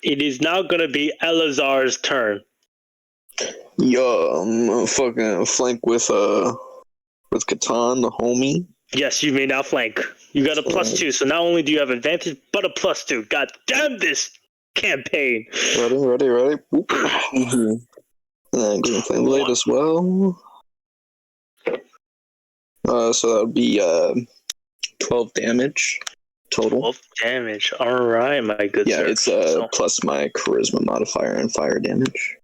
It is now going to be Eleazar's turn. Yo, I'm gonna fucking flank with Catan, the homie. Yes, you may now flank. You got a +2, so not only do you have advantage, but a +2. God damn this campaign! Ready? Whoop. And green flame blade as well. So that would be 12 damage total. 12 damage. Alright, my good sir. Yeah, it's plus my charisma modifier and fire damage.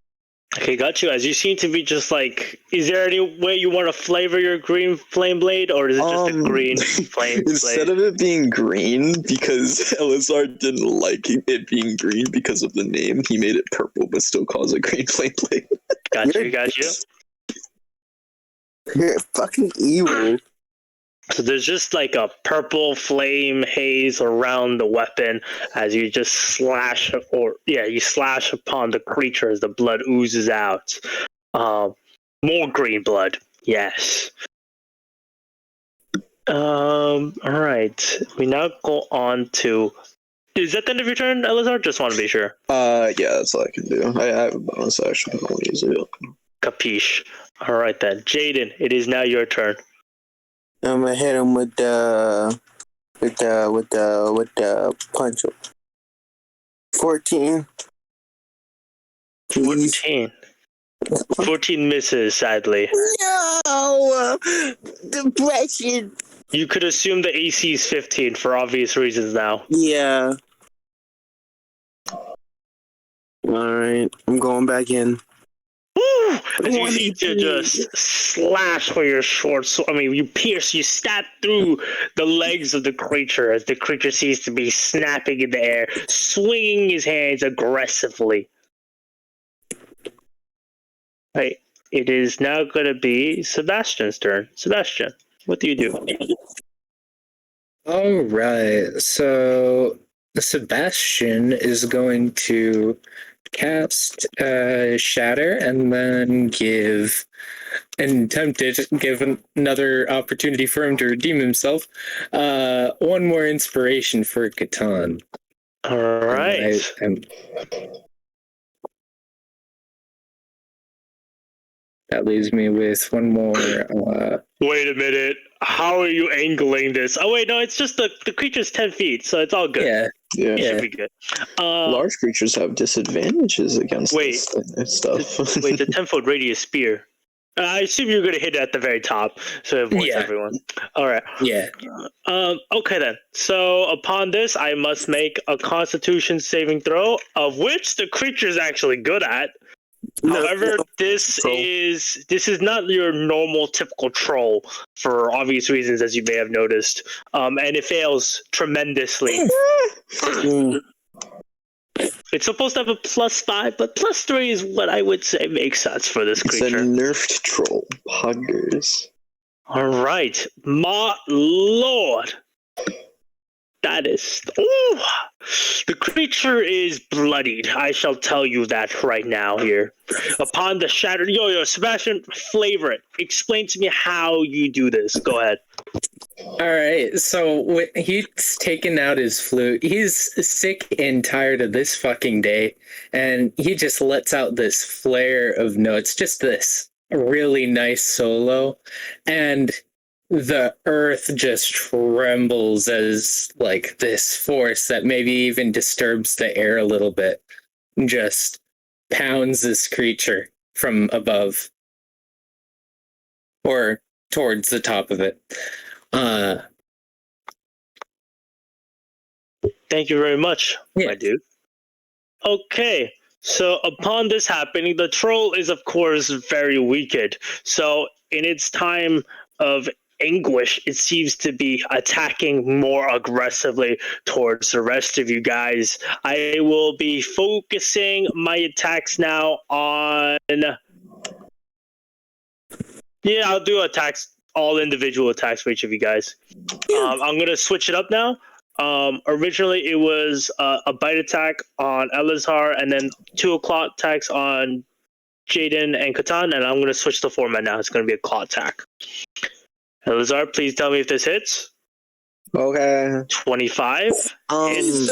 Okay, got you. As you seem to be just like, is there any way you want to flavor your green flame blade, or is it just a green flame blade? Instead of it being green, because Eleazar didn't like it being green because of the name, he made it purple, but still calls it green flame blade. Got you. You're fucking evil. So there's just like a purple flame haze around the weapon as you just slash upon the creature as the blood oozes out. More green blood. Yes. All right. We now go on to. Is that the end of your turn, Eleazar? Just want to be sure. Yeah, that's all I can do. I have a bonus action, but I won't use it. Capiche. All right then, Jaden. It is now your turn. I'm gonna hit him with the punch. 14. 14 misses, sadly. No! Depression! You could assume the AC is 15 for obvious reasons now. Yeah. Alright, I'm going back in. Woo! As you seem to just slash with your short sword. you stab through the legs of the creature as the creature seems to be snapping in the air, swinging his hands aggressively. Right. It is now going to be Sebastian's turn. Sebastian, what do you do? All right. So Sebastian is going to cast Shatter and then attempt to give another opportunity for him to redeem himself. One more inspiration for Catan. All right. That leaves me with one more. Wait a minute. How are you angling this? Oh wait, no, it's just the creature's 10 feet, so it's all good. Yeah. Yeah. It should be good. Large creatures have disadvantages against this stuff. Wait, the 10-foot radius spear. I assume you're going to hit it at the very top, so it avoids everyone. All right. Yeah. Okay then. So upon this, I must make a Constitution saving throw, of which the creature is actually good at. However, this is not your normal typical troll for obvious reasons, as you may have noticed, and it fails tremendously. It's supposed to have a +5, but +3 is what I would say makes sense for this creature. It's a nerfed troll. Huggers. All right, my lord. That is... Ooh! The creature is bloodied. I shall tell you that right now here. Upon the shattered... Yo, Sebastian, flavor it. Explain to me how you do this. Go ahead. All right, so he's taken out his flute. He's sick and tired of this fucking day, and he just lets out this flare of notes, just this really nice solo, and the earth just trembles as like this force that maybe even disturbs the air a little bit just pounds this creature from above or towards the top of it. Thank you very much, my dude. Okay, so upon this happening, the troll is of course very weakened. So in its time of anguish, it seems to be attacking more aggressively towards the rest of you guys. I will be focusing my attacks now on... Yeah, I'll do attacks, all individual attacks for each of you guys. I'm going to switch it up now. Originally, it was a bite attack on Eleazar and then 2 claw attacks on Jaden and Catan, and I'm going to switch the format now. It's going to be a claw attack. Eleazar, please tell me if this hits. Okay. 25. I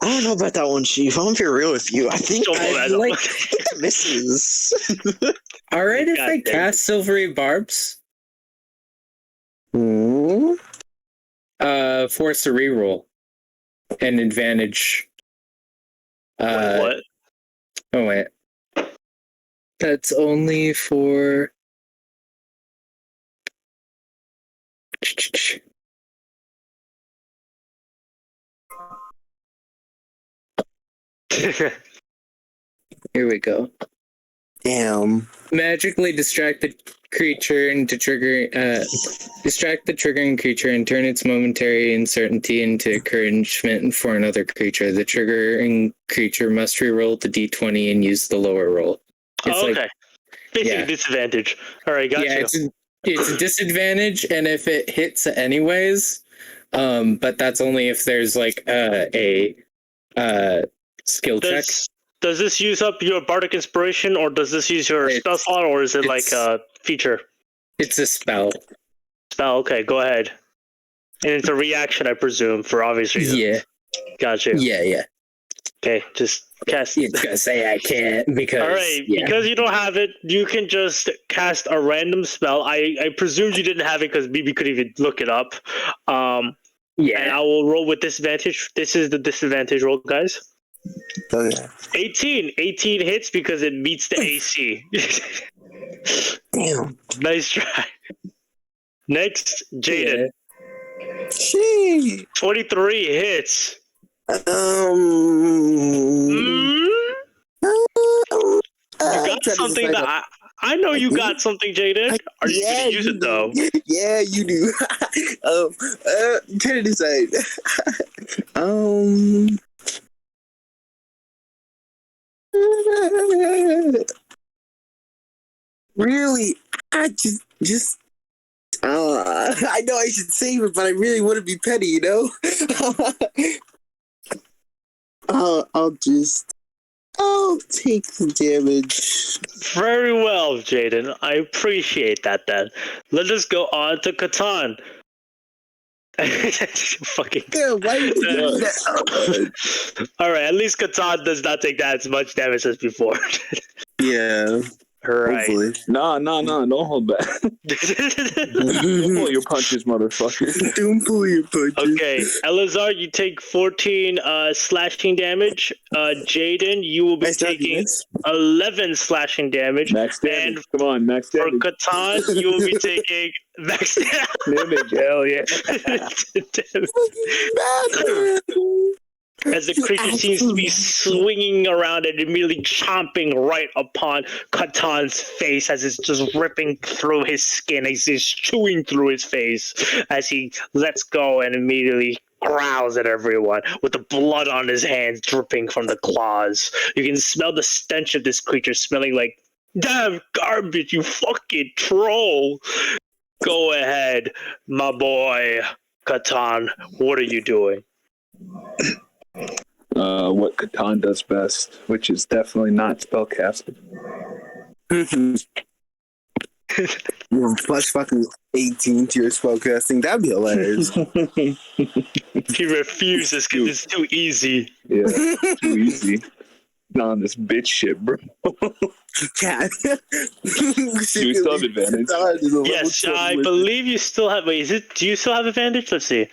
don't know about that one, Chief. I'm gonna be real with you. I think that misses. All right, if I cast Silvery Barbs, force a reroll and advantage. What? Oh wait, that's only for. Here we go. Damn. Magically distract the creature into distract the triggering creature and turn its momentary uncertainty into encouragement for another creature. The triggering creature must reroll the d20 and use the lower roll. Okay. Basically disadvantage. All right, gotcha. Yeah, it's a disadvantage, and if it hits anyways, but that's only if there's like a skill check. Does this use up your bardic inspiration, or does this use your spell slot, or is it like a feature? It's a spell. Spell, okay, go ahead. And it's a reaction, I presume, for obvious reasons. Yeah. Gotcha. Yeah. Okay, just cast. It's gonna say I can't because. All right, because you don't have it, you can just cast a random spell. I presumed you didn't have it because BB could even look it up. And I will roll with disadvantage. This is the disadvantage roll, guys. Okay. 18 hits because it meets the AC. Damn. Nice try. Next, Jaden. She. 23 hits. You got something that I know you got something, Jaden. Are you going to use it though? Yeah, you do. I'm trying to decide. Really, I just I know I should save it, but I really want to be petty, you know. I'll take the damage. Very well, Jaden. I appreciate that then. Let us go on to Catan. Fucking. Yeah, why you do that? Alright, at least Catan does not take that as much damage as before. Yeah. Right. Hopefully. No, don't hold back. Don't pull your punches, motherfucker. Don't pull your punches. Okay, Eleazar, you take 14 slashing damage. Jaden, you will be taking 11 slashing damage. Max damage. And come on, max for damage. Catan, you will be taking max Damage, hell yeah. As the creature seems to be swinging around and immediately chomping right upon Catan's face as it's just ripping through his skin, as he's chewing through his face as he lets go and immediately growls at everyone with the blood on his hands dripping from the claws. You can smell the stench of this creature smelling like damn garbage, you fucking troll. Go ahead, my boy Catan. What are you doing? What Catan does best, which is definitely not spellcasting. Plus fucking 18 to your spellcasting. That'd be hilarious. He refuses because it's too easy. Yeah, too easy. Not on this bitch shit, bro. Yeah. You still have advantage. Yes, I believe you still have. Wait, do you still have advantage? Let's see.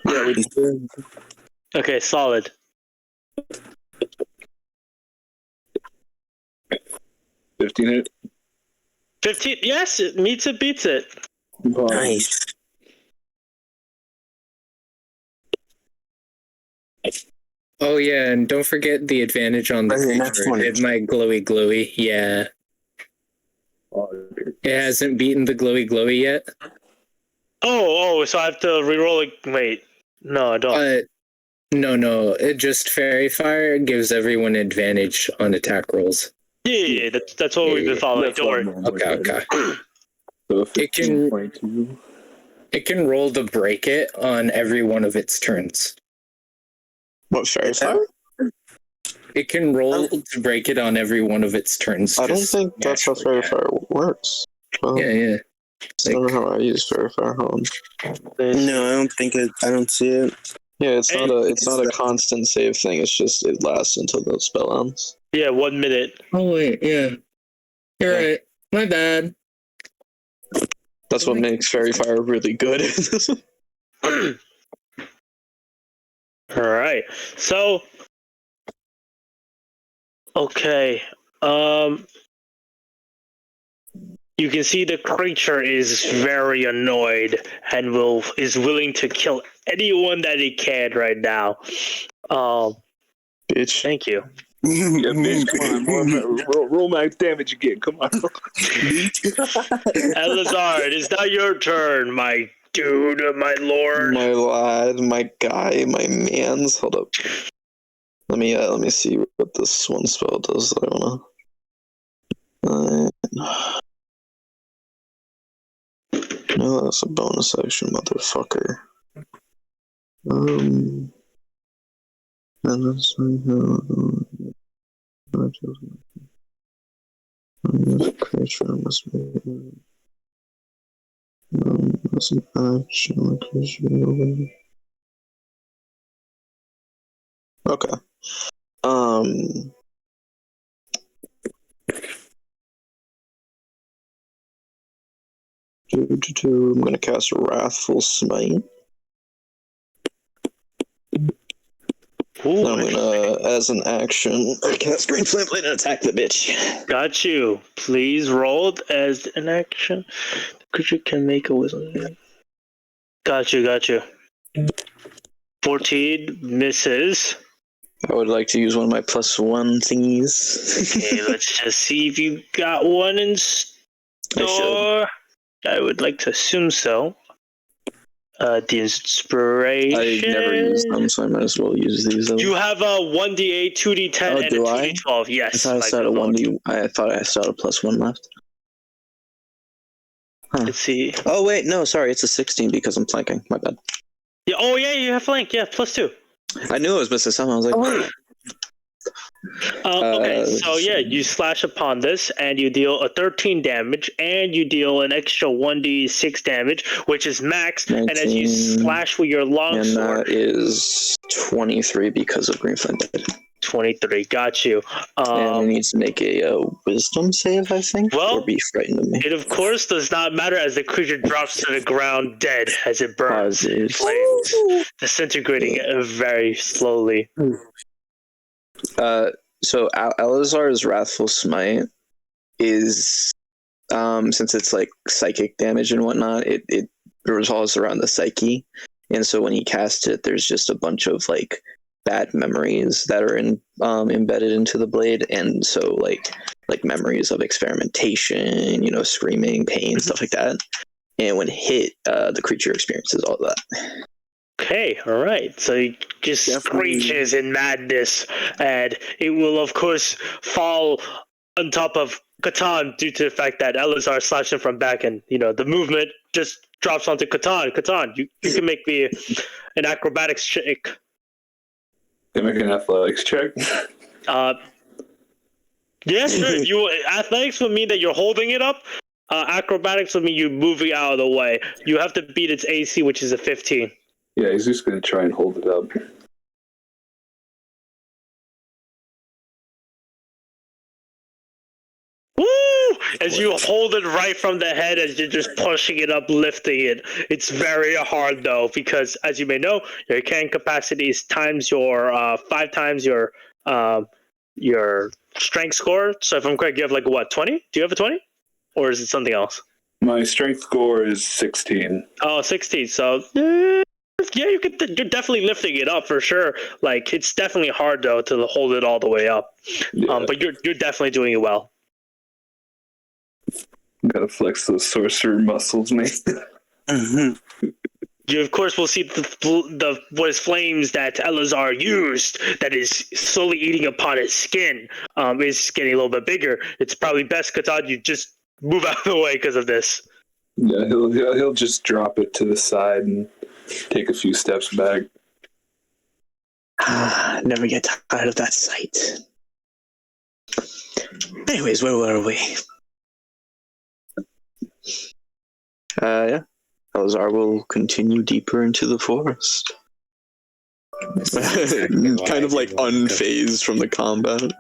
Yeah, we do. Okay, solid. 15 hit. 15. Yes, it meets it, beats it. Nice. Oh yeah, and don't forget the advantage on the creature. It might glowy. Yeah. It hasn't beaten the glowy yet. Oh, so I have to reroll it. Wait. No, I don't. No. It just fairy fire gives everyone advantage on attack rolls. Yeah, that's what we've been following. Don't worry. Okay. So It can roll to break it on every one of its turns. What, fairy fire? It can roll to break it on every one of its turns. I don't think that's how fairy fire works. Well, Yeah. I don't know how I use fairy fire. Hold on. No, I don't think it. I don't see it. Yeah, it's not a constant save thing. It's just it lasts until the spell ends. Yeah, 1 minute. Oh wait, yeah. You're right. My bad. That's what makes fairy fire really good. All right. So, okay. You can see the creature is very annoyed and is willing to kill anyone that he can right now. Bitch. Thank you. Yeah, bitch, come on. Roll max damage again. Come on. Eleazar, it is now your turn, my dude, my lord. My lad, my guy, my mans. Hold up. Let me see what this one spell does that I wanna. No, that's a bonus action, motherfucker. And that's creature must be. That's an action. Okay. I'm gonna cast Wrathful Smite. Ooh, I'm gonna, as an action, cast Green Flame Blade and attack the bitch. got you. Please roll as an action. The creature can make a wisdom. Got you. 14 misses. I would like to use one of my +1 thingies. Okay, let's just see if you got one in store. I would like to assume so. The inspiration. I never used them, so I might as well use these. You have a 1d8, 2d10, and a 2d12. Yes. I thought I thought I still had a +1 left. Huh. Let's see. Oh wait, no, sorry, it's a 16 because I'm flanking. My bad. Yeah. Oh yeah, you have flank. Yeah, +2. I knew I was missing something. I was like, Okay, so yeah, you slash upon this, and you deal a 13 damage, and you deal an extra 1d6 damage, which is max. 19, and as you slash with your and longsword, that is 23 because of Green Flame Blade. 23. Got you. And it needs to make a wisdom save, I think, well, or be frightened of me. It of course does not matter as the creature drops to the ground dead as it burns, Pauses. flames, disintegrating very slowly. So Eleazar's Wrathful Smite is, since it's like psychic damage and whatnot, it revolves around the psyche, and so when he casts it, there's just a bunch of like bad memories that are embedded into the blade, and so like memories of experimentation, screaming, pain, stuff like that. And when hit, the creature experiences all that. Okay, all right. So he just screeches in madness, and it will, of course, fall on top of Catan due to the fact that Eleazar slashed him from back, and the movement just drops onto Catan. Catan, you can make me an acrobatics check. Can I make an athletics check? Yes, sure. Athletics would mean that you're holding it up. Acrobatics would mean you moving out of the way. You have to beat its AC, which is a 15. Yeah, he's just going to try and hold it up. Woo! As you hold it right from the head, as you're just pushing it up, lifting it. It's very hard though, because as you may know, your carrying capacity is times your 5 times your strength score. So if I'm correct, you have like what, 20? Do you have a 20, or is it something else? My strength score is 16. Oh, 16. So yeah, you're definitely lifting it up for sure. Like it's definitely hard though to hold it all the way up. Yeah. But you're definitely doing it well. Gotta flex those sorcerer muscles, mate. Mm-hmm. You of course will see the what is flames that Eleazar used that is slowly eating upon his skin. Is getting a little bit bigger. It's probably best, Catan, you just move out of the way because of this. Yeah, he'll just drop it to the side and take a few steps back. Never get tired of that sight. Anyways, where were we? Yeah. Eleazar will continue deeper into the forest. Kind of like unfazed from the combat.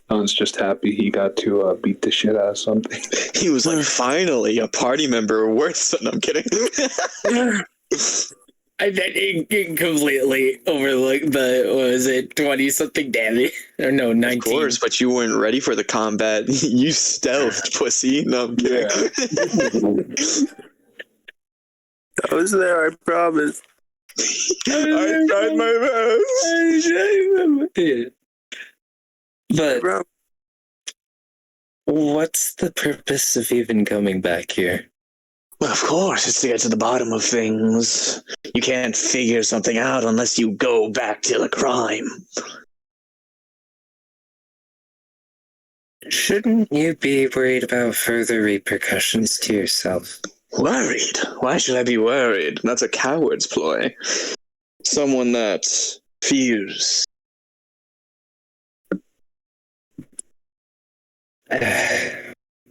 Alan's just happy he got to beat the shit out of something. He was like, finally, a party member worth something. I'm kidding. I completely overlooked the, what was it, 20-something damage? Or no, 19. Of course, but you weren't ready for the combat. You stealthed, pussy. No, I'm kidding. I was there, I promise. I tried my best. But what's the purpose of even coming back here? Well, of course, it's to get to the bottom of things. You can't figure something out unless you go back to the crime. Shouldn't you be worried about further repercussions to yourself? Worried? Why should I be worried? That's a coward's ploy. Someone that fears.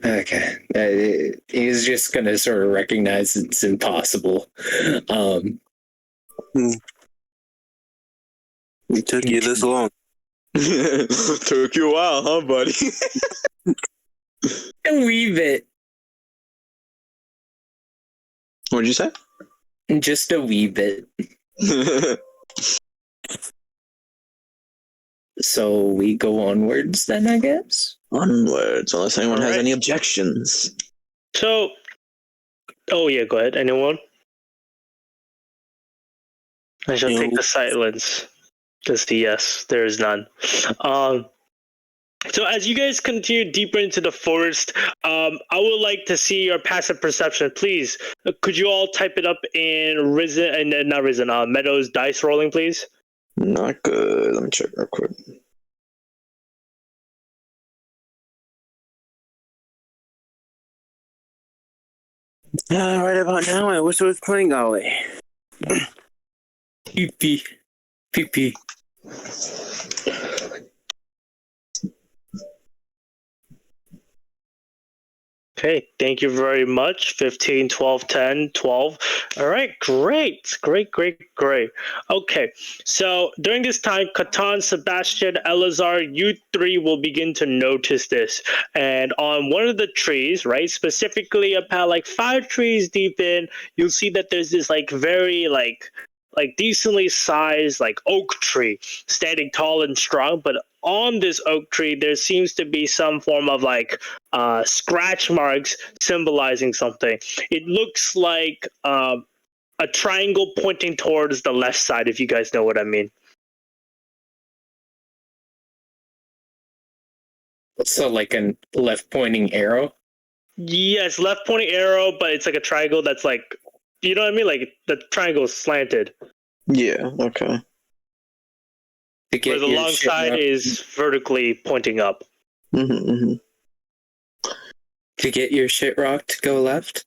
Okay. He's just gonna sort of recognize it's impossible. It took you this long. Took you a while, huh, buddy? A wee bit. What'd you say? Just a wee bit. So we go onwards then, I guess? Onwards, unless anyone has Alright. any objections. So, oh yeah, go ahead. Anyone? I shall take the silence. Just the yes, there is none. So as you guys continue deeper into the forest, I would like to see your passive perception, please. Could you all type it up in Meadows dice rolling, please? Not good. Let me check real quick. Right about now, I wish I was playing Ollie. Pee-pee. Pee-pee. Okay, thank you very much. 15, 12, 10, 12. All right, great. Okay, so during this time, Catan, Sebastian, Eleazar, you three will begin to notice this. And on one of the trees, right, specifically about like 5 trees deep in, you'll see that there's this like very like decently sized like oak tree standing tall and strong, but on this oak tree there seems to be some form of like scratch marks symbolizing something. It looks like a triangle pointing towards the left side, if you guys know what I mean. So like a left pointing arrow? Yes, left pointing arrow, but it's like a triangle that's like, you know what I mean? Like the triangle is slanted. Yeah, okay. Where the long side is vertically pointing up. To get your shit rocked, go left?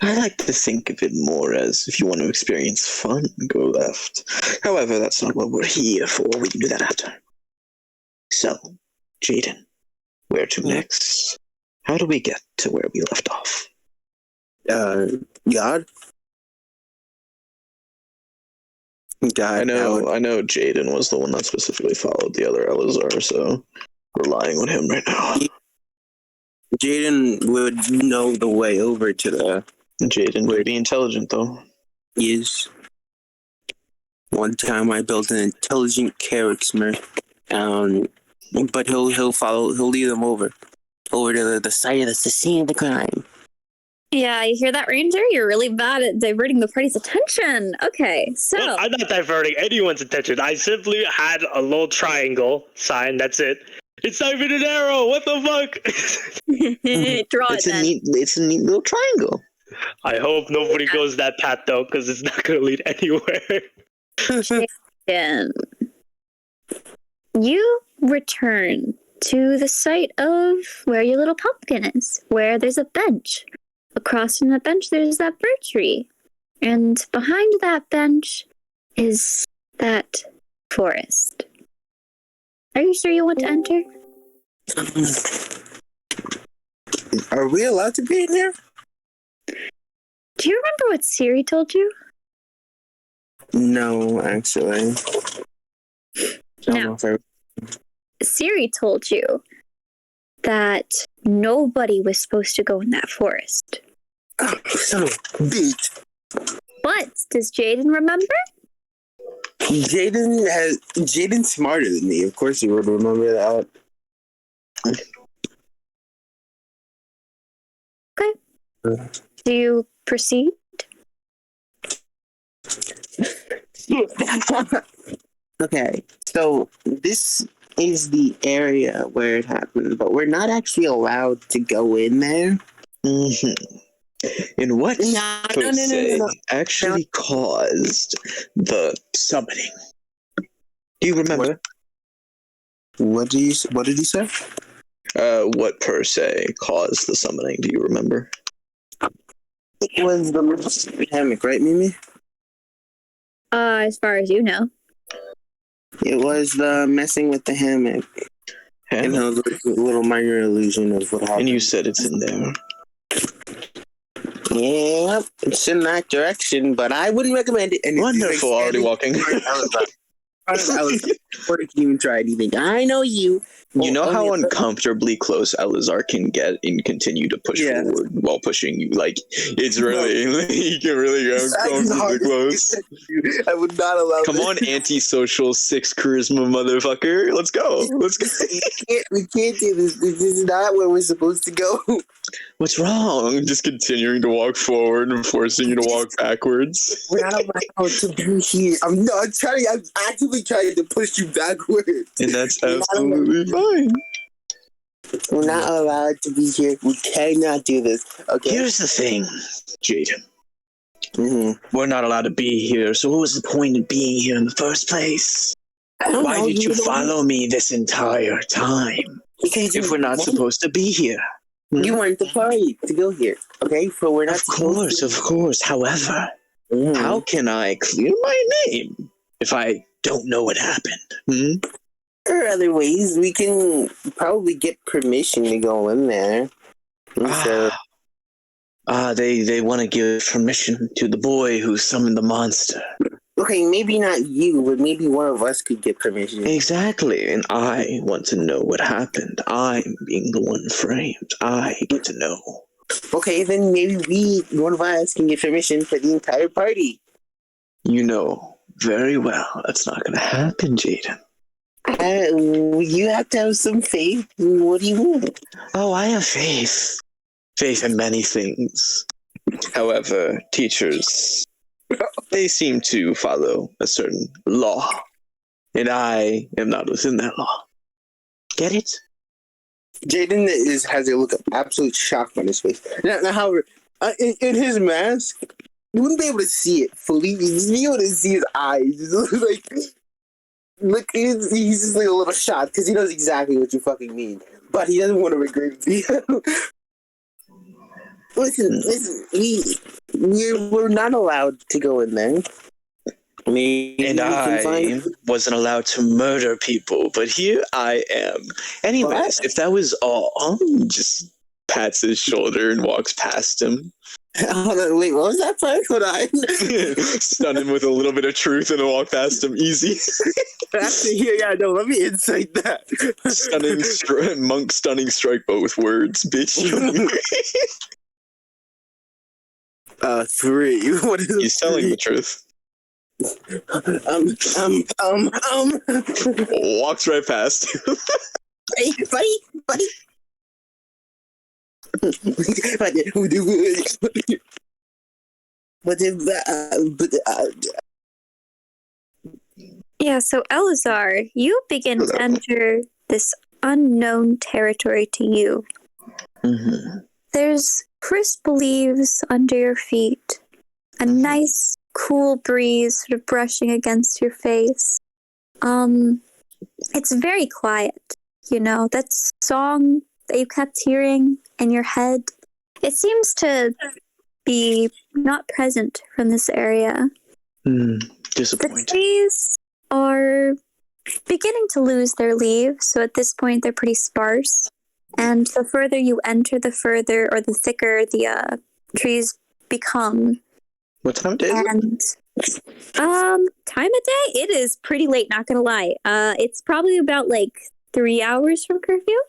I like to think of it more as if you want to experience fun, go left. However, that's not what we're here for. We can do that after. So, Jaden, where to next? How do we get to where we left off? God. God, I know Jaden was the one that specifically followed the other Eleazar, so relying on him right now. Jaden would know the way over to the... Jaden would be intelligent, though. Yes. One time I built an intelligent character, but he'll lead them over to the site of the scene of the crime. Yeah, you hear that, Ranger? You're really bad at diverting the party's attention. Okay, so... Well, I'm not diverting anyone's attention. I simply had a little triangle sign, that's it. It's not even an arrow, what the fuck? Draw it then. It's a neat little triangle. I hope nobody goes that path, though, because it's not going to lead anywhere. Jaden, you return to the site of where your little pumpkin is, where there's a bench. Across from that bench, there's that birch tree. And behind that bench is that forest. Are you sure you want to enter? Are we allowed to be in here? Do you remember what Siri told you? No, actually. No. Siri told you that nobody was supposed to go in that forest. Oh, son of a bitch. But does Jaden remember? Jaden's smarter than me. Of course he would remember that. Okay. Do you proceed? Okay, so this is the area where it happened, but we're not actually allowed to go in there. Mm-hmm. And what actually caused the summoning? Do you remember? What did he say? What per se caused the summoning? Do you remember? It was the hammock, right, Mimi? As far as you know. It was the messing with the hammock. And a little minor illusion of what happened. And you said it's in there. Yeah, it's in that direction, but I wouldn't recommend it. And wonderful, already walking. I was before I can even try anything. I know you. You know how uncomfortably close Eleazar can get and continue to push forward while pushing you? Like, it's really, he can really get uncomfortably close. I would not allow Come on, antisocial 6 charisma motherfucker. Let's go. We can't do this. This is not where we're supposed to go. What's wrong? Just continuing to walk forward and forcing you to walk backwards. We're not allowed to be here. I'm actively trying to push you backwards. And that's absolutely fine. We're not allowed to be here. We cannot do this. Okay. Here's the thing, Jaden. Mm-hmm. We're not allowed to be here, so what was the point of being here in the first place? Why did you follow me this entire time? Because if we're not supposed to be here? You want the party to go here, okay? So we're not. Of course. However, how can I clear my name if I don't know what happened? There are other ways. We can probably get permission to go in there. They want to give permission to the boy who summoned the monster. Okay, maybe not you, but maybe one of us could get permission. Exactly, and I want to know what happened. I'm being the one framed. I get to know. Okay, then maybe one of us can get permission for the entire party. You know very well that's not going to happen, Jaden. You have to have some faith. What do you want? Oh, I have faith. Faith in many things. However, teachers, they seem to follow a certain law, and I am not within that law. Get it? Jaden has a look of absolute shock on his face. Now however, in his mask, you wouldn't be able to see it fully. You'd just be able to see his eyes. Look, he's just like a little shocked because he knows exactly what you fucking mean, but he doesn't want to agree with you. Listen, we're not allowed to go in there. And I wasn't allowed to murder people, but here I am. Anyways, if that was all, he just pats his shoulder and walks past him. Hold on, wait, what was that part? Hold on. Stun him with a little bit of truth and walk past him easy. Actually, yeah, no, let me insight that. Monk stunning strike bow with words, bitch. 3. What is He's telling the truth. Walks right past you. Hey, buddy. Yeah, so Eleazar, you begin to enter this unknown territory to you. Mm-hmm. There's crisp leaves under your feet, a nice cool breeze sort of brushing against your face. It's very quiet, that song that you kept hearing in your head. It seems to be not present from this area. Disappointing. The trees are beginning to lose their leaves, so at this point they're pretty sparse. And the further you enter, the thicker the trees become. What time of day is it? Time of day? It is pretty late, not gonna lie. It's probably about 3 hours from curfew.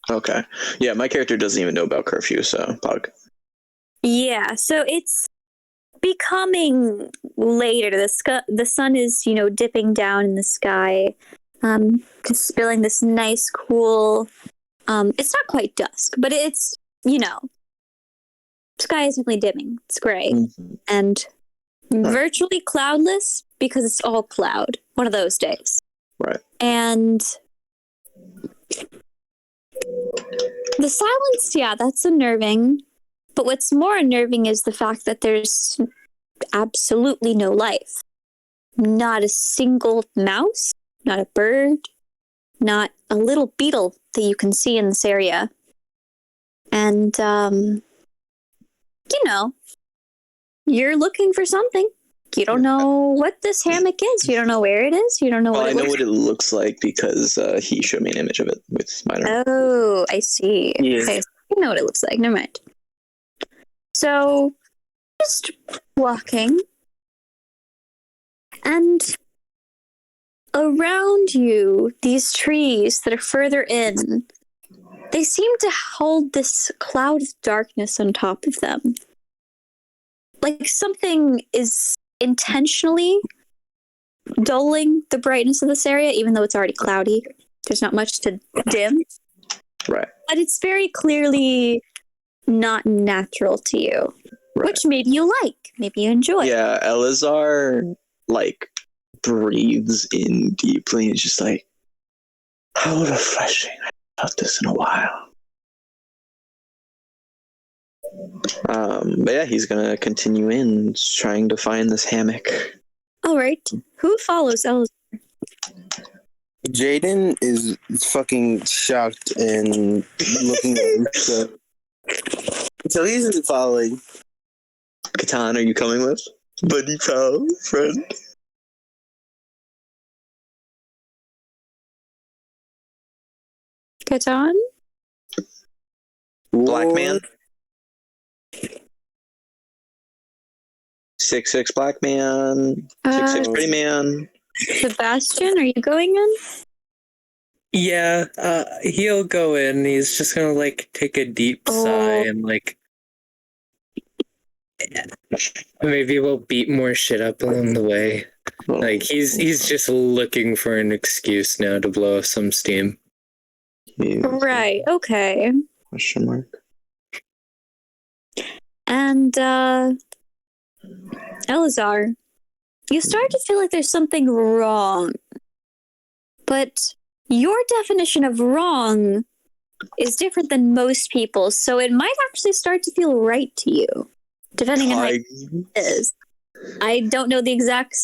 Okay. Yeah, my character doesn't even know about curfew, so pog. Yeah, so it's becoming later. The sun is, dipping down in the sky, just spilling this nice, cool. It's not quite dusk, but it's, sky is definitely dimming. It's gray and virtually cloudless because it's all cloud. One of those days. Right. And the silence, yeah, that's unnerving. But what's more unnerving is the fact that there's absolutely no life. Not a single mouse, not a bird, not a little beetle that you can see in this area. And, you're looking for something. You don't know what this hammock is. You don't know where it is. You don't know what it looks like. I know what it looks like because he showed me an image of it with minor. Oh, I see. Yeah. Okay, I know what it looks like. Never mind. So, just walking. And around you, these trees that are further in, they seem to hold this cloud of darkness on top of them. Like something is intentionally dulling the brightness of this area, even though it's already cloudy. There's not much to dim. Right. But it's very clearly not natural to you, which maybe you like, maybe you enjoy. Yeah, Eleazar, breathes in deeply and just how refreshing. I haven't felt this in a while. But yeah, he's gonna continue in trying to find this hammock. All right. Who follows Eleazar? Jaden is fucking shocked and looking at himself. So he's in the following. Catan, are you coming with? Buddy pal, friend. Catan? Black man. 6'6" black man. 6'6" pretty man. Sebastian, are you going in? Yeah, he'll go in. He's just gonna like take a deep sigh and like maybe we'll beat more shit up along the way. Like he's just looking for an excuse now to blow off some steam. Right, okay. Question mark. And Eleazar, you start to feel like there's something wrong. But your definition of wrong is different than most people's, so it might actually start to feel right to you, depending on how it is. I don't know the exact,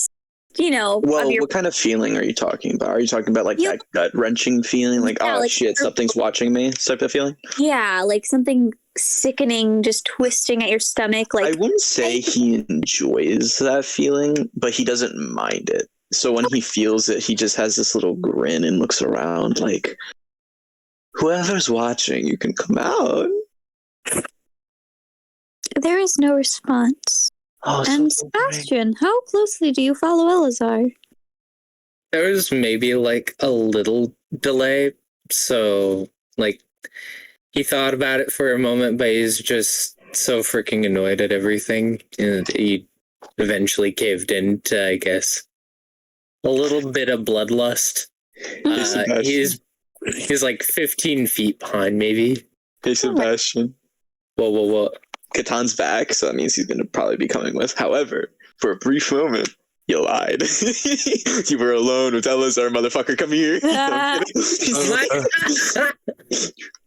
Well, what kind of feeling are you talking about? Are you talking about like that gut-wrenching feeling? Like, Yeah, oh like, shit, something's watching me type of feeling? Yeah, like something sickening, just twisting at your stomach. Like I wouldn't say he enjoys that feeling, but he doesn't mind it. So when he feels it, he just has this little grin and looks around like, whoever's watching, you can come out. There is no response. Oh, And so Sebastian, how closely do you follow Eleazar? There was maybe like a little delay, so like he thought about it for a moment, but he's just so freaking annoyed at everything, and he eventually caved in to, I guess, a little bit of bloodlust. He's like 15 feet behind, maybe. Hey, Sebastian. Whoa. Catan's back, so that means he's going to probably be coming with. However, for a brief moment, you lied. You were alone with Eleazar, motherfucker. Come here.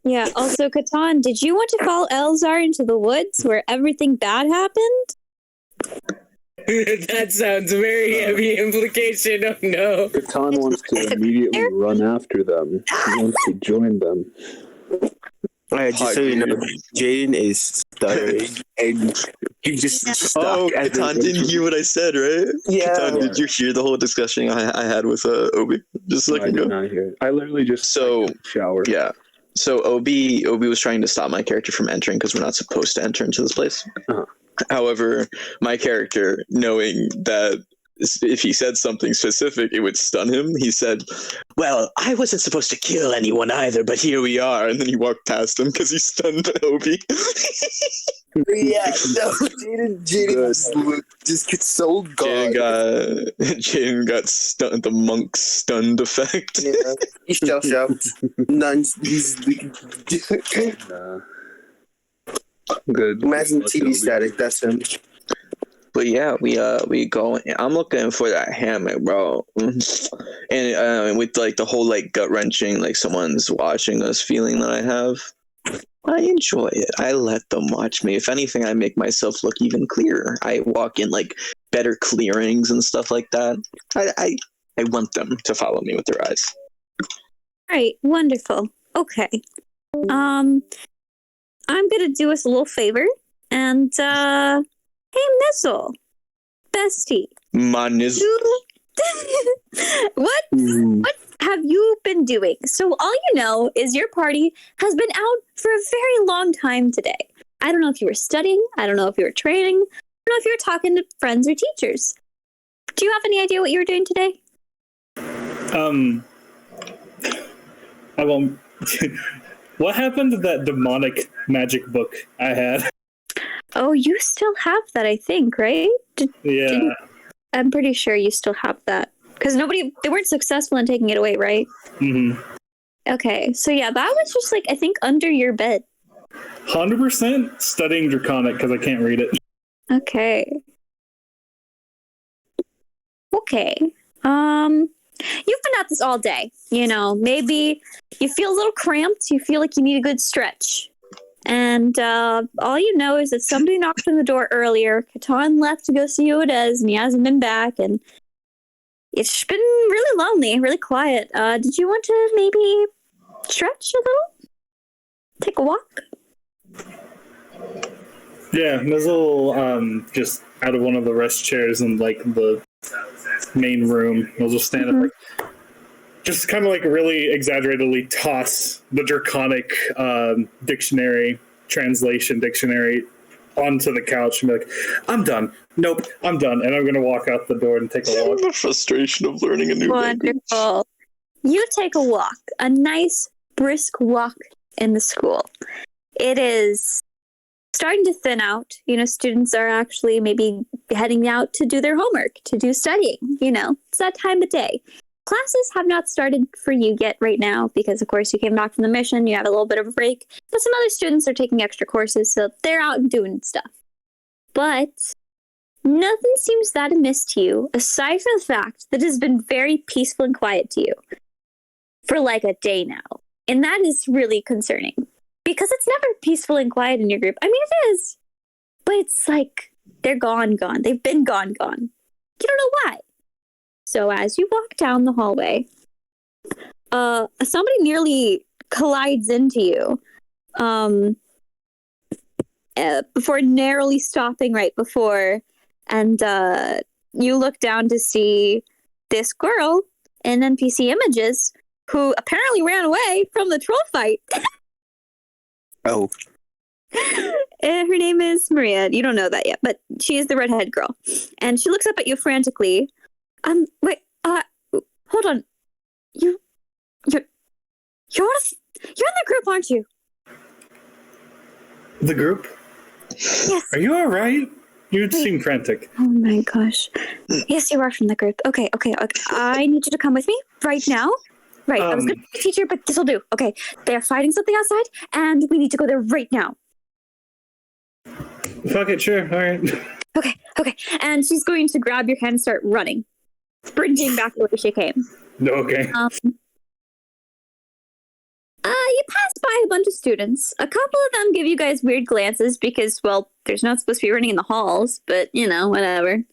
Yeah, also, Catan, did you want to follow Eleazar into the woods where everything bad happened? That sounds very heavy implication. Oh no. Catan wants to immediately run after them. He wants to join them. Alright, just so you know, Jaden is stuttering and he just stuck. Catan didn't hear what I said, right? Yeah. Catan, did you hear the whole discussion I had with Obi? Just a I second did ago. not hear it. I literally just showered. Yeah. So Obi was trying to stop my character from entering because we're not supposed to enter into this place. Uh-huh. However, my character, knowing that if he said something specific, it would stun him, he said, well, I wasn't supposed to kill anyone either, but here we are. And then he walked past him because he stunned Obi. Yeah, no, Jaden just gets so gone. Jaden got stunned, the monk stunned effect. Yeah, he shell shocked. Good. Imagine TV static, that's him. But yeah, we go. I'm looking for that hammock, bro. And with like the whole like gut wrenching, like someone's watching us feeling that I have, I enjoy it. I let them watch me. If anything, I make myself look even clearer. I walk in like better clearings and stuff like that. I want them to follow me with their eyes. Right, wonderful. Okay. I'm gonna do us a little favor, and hey, Mizzle, bestie, My nizzle. what have you been doing? So all you know is your party has been out for a very long time today. I don't know if you were studying. I don't know if you were training. I don't know if you were talking to friends or teachers. Do you have any idea what you were doing today? I won't. What happened to that demonic magic book I had? Oh, you still have that, I think, right? Yeah. I'm pretty sure you still have that. Because they weren't successful in taking it away, right? Mm-hmm. Okay, so yeah, that was just like, I think, under your bed. 100% studying Draconic because I can't read it. Okay. You've been at this all day. You know, maybe you feel a little cramped. You feel like you need a good stretch. And all you know is that somebody knocked on the door earlier. Catan left to go see who it is, and he hasn't been back. And it's been really lonely, really quiet. Did you want to maybe stretch a little? Take a walk? Yeah, Mizzle, just out of one of the rest chairs in like the main room, he'll just stand up, like, just kind of like really exaggeratedly toss the Draconic translation dictionary onto the couch and be like, "I'm done. Nope, I'm done." And I'm gonna walk out the door and take a walk. The frustration of learning a new language. Wonderful. You take a walk, a nice, brisk walk in the school. It is starting to thin out. Students are actually maybe heading out to do their homework, to do studying. It's that time of day. Classes have not started for you yet right now because, of course, you came back from the mission. You have a little bit of a break. But some other students are taking extra courses, so they're out and doing stuff. But nothing seems that amiss to you, aside from the fact that it has been very peaceful and quiet to you for like a day now. And that is really concerning. Because it's never peaceful and quiet in your group. I mean, it is. But it's like, they're gone. They've been gone. You don't know why. So as you walk down the hallway, somebody nearly collides into you before narrowly stopping right before. And you look down to see this girl in NPC images who apparently ran away from the troll fight. Oh. Her name is Maria. You don't know that yet, but she is the redhead girl. And she looks up at you frantically. Wait, hold on. You're in the group, aren't you? The group? Yes. Are you alright? You seem frantic. Oh my gosh. Yes, you are from the group. Okay. I need you to come with me right now. Right, I was going to teach you, but this will do. Okay, they're fighting something outside, and we need to go there right now. Fuck it, sure, alright. Okay. And she's going to grab your hand and start running. Sprinting back the way she came. Okay. You pass by a bunch of students. A couple of them give you guys weird glances because, well, there's not supposed to be running in the halls, but, whatever.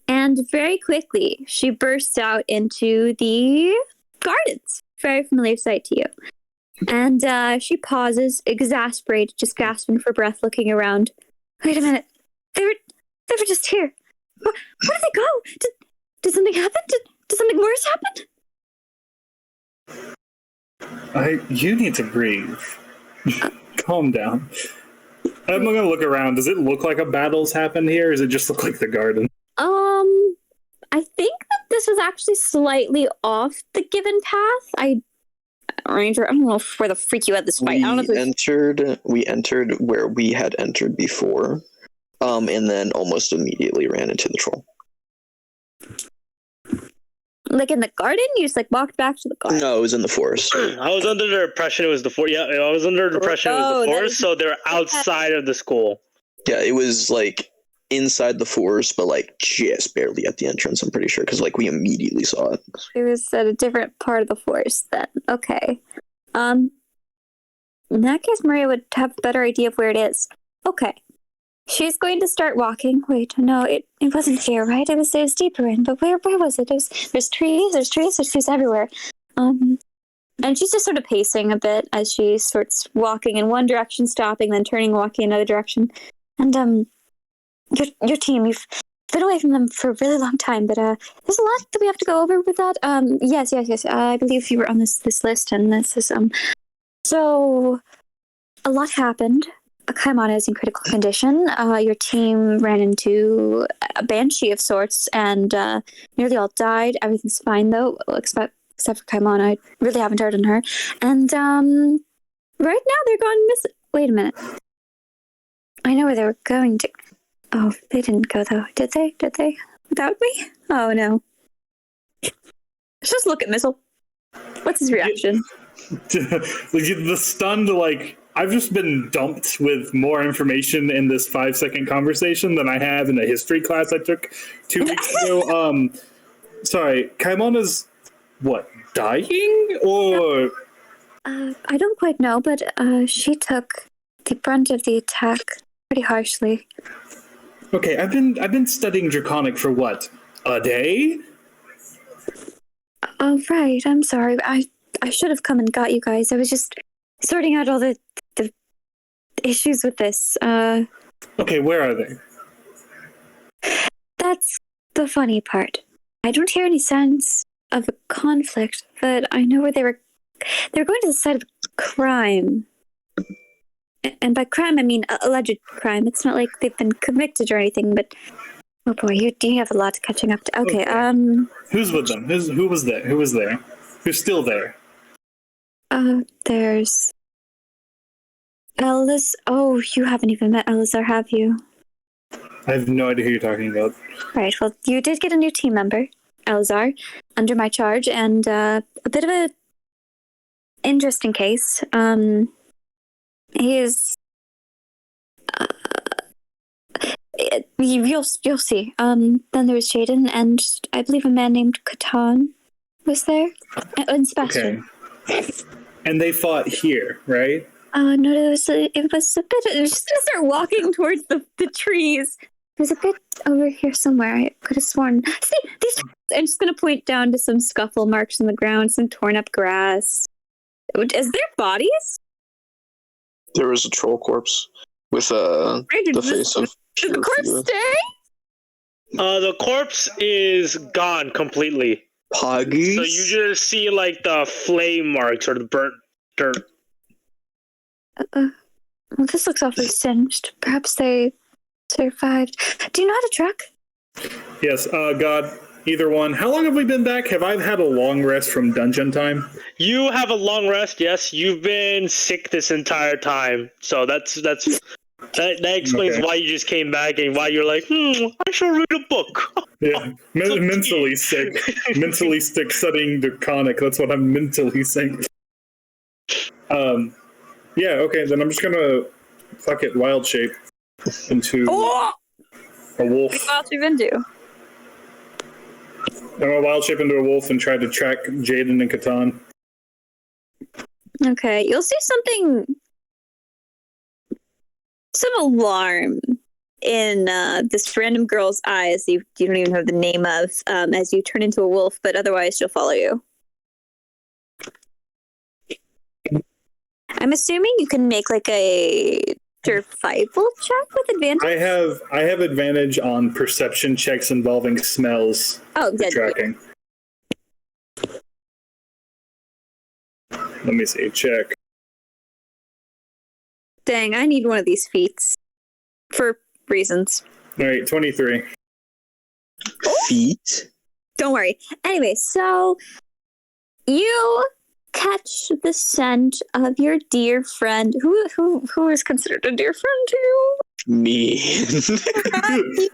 And very quickly, she bursts out into the gardens. Very familiar sight to you. And she pauses, exasperated, just gasping for breath, looking around. Wait a minute. They were just here. Where did they go? Did something happen? Did something worse happen? You need to breathe. Calm down. I'm gonna look around. Does it look like a battle's happened here, or does it just look like the garden? I think that this was actually slightly off the given path. I don't know where the freak you had this fight. We entered where we had entered before, and then almost immediately ran into the troll. Like in the garden? You just walked back to the garden? No, it was in the forest. I was under the impression it was the forest. Yeah, I was under the impression it was the forest, so they're outside of the school. Yeah, it was inside the forest, but just barely at the entrance, I'm pretty sure, because we immediately saw it. It was at a different part of the forest then. Okay. In that case, Maria would have a better idea of where it is. Okay. She's going to start walking. Wait, no, it wasn't here, right? It was deeper in, but where was it? There's trees everywhere. And she's just sort of pacing a bit as she starts walking in one direction, stopping, then turning, walking another direction. And your team, you've been away from them for a really long time, but there's a lot that we have to go over with that. Yes. I believe you were on this list, and this is So a lot happened. Kaimana is in critical condition. Your team ran into a banshee of sorts, and nearly all died. Everything's fine though, except for Kaimana. I really haven't heard on her. And right now they're gone missing. Wait a minute. I know where they were going to. Oh, they didn't go though, did they? Without me? Oh no. Just look at Missile. What's his reaction? The stunned, I've just been dumped with more information in this 5-second conversation than I have in the history class I took 2 weeks ago. Sorry, Kaimana's, dying? Or... I don't quite know, but she took the brunt of the attack pretty harshly. Okay, I've been studying Draconic for a day? Oh, right. I'm sorry. I should have come and got you guys. I was just sorting out all the issues with this. Okay, where are they? That's the funny part. I don't hear any signs of a conflict, but I know where they were. They're going to the site of crime. And by crime, I mean alleged crime. It's not like they've been convicted or anything, but oh boy, you have a lot catching up to. Okay, Who's with them? Who was there? Who was there? Who's still there? There's Oh, you haven't even met Eleazar, have you? I have no idea who you're talking about. Right, well, you did get a new team member, Eleazar, under my charge, and a bit of a interesting case. He is... you'll see. Then there was Jaden, and I believe a man named Catan was there, and Sebastian. Okay. And they fought here, right? No, it was a bit. I'm just gonna start walking towards the trees. It was a bit over here somewhere. I could have sworn. See, these. I'm just gonna point down to some scuffle marks on the ground, some torn up grass. Is there bodies? There was a troll corpse with the face of. Did the corpse stay? The corpse is gone completely. Poggies? So you just see like the flame marks or the burnt dirt. Well, this looks awfully singed. Perhaps they survived. Do you know how to truck? Yes, God, either one. How long have we been back? Have I had a long rest from dungeon time? You have a long rest, yes. You've been sick this entire time. So that explains why you just came back and why you're like, I should read a book. Yeah, mentally sick. Mentally sick studying Draconic. That's what I'm mentally saying. Yeah, okay, then I'm just gonna fuck it wild shape into a wolf. What else you been do? I'm gonna wild shape into a wolf and try to track Jaden and Catan. Okay, you'll see some alarm in this random girl's eyes you don't even know the name of as you turn into a wolf, but otherwise she'll follow you. I'm assuming you can make like a survival check with advantage? I have advantage on perception checks involving smells. Oh, good. Tracking. Let me see. Check. Dang, I need one of these feats. For reasons. Alright, 23. Feet? Don't worry. Anyway, so you catch the scent of your dear friend. Who is considered a dear friend to you? Me.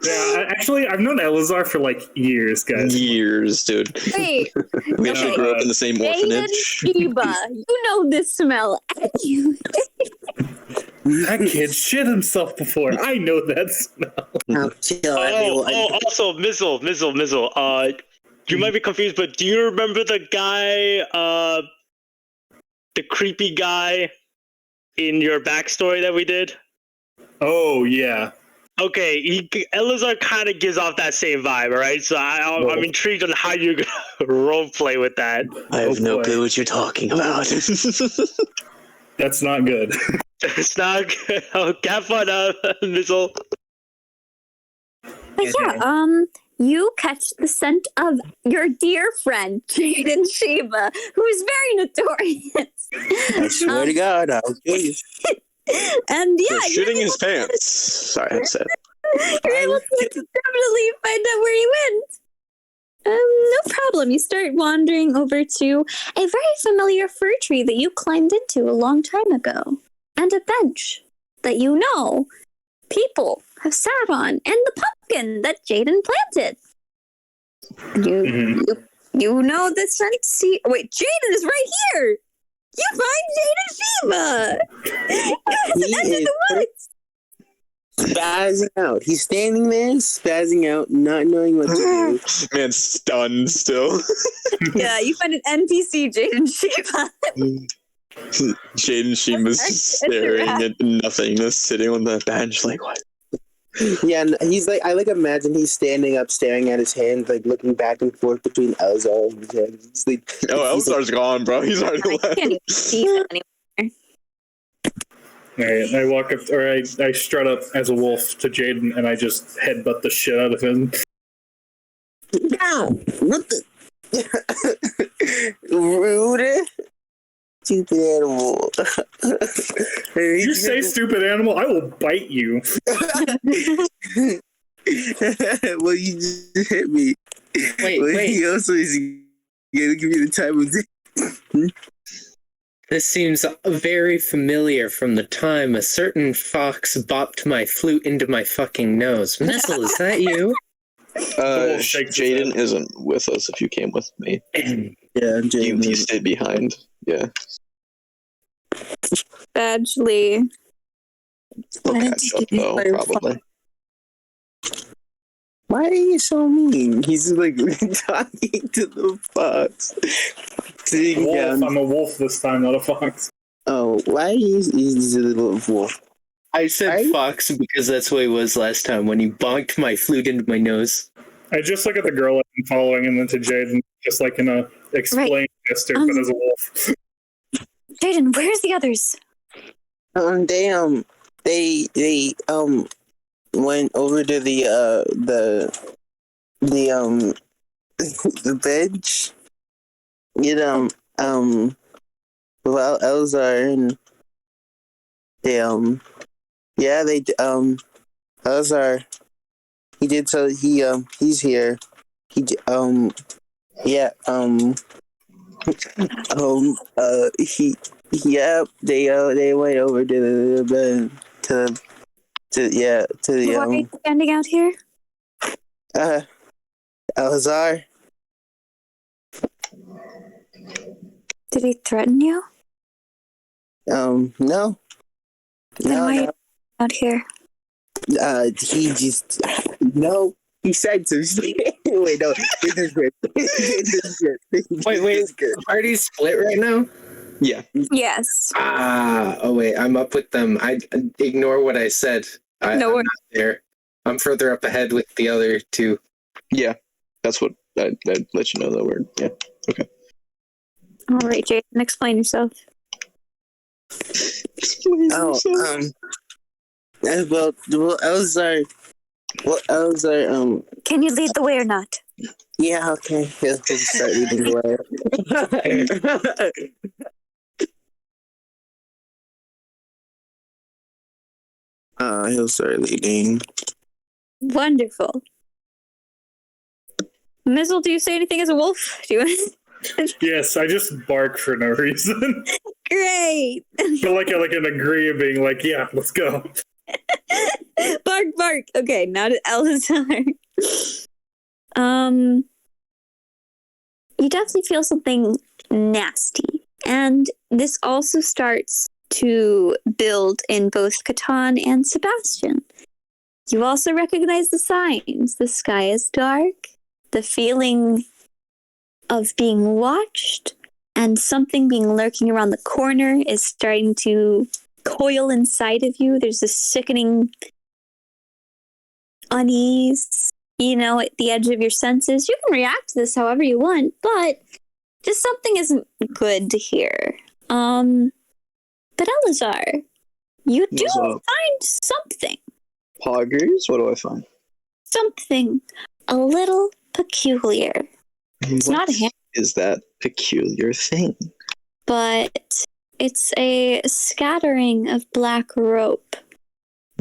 Yeah, actually, I've known Eleazar for like years, guys. Years, dude. Wait. We actually grew up in the same orphanage. Sheba, you know this smell. That kid shit himself before. I know that smell. Also, Mizzle. You might be confused, but do you remember the guy, the creepy guy in your backstory that we did? Oh, yeah. Okay, Eleazar kind of gives off that same vibe, all right? So I'm intrigued on how you're going to roleplay with that. I have no clue what you're talking about. That's not good. It's not good. Oh, have fun, Mizzle. But yeah, you catch the scent of your dear friend, Jaden Sheba, who is very notorious. I swear to God, I'll kill you. And yeah, so shitting his pants. Sorry, I said. You're able to definitely find out where he went. No problem. You start wandering over to a very familiar fir tree that you climbed into a long time ago, and a bench that you know people have sat on, and the pumpkin that Jaden planted. You know the scent. Wait, Jaden is right here. You find Jaden Sheba. He is the woods. Spazzing out. He's standing there, spazzing out, not knowing what to do. Man's stunned still. Yeah, you find an NPC, Jaden Sheba. Jaden Sheba's staring at nothingness, sitting on the bench, like, what? Yeah, and he's like, I imagine he's standing up, staring at his hand, like looking back and forth between Eleazar and his hand. He's like, Eleazar's gone, bro. He's already left. I can't even see him anymore. All right, I walk up, or I strut up as a wolf to Jaden, and I just headbutt the shit out of him. Ow! What the? Rude. Stupid animal. If you say stupid animal, I will bite you. Well, you just hit me. Wait. He also is gonna give you the time of day. This seems very familiar from the time a certain fox bopped my flute into my fucking nose. Nestle, is that you? Jaden isn't with us if you came with me. Yeah, Jaden. You stayed behind. Yeah. Badgley. He'll catch up, though, probably. Why are you so mean? He's like talking to the fox. Sitting down. I'm a wolf this time, not a fox. Oh, why he's a little wolf? I said fox because that's what it was last time when he bonked my flute into my nose. I just look at the girl I'm following and then to Jaden, just like in a explain gesture, but as a wolf. Jaden, where's the others? They went over to the bench. Well, Eleazar and Eleazar. He did so. He's here. They went over to the Why are you standing out here? Eleazar. Did he threaten you? No. Then why are you out here? He just no. He said some shit. Wait, no. This is good. Wait. Party's split right now? Yeah. Yes. Wait. I'm up with them. I ignore what I said. I'm not there. I'm further up ahead with the other two. Yeah. That's what I'd let you know that we're. Yeah. Okay. All right, Jaden, explain yourself. Well, Eleazar. Can you lead the way or not? Yeah, okay. He'll start leading the way. He'll start leading. Wonderful. Mizzle, do you say anything as a wolf? Do you? Yes, I just bark for no reason. Great. But like an agree of being like, yeah, let's go. Bark. Okay, now to Eleazar. You definitely feel something nasty. And this also starts to build in both Catan and Sebastian. You also recognize the signs. The sky is dark. The feeling of being watched and something being lurking around the corner is starting to coil inside of you. There's this sickening unease, at the edge of your senses. You can react to this however you want, but just something isn't good to hear. But Eleazar, you do find something. Poggers? What do I find? Something a little peculiar. It's not a hand. Is that peculiar thing? But it's a scattering of black rope.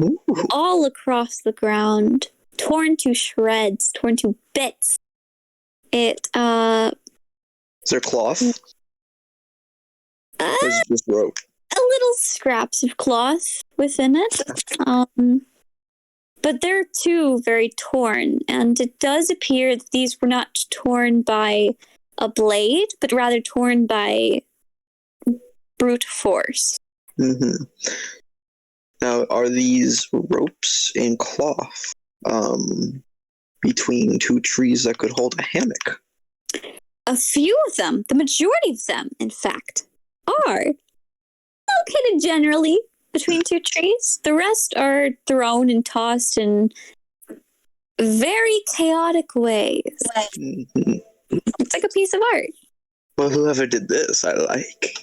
Ooh. All across the ground, torn to shreds, torn to bits. Is there cloth? Or is it just rope? A little scraps of cloth within it. But they're too very torn, and it does appear that these were not torn by a blade, but rather torn by brute force. Mm-hmm. Now, are these ropes and cloth between two trees that could hold a hammock? A few of them, the majority of them, in fact, are located generally between two trees. The rest are thrown and tossed in very chaotic ways. Mm-hmm. It's like a piece of art. Well, whoever did this, I like.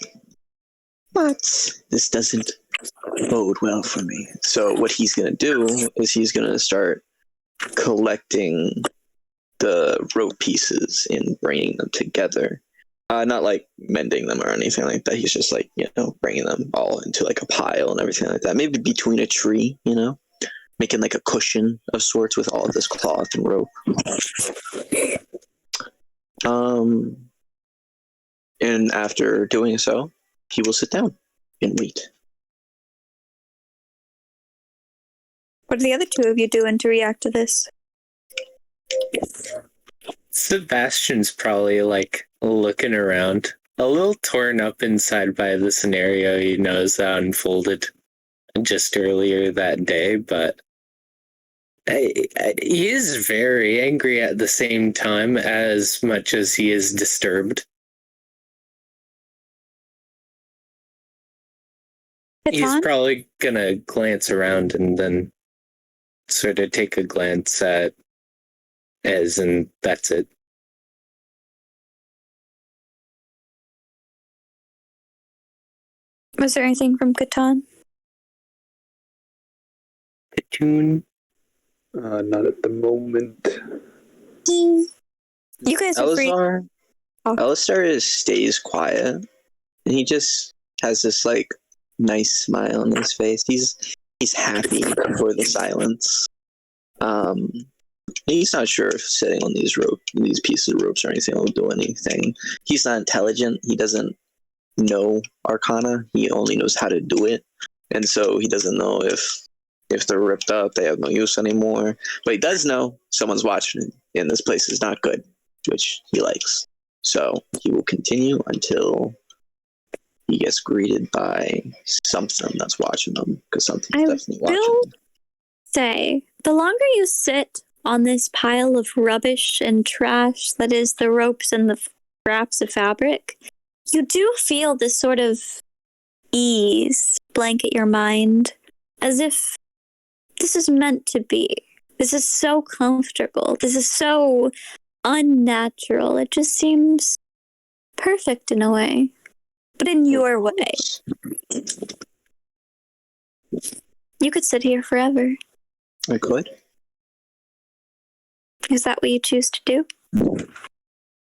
But this doesn't bode well for me. So what he's going to do is he's going to start collecting the rope pieces and bringing them together. Not like mending them or anything like that. He's just like, bringing them all into like a pile and everything like that. Maybe between a tree, making like a cushion of sorts with all of this cloth and rope. And after doing so, he will sit down and wait. What are the other two of you doing to react to this? Sebastian's probably like looking around, a little torn up inside by the scenario he knows that unfolded just earlier that day, but he is very angry at the same time, as much as he is disturbed. He's probably gonna glance around and then sort of take a glance at Ez, and that's it. Was there anything from Catan? Katoon? Not at the moment. You guys are free. Eleazar stays quiet, and he just has this like nice smile on his face. He's happy for the silence. He's not sure if sitting on these pieces of ropes or anything will do anything. He's not intelligent. He doesn't know Arcana. He only knows how to do it, and so he doesn't know if they're ripped up, they have no use anymore. But he does know someone's watching him, and this place is not good, which he likes. So he will continue until he gets greeted by something that's watching him, because something's definitely watching him. I will say, the longer you sit on this pile of rubbish and trash that is the ropes and the scraps of fabric, you do feel this sort of ease blanket your mind, as if this is meant to be. This is so comfortable. This is so unnatural. It just seems perfect in a way, but in your way. You could sit here forever. I could. Is that what you choose to do?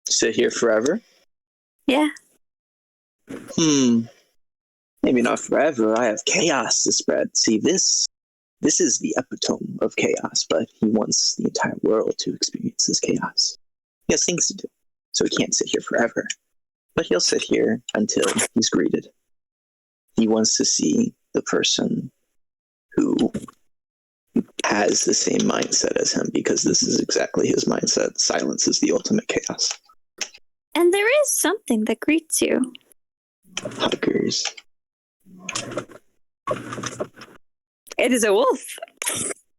Sit here forever? Yeah. Maybe not forever. I have chaos to spread. See, this is the epitome of chaos, but he wants the entire world to experience this chaos. He has things to do, so he can't sit here forever. But he'll sit here until he's greeted. He wants to see the person who has the same mindset as him, because this is exactly his mindset. Silence is the ultimate chaos. And there is something that greets you. Huggers. It is a wolf.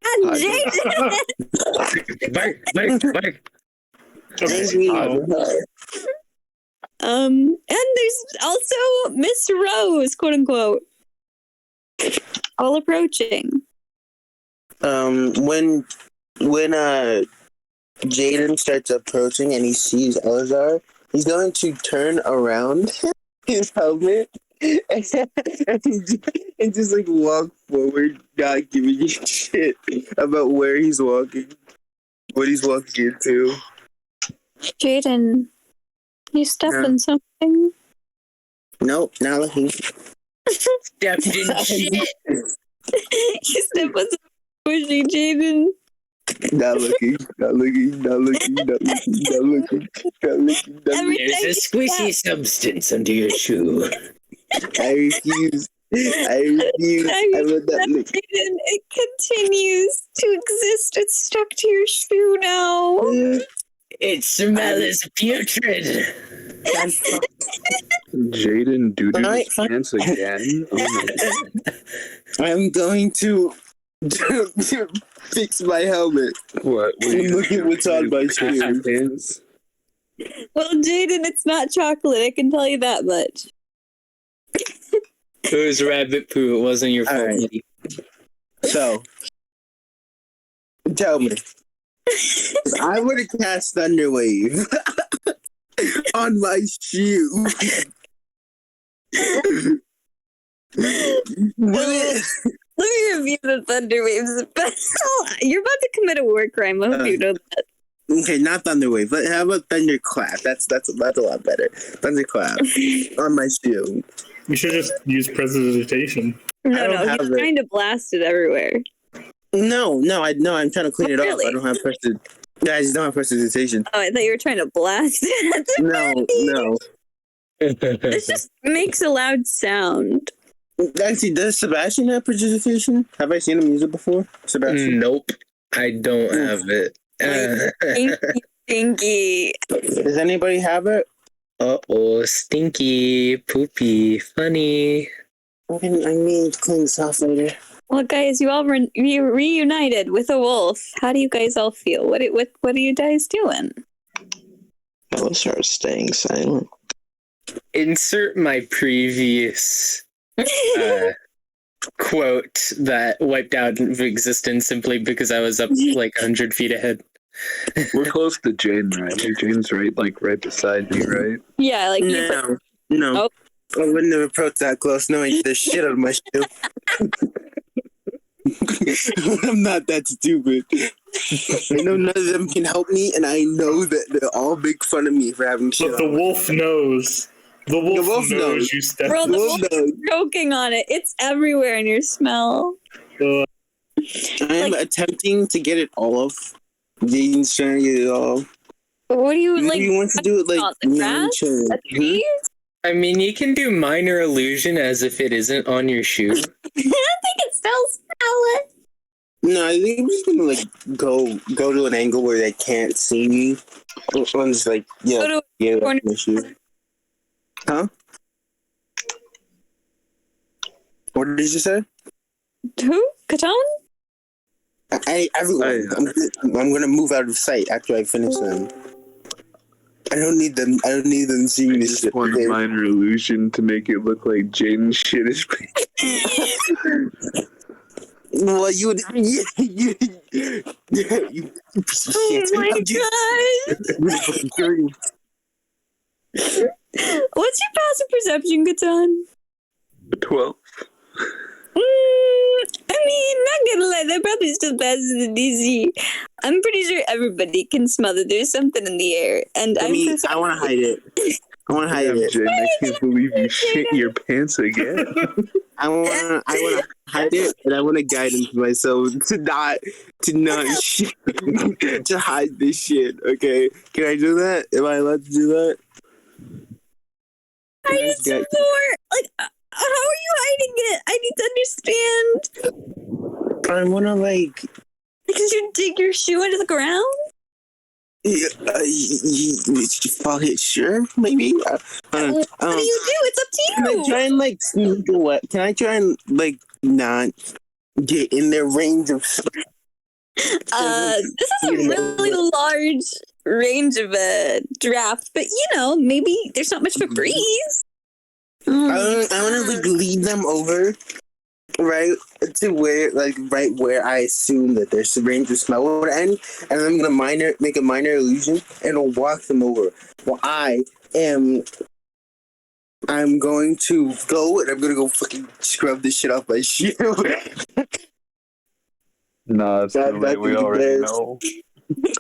And Jaden! Bark. And there's also Miss Rose, quote unquote, all approaching. When Jaden starts approaching and he sees Eleazar, he's going to turn around his helmet and just like walk forward, not giving a shit about where he's walking, what he's walking into. Jaden, you stepped in something? Nope, not looking. Stepped in shit. You stepped on some bushy, Jaden. Not looking. There's a squishy substance under your shoe. I refuse. I will not look. It continues to exist. It's stuck to your shoe now. Its smell is putrid. Jaden, do this dance again? Oh my God. I'm going to fix my helmet. What? Look at what's on my shoes. Well, Jaden, it's not chocolate. I can tell you that much. It was rabbit poo. It wasn't your fault. Right. So, tell me. If I were to cast Thunderwave on my shoe, Let me review the thunder waves. You're about to commit a war crime. I hope you know that. Okay, not thunderwave, but how about thunderclap? That's a lot better. Thunderclap on my shield. You should just use prestidigitation. No, he's trying to blast it everywhere. No, I'm trying to clean it really? off. I don't have I just don't have prestidigitation. Oh, I thought you were trying to blast it. No. This just makes a loud sound. Actually, does Sebastian have prestidigitation? Have I seen him use it before? Sebastian? Nope, I don't have it. Stinky. Does anybody have it? Uh-oh, stinky, poopy, funny. I mean to clean this off later. Well, guys, you all reunited with a wolf. How do you guys all feel? What are you guys doing? I will start staying silent. Insert my previous quote that wiped out of existence simply because I was up like 100 feet ahead. We're close to Jane, right? Jane's right beside me, right? Yeah, like No. Oh. I wouldn't have approached that close knowing the shit out of my shield. I'm not that stupid. I know none of them can help me, and I know that they'll all make fun of me for having shit. But the wolf knows. The wolf knows you stepped. Bro, the wolf is choking on it. It's everywhere in your smell. I'm attempting to get it off. Jaden's trying to get it off. What do you Maybe like? you want to do it like the grass? The trees? I mean, you can do minor illusion as if it isn't on your shoe. I think it still smell it. No, I think I'm just gonna like go to an angle where they can't see me. I'm just like corner. my shoe. Huh? What did you say? Who? Katon? Everyone. I'm gonna move out of sight after I finish them. I don't need them seeing this shit. One minor illusion to make it look like Jaden's shit is. Well, you would. Oh my god! What's your passive perception, Katon? 12. I mean, not gonna lie, that probably still passes the DC. I'm pretty sure everybody can smell that there's something in the air, and I want to hide it. Jane, I can't believe you shit your pants again. I want to hide it, and I want to guidance myself to not shit, to hide this shit. Okay, can I do that? Am I allowed to do that? I need some more. Like, how are you hiding it? I need to understand. I want to because you dig your shoe into the ground. Fuck it, sure, maybe. What do you do? It's up to you. Can I try and sneak away? Can I try and not get in their range of? This is a really large range of a draft, but maybe there's not much of a breeze. I want to lead them over, right to where right where I assume that their range of smell will end, and I'm gonna make a minor illusion and I'll walk them over. Well, I'm going to go and I'm gonna go fucking scrub this shit off my shoe. Nah, it's the way we already know.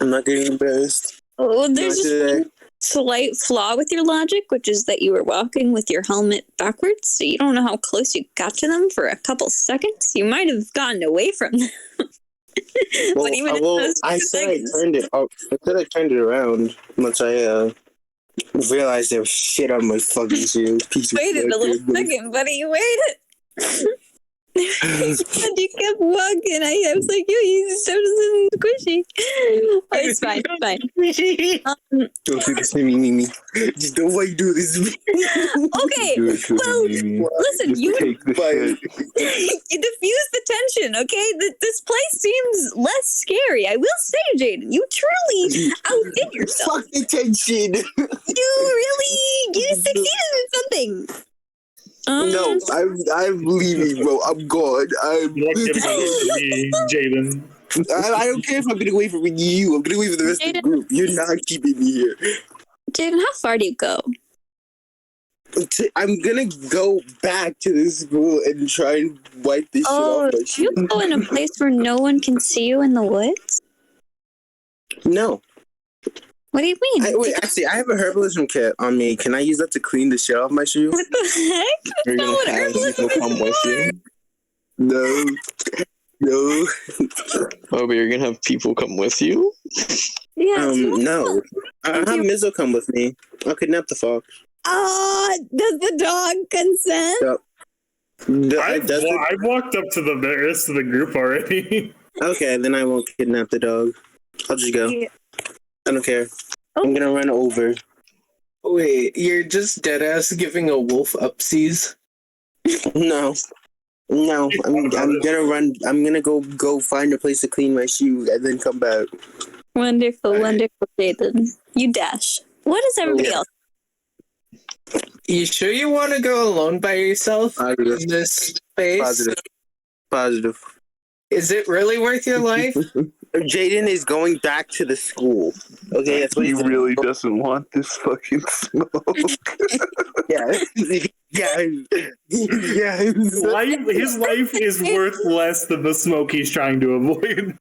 I'm not getting embarrassed. Oh, there's just one slight flaw with your logic, which is that you were walking with your helmet backwards, so you don't know how close you got to them for a couple seconds. You might have gotten away from them. I said I turned it. I said I turned it around once I realized there was shit on my fucking shoe. Waited a little second, buddy. Waited. And you kept walking. I was like, yo, he's so squishy. Oh, it's fine. Don't do this to me. Just don't why you do this to me. Okay, well, listen, you diffuse the tension, okay? This place seems less scary. I will say, Jaden, you truly outdid yourself. Fuck the tension. You succeeded in something. No, I'm leaving, bro. I'm gone. You're giving it to me, Jaden. I don't care if I'm getting away from you. I'm getting away from the rest of the group. You're not keeping me here. Jaden, how far do you go? I'm gonna go back to the school and try and wipe this shit off my shoe. You go in a place where no one can see you in the woods? No. What do you mean? Wait, actually, I have a herbalism kit on me. Can I use that to clean the shit off my shoe? What the heck? You're That's not what gonna have people herbalism come is with for. you. No. Oh, but you're gonna have people come with you? Yeah, No. I'll have Mizzo come with me. I'll kidnap the fox. Does the dog consent? Yep. I've walked up to the rest of the group already. Okay, then I won't kidnap the dog. I'll just go. Yeah. I don't care. I'm gonna run over. Wait, you're just deadass giving a wolf upsies? No, I'm gonna run. I'm gonna go find a place to clean my shoe and then come back. Wonderful, wonderful, Jaden. You dash. What is everybody else? You sure you want to go alone by yourself Positive. in this space? Positive. Is it really worth your life? Jaden is going back to the school. Okay, that's what He he's really doesn't want this fucking smoke. Yeah. His life is worth less than the smoke he's trying to avoid.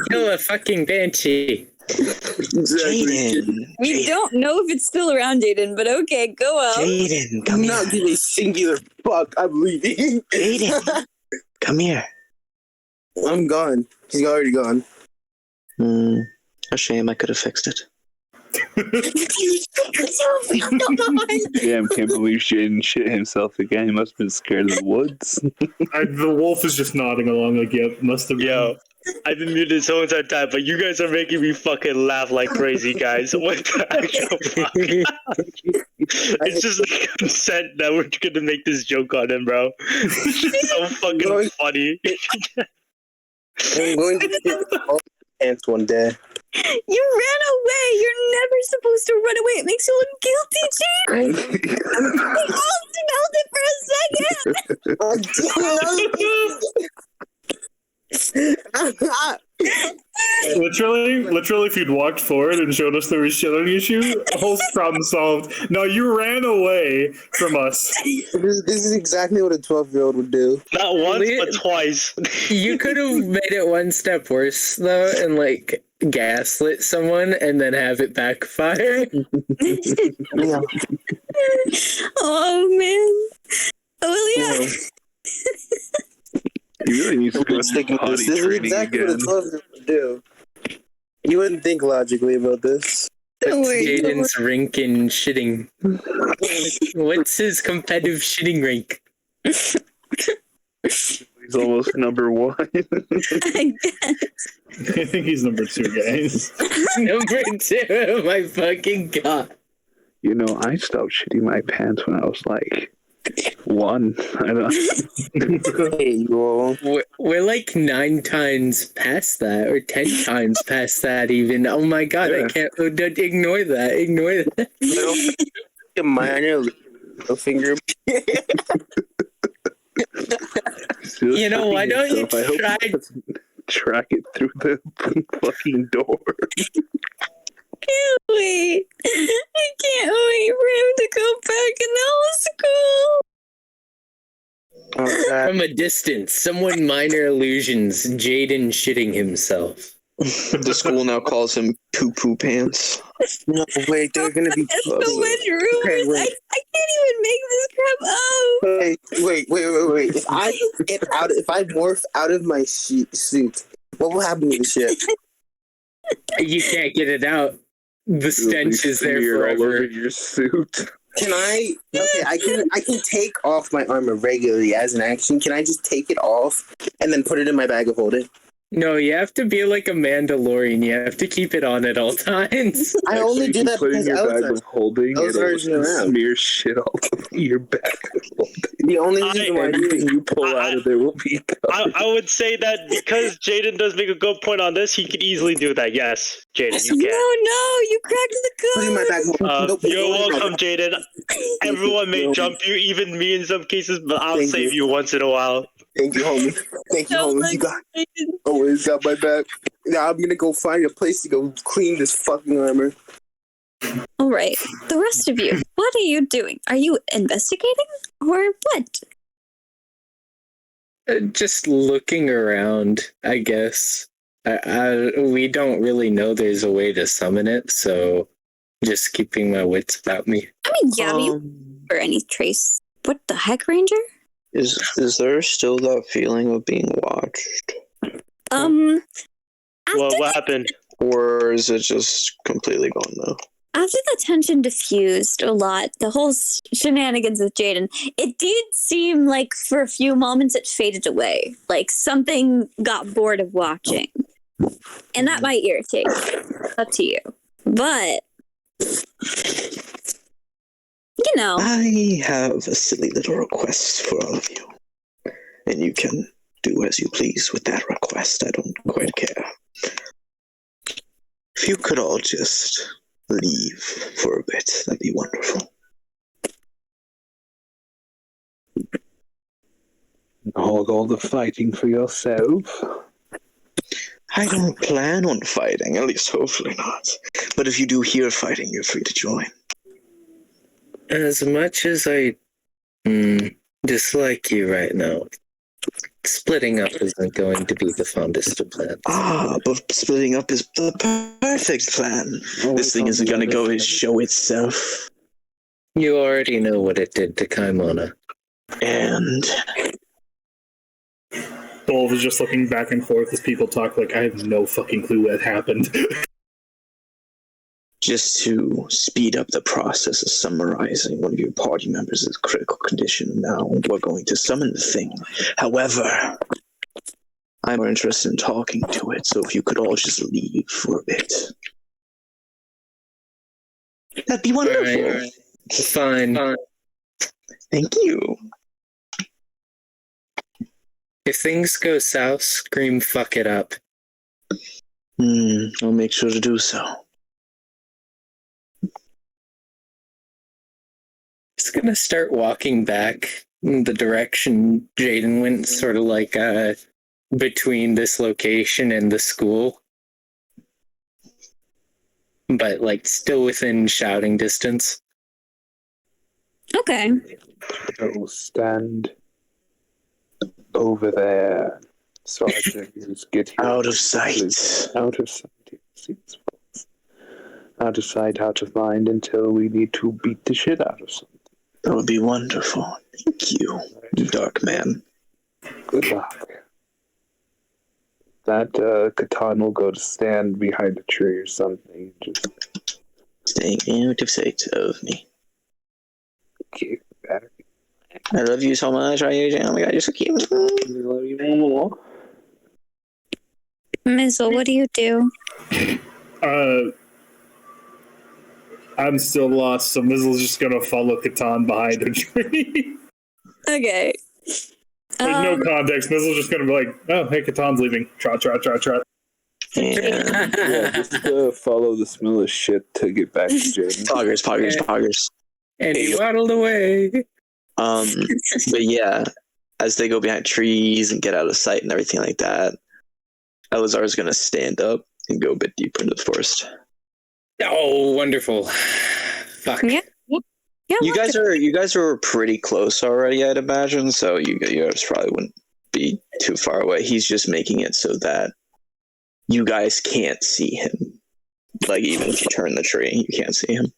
Kill a fucking banshee. Jaden. We don't know if it's still around, Jaden, but okay, go up. Jaden, come I'm here. not giving a singular fuck. I'm leaving. Jaden, come here. I'm gone. He's already gone. A shame. I could have fixed it. Damn, can't believe Jaden shit himself again. He must have been scared of the woods. The wolf is just nodding along like, yep, must have been. Yo, I've been muted this whole entire time, but you guys are making me fucking laugh like crazy, guys. What the actual fuck? It's just like consent that we're gonna make this joke on him, bro. It's just so fucking funny. I'm going to get all the pants one day. You ran away. You're never supposed to run away. It makes you look guilty, Jaden. We all smelled it for a second. Literally, if you'd walked forward and showed us there was shit on your shoe, whole problem solved. No, you ran away from us. This is exactly what a 12-year-old would do. Not once, but twice. You could have made it one step worse, though, and, like, gaslit someone and then have it backfire. Yeah. Oh, man. Oh, yeah. He really needs to go This to potty is training exactly again. what a 12-year-old would do. You wouldn't think logically about this. Don't worry. Jaden's rink in shitting. What's his competitive shitting rink? He's almost number one. I guess. I think he's number 2, guys. Number 2, oh my fucking god. You know, I stopped shitting my pants when I was like 1. I don't. Hey, you all. We're like 9 times past that, or 10 times past that even. Oh my god, Yeah. I can't ignore that. Ignore that. A minor little finger. Still You know, why don't you yourself. I hope try- he doesn't track it through the fucking door. Can't wait. I can't wait for him to go back in the whole school. From a distance, someone minor illusions Jaden shitting himself. The school now calls him Poo Poo Pants. No, wait, they're gonna be. That's so much rumors. Okay, wait. I can't even make this crap up. Wait. If I morph out of my suit, what will happen to the shit? You can't get it out. The stench is there Smear all over forever. your suit. Can I? Okay, I can take off my armor regularly as an action. Can I just take it off and then put it in my bag of holding? No, you have to be like a Mandalorian. You have to keep it on at all times. I only Actually, do if that you put it in because your bag Eleazar. of holding, Eleazar's it'll around. smear shit all over your bag of holding. The only reason why I do Anything it. you pull out of there will be covered. I would say that because Jaden does make a good point on this, he could easily do that. Yes, Jaden, you No, can. you cracked the Put it in my bag of holding. Nope, You're it's only welcome, Jaden. Everyone may jump you, even me in some cases, but I'll Thank save you. you once in a while. Thank you, homie. Thank you, So, homie. You got like, always got my back. Now I'm gonna go find a place to go clean this fucking armor. All right. The rest of you, what are you doing? Are you investigating or what? Just looking around, I guess. We don't really know there's a way to summon it, so just keeping my wits about me. I mean, yeah, but you or any trace. What the heck, Ranger? Is there still that feeling of being watched? What happened? Or is it just completely gone now? After the tension diffused a lot, the whole shenanigans with Jaden, it did seem like for a few moments it faded away. Like something got bored of watching. And that might irritate you. Up to you. But, you know. I have a silly little request for all of you. And you can do as you please with that request. I don't quite care. If you could all just leave for a bit, that'd be wonderful. Hog all the fighting for yourself. I don't plan on fighting, at least hopefully not. But if you do hear fighting, you're free to join. As much as I dislike you right now, splitting up isn't going to be the fondest of plans. But splitting up is the perfect plan. This thing isn't going to go and show itself. You already know what it did to Kaimona. And Bolv is just looking back and forth as people talk like, I have no fucking clue what happened. just to speed up the process of summarizing one of your party members' critical condition, now we're going to summon the thing. However, I'm more interested in talking to it, so if you could all just leave for a bit. That'd be wonderful. All right. Fine. Thank you. If things go south, scream fuck it up. I'll make sure to do so. Just gonna start walking back in the direction Jaden went, sort of like between this location and the school. But like still within shouting distance. Okay. I will stand over there so I can just get here. Out of sight. Out of sight. Out of sight, out of mind until we need to beat the shit out of something. That would be wonderful. Thank you, Dark Man. Good luck. That Catan will go to stand behind a tree or something. Just staying out of sight of me. Kick better. I love you so much. Are you? Oh my god, you're so cute. I love you more. Mizzle, what do you do? I'm still lost, so Mizzle's just gonna follow Catan behind a tree. Okay. There's no context. Mizzle's just gonna be like, oh, hey, Catan's leaving. Trot. Yeah, just follow the smell of shit to get back to Jaden. Poggers. And he waddled away. But yeah, as they go behind trees and get out of sight and everything like that, Eleazar's gonna stand up and go a bit deeper into the forest. Oh, wonderful! Fuck. Yeah. You guys are pretty close already, I'd imagine. So you guys probably wouldn't be too far away. He's just making it so that you guys can't see him. Like even if you turn the tree, you can't see him.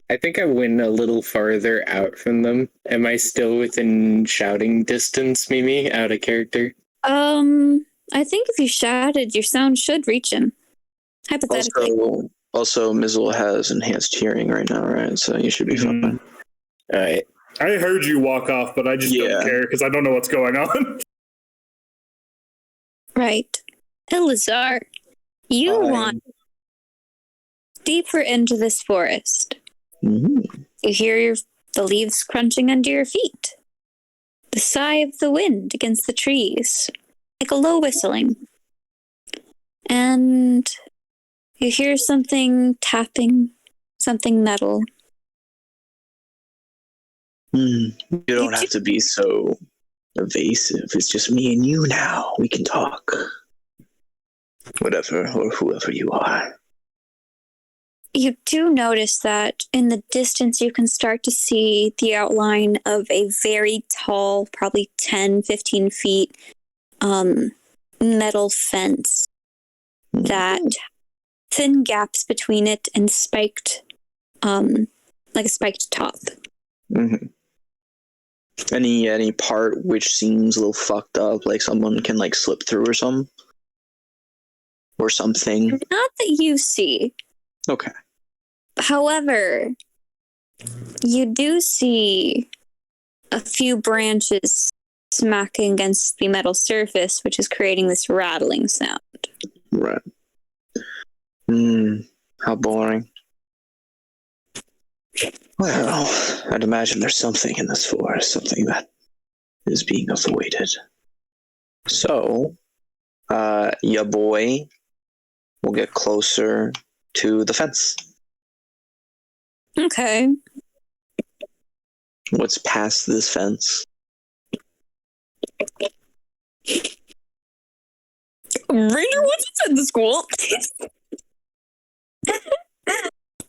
I think I went a little farther out from them. Am I still within shouting distance, Mimi, out of character? I think if you shouted, your sound should reach him. Hypothetically. Also, Mizzle has enhanced hearing right now, right? So you should be fine. All right. I heard you walk off, but I just don't care because I don't know what's going on. Right. Eleazar, you want deeper into this forest. Mm-hmm. You hear the leaves crunching under your feet. The sigh of the wind against the trees, like a low whistling. And you hear something tapping, something metal. You don't have to be so evasive. It's just me and you now. We can talk. Whatever or whoever you are. You do notice that in the distance you can start to see the outline of a very tall, probably 10, 15 feet, metal fence that thin gaps between it and spiked, like a spiked top. Mm-hmm. Any part which seems a little fucked up, like someone can like slip through or something? Or something? Not that you see. Okay. However, you do see a few branches smacking against the metal surface, which is creating this rattling sound. Right. How boring. Well, I'd imagine there's something in this forest, something that is being avoided. So, ya boy will get closer to the fence. Okay. What's past this fence? Ranger, what's inside the school?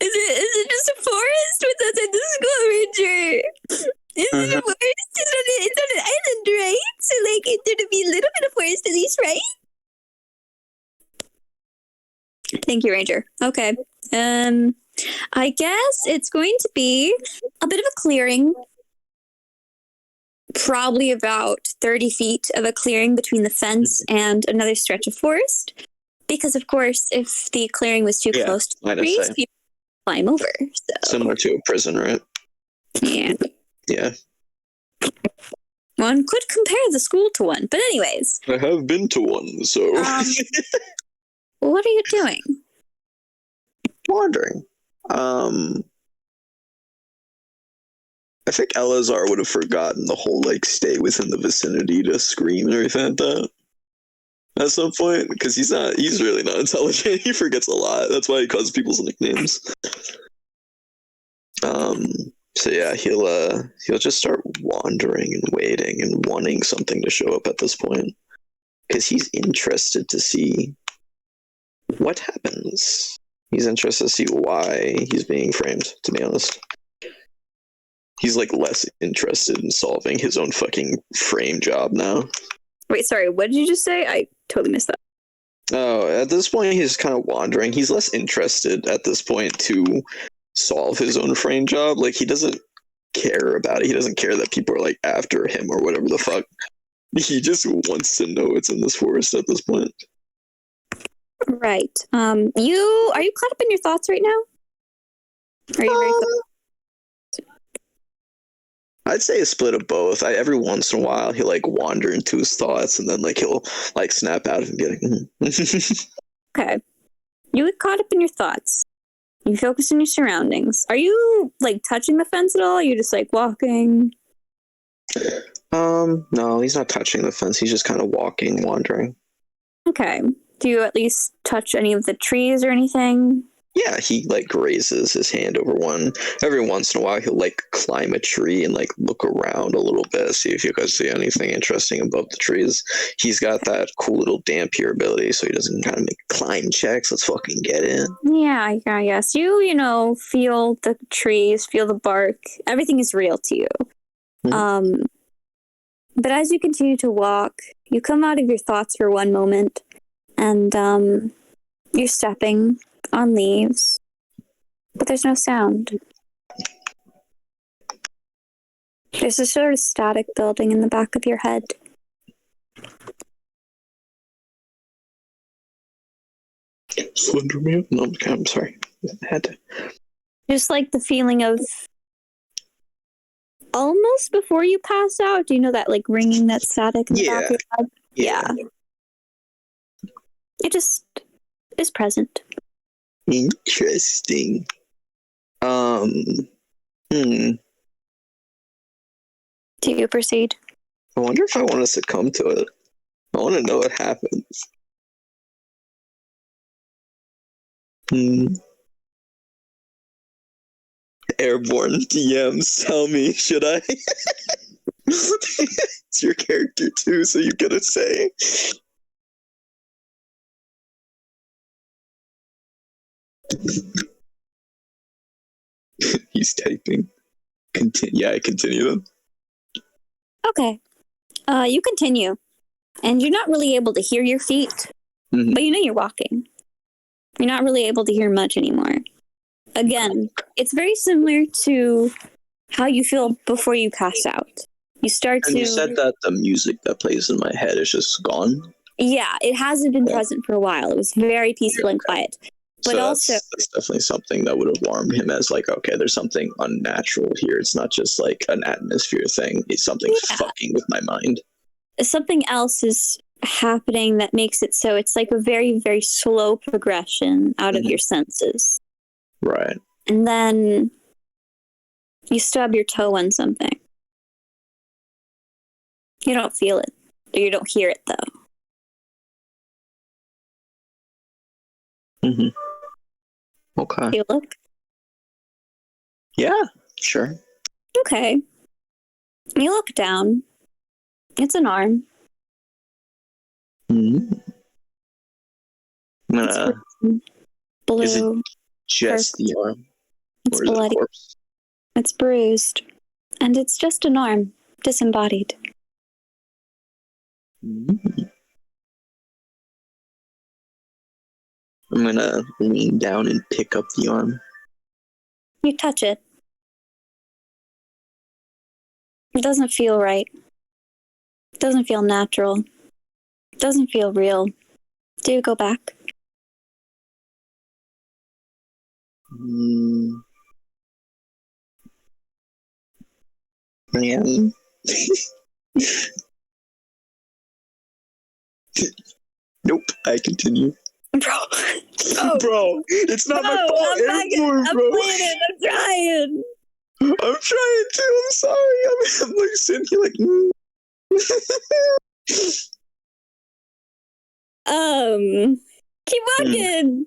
Is it just a forest? What's outside the school, Ranger? Is it a forest? It's on an island, right? So, like, there'd be a little bit of forest at least, right? Thank you, Ranger. Okay. I guess it's going to be a bit of a clearing. Probably about 30 feet of a clearing between the fence and another stretch of forest. Because, of course, if the clearing was too close to the trees, people would climb over. So. Similar to a prison, right? Yeah. Yeah. One could compare the school to one. But anyways. I have been to one, so... What are you doing? Wandering. I think Eleazar would have forgotten the whole, like, stay within the vicinity to scream and everything like that at some point, because he's really not intelligent. He forgets a lot. That's why he calls people's nicknames. So yeah, he'll just start wandering and waiting and wanting something to show up at this point, because he's interested to see what happens. He's interested to see why he's being framed, to be honest. He's like less interested in solving his own fucking frame job now. Wait, sorry, what did you just say? I totally missed that. Oh, at this point he's kind of wandering. He's less interested at this point to solve his own frame job. Like, he doesn't care about it. He doesn't care that people are like after him or whatever the fuck. He just wants to know what's in this forest at this point. Right. Are you caught up in your thoughts right now? Are you very I'd say a split of both. Every once in a while he'll like wander into his thoughts, and then like he'll like snap out of and be like, Okay. You get caught up in your thoughts. You focus on your surroundings. Are you like touching the fence at all? Are you just like walking? No, he's not touching the fence. He's just kind of walking, wandering. Okay. Do you at least touch any of the trees or anything? Yeah, he like raises his hand over one. Every once in a while he'll like climb a tree and like look around a little bit, see if you guys see anything interesting above the trees. He's got that cool little dampier ability, so he doesn't kind of make climb checks. Let's fucking get in. Yeah, yes. You know, feel the trees, feel the bark. Everything is real to you. Mm-hmm. But as you continue to walk, you come out of your thoughts for one moment, and you're stepping on leaves, but there's no sound. There's a sort of static building in the back of your head. Slender Man? No, I'm sorry. I had to. Just like the feeling of almost before you pass out. Do you know that like ringing, that static in the back of your head? Yeah. It just is present. Interesting. Do you proceed? I wonder if I want to succumb to it. I want to know what happens. Airborne DMs, tell me, should I? It's your character too, so you gotta say. He's typing. I continue them. Okay. You continue. And you're not really able to hear your feet, but you know you're walking. You're not really able to hear much anymore. Again, it's very similar to how you feel before you pass out. You start And to... you said that the music that plays in my head is just gone? Yeah, it hasn't been present for a while. It was very peaceful and quiet. But so also... that's definitely something that would have alarmed him as like, okay, there's something unnatural here. It's not just like an atmosphere thing. It's something fucking with my mind. Something else is happening that makes it so it's like a very, very slow progression out of your senses. Right. And then you stub your toe on something. You don't feel it, or you don't hear it, though. Okay. You look? Yeah, sure. Okay. You look down. It's an arm. I'm gonna... Blue. Is it just the arm? It's or is bloody. it a corpse? It's bruised. And it's just an arm, disembodied. I'm gonna lean down and pick up the arm. You touch it. It doesn't feel right. It doesn't feel natural. It doesn't feel real. Do you go back? Yeah. Nope, I continue. Bro. Bro, it's not my fault I'm anymore, bro. playing it. I'm trying. I'm trying to. I'm sorry. I'm like sitting here like. Keep walking.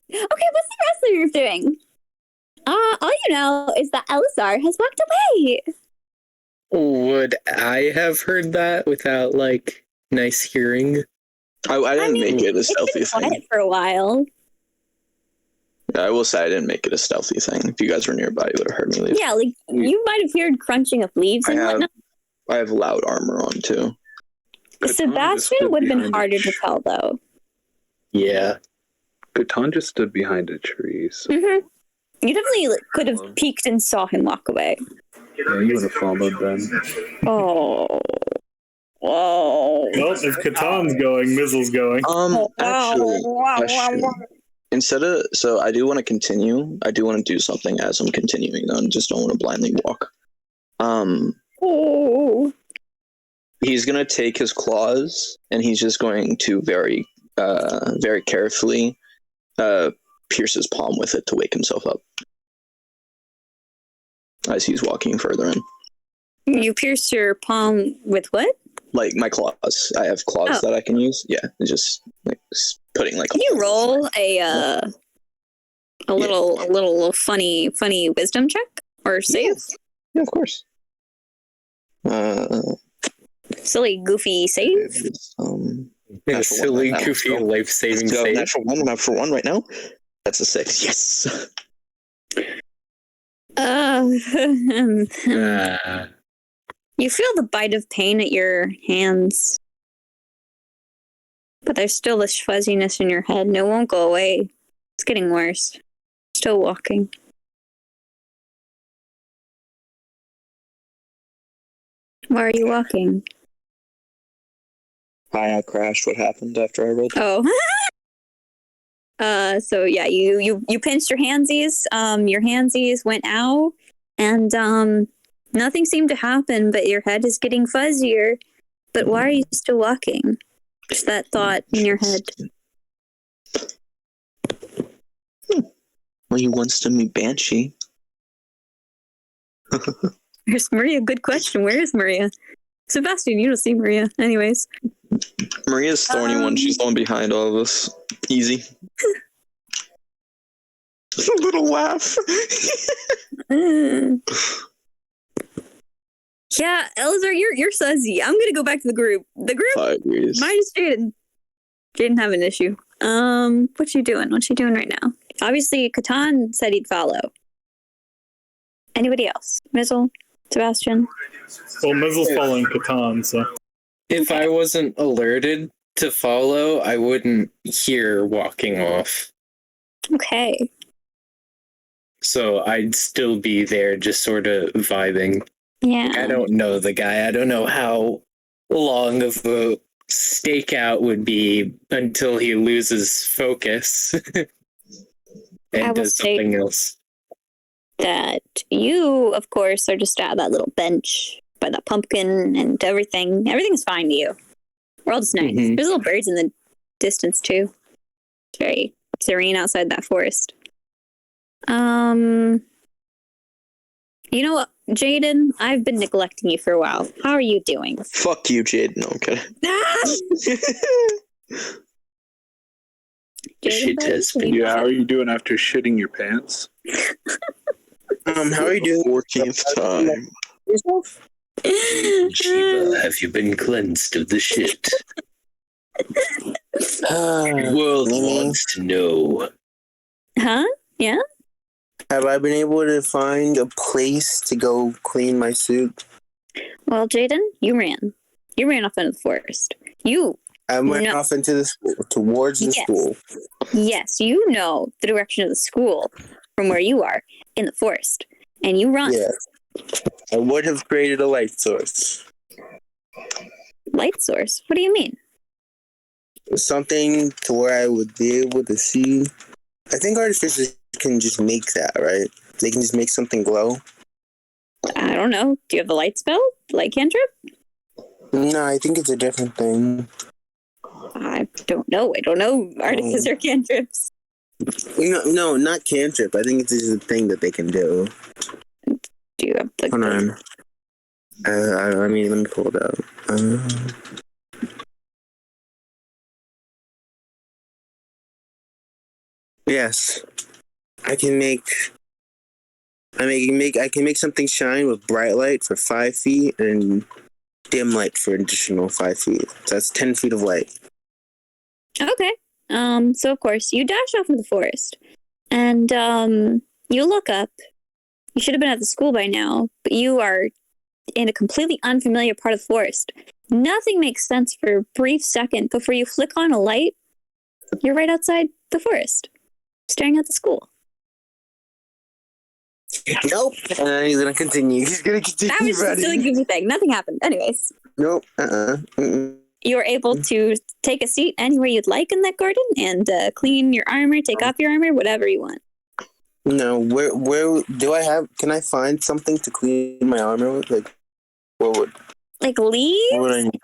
Okay, what's the rest of you doing? All you know is that Eleazar has walked away. Would I have heard that without, like, nice hearing? I didn't make it a stealthy it's been thing. quiet for a while. I will say I didn't make it a stealthy thing. If you guys were nearby, you would have heard me leave. Yeah, like you might have heard crunching of leaves and whatnot. I have loud armor on too. Sebastian would have been harder to tell, though. Yeah. Catan just stood behind a tree, so You definitely could have peeked and saw him walk away. yeah, you would have followed them. Oh. Whoa. Well, if Catan's going, Mizzle's going. Actually, so I do want to continue. I do want to do something as I'm continuing though, and just don't want to blindly walk. He's gonna take his claws and he's just going to very carefully pierce his palm with it to wake himself up as he's walking further in. You pierce your palm with what? Like my claws. I have claws that I can use. Yeah, it's just like putting like. Can you roll a little funny wisdom check or save? Yeah, of course. Silly goofy save. Silly goofy life-saving save. Natural one right now. That's a 6. Yes. You feel the bite of pain at your hands, but there's still this fuzziness in your head, and it won't go away. It's getting worse. Still walking. Why are you walking? Hi, I crashed. What happened after I rolled? Oh. So yeah, you pinched your handsies. Your handsies went out, and nothing seemed to happen, but your head is getting fuzzier. But why are you still walking? Just that thought in your head. Well, he wants to meet Banshee. Where's Maria? Good question. Where is Maria? Sebastian, you don't see Maria. Anyways. Maria's thorny one. She's the one behind all of us. Easy. A little laugh. Yeah, Eleazar, you're sussy. I'm gonna go back to the group. The group minus Jaden. Jaden have an issue. What you doing? What you doing right now? Obviously, Catan said he'd follow. Anybody else? Mizzle? Sebastian? Well, Mizzle's following Catan, so. If I wasn't alerted to follow, I wouldn't hear walking off. Okay. So I'd still be there just sort of vibing. Yeah. I don't know the guy. I don't know how long of a stakeout would be until he loses focus and does something else. That you, of course, are just at that little bench by that pumpkin and everything. Everything's fine to you. We're all just nice. Mhm. There's little birds in the distance, too. It's very serene outside that forest. You know what, Jaden? I've been neglecting you for a while. How are you doing? Fuck you, Jade. No, okay. Shit has been. Yeah, how are you doing after shitting your pants? How are you doing? 14th time. Shiva, have you been cleansed of the shit? The world wants to know. Huh? Yeah? Have I been able to find a place to go clean my suit? Well, Jaden, you ran. You ran off into the forest. I went No. off into the school, towards the Yes. school. Yes, you know the direction of the school from where you are in the forest. And you run. Yeah. I would have created a light source. Light source? What do you mean? Something to where I would be able to see. I think artificers can just make that, right? They can just make something glow. I don't know. Do you have the light spell? Light cantrip? No, I think it's a different thing. I don't know. I don't know artificer cantrips. No, not cantrip. I think it's just a thing that they can do. Do you have like Hold on. Let me pull it up. Yes, I can make. I can make something shine with bright light for 5 feet and dim light for an additional 5 feet. So that's 10 feet of light. Okay. So of course you dash off into the forest, and you look up. You should have been at the school by now, but you are in a completely unfamiliar part of the forest. Nothing makes sense for a brief second before you flick on a light. You're right outside the forest, staring at the school. Nope. And then he's gonna continue. He's gonna continue. That was just a silly goofy thing. Nothing happened. Anyways, Nope. you're able to take a seat anywhere you'd like in that garden and clean your armor, take off your armor, whatever you want. No, where do I have? Can I find something to clean my armor with? Like, what would? Like leaves? What would I need?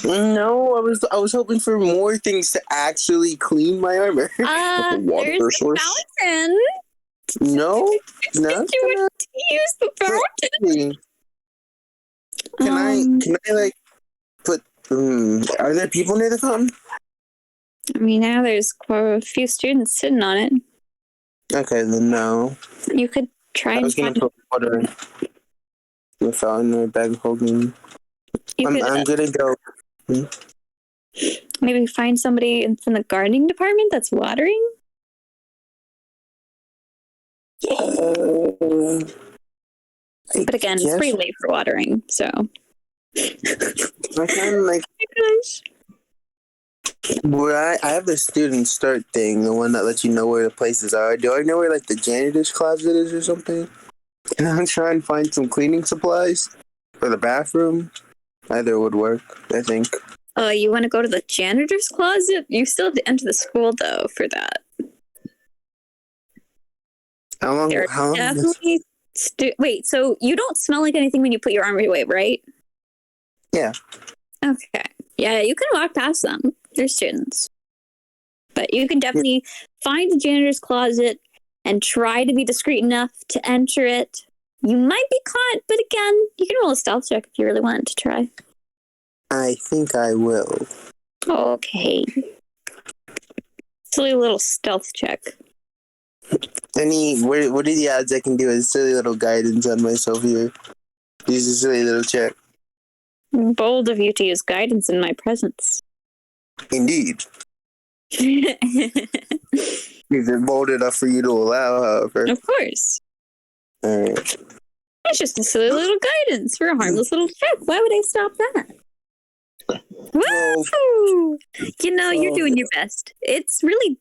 No, I was hoping for more things to actually clean my armor. water There's the source? fountain. No. Did you want to use the fountain? Can I like put? Are there people near the fountain? I mean, now there's a few students sitting on it. Okay, then no. You could try I and was gonna find. put water in the fountain or bag of holding. You could I'm gonna go. maybe find somebody from the gardening department that's watering. But again, it's pretty late for watering, so. I kind of like. Oh Where I have the student start thing, the one that lets you know where the places are. Do I know where like the janitor's closet is or something? And I'm trying to find some cleaning supplies for the bathroom. Either would work, I think. You want to go to the janitor's closet? You still have to enter the school though for that. How long? There How are long? definitely wait, so you don't smell like anything when you put your arm away, right? Yeah. Okay. Yeah, you can walk past them. They're students. But you can definitely find the janitor's closet and try to be discreet enough to enter it. You might be caught, but again, you can roll a stealth check if you really wanted to try. I think I will. Okay. Silly little stealth check. What are the odds I can do a silly little guidance on myself here? Use a silly little check. Bold of you to use guidance in my presence. Indeed. Is it bold enough for you to allow, however? Of course. Alright. It's just a silly little guidance for a harmless little trick. Why would I stop that? Woo! You know, you're doing your best. It's really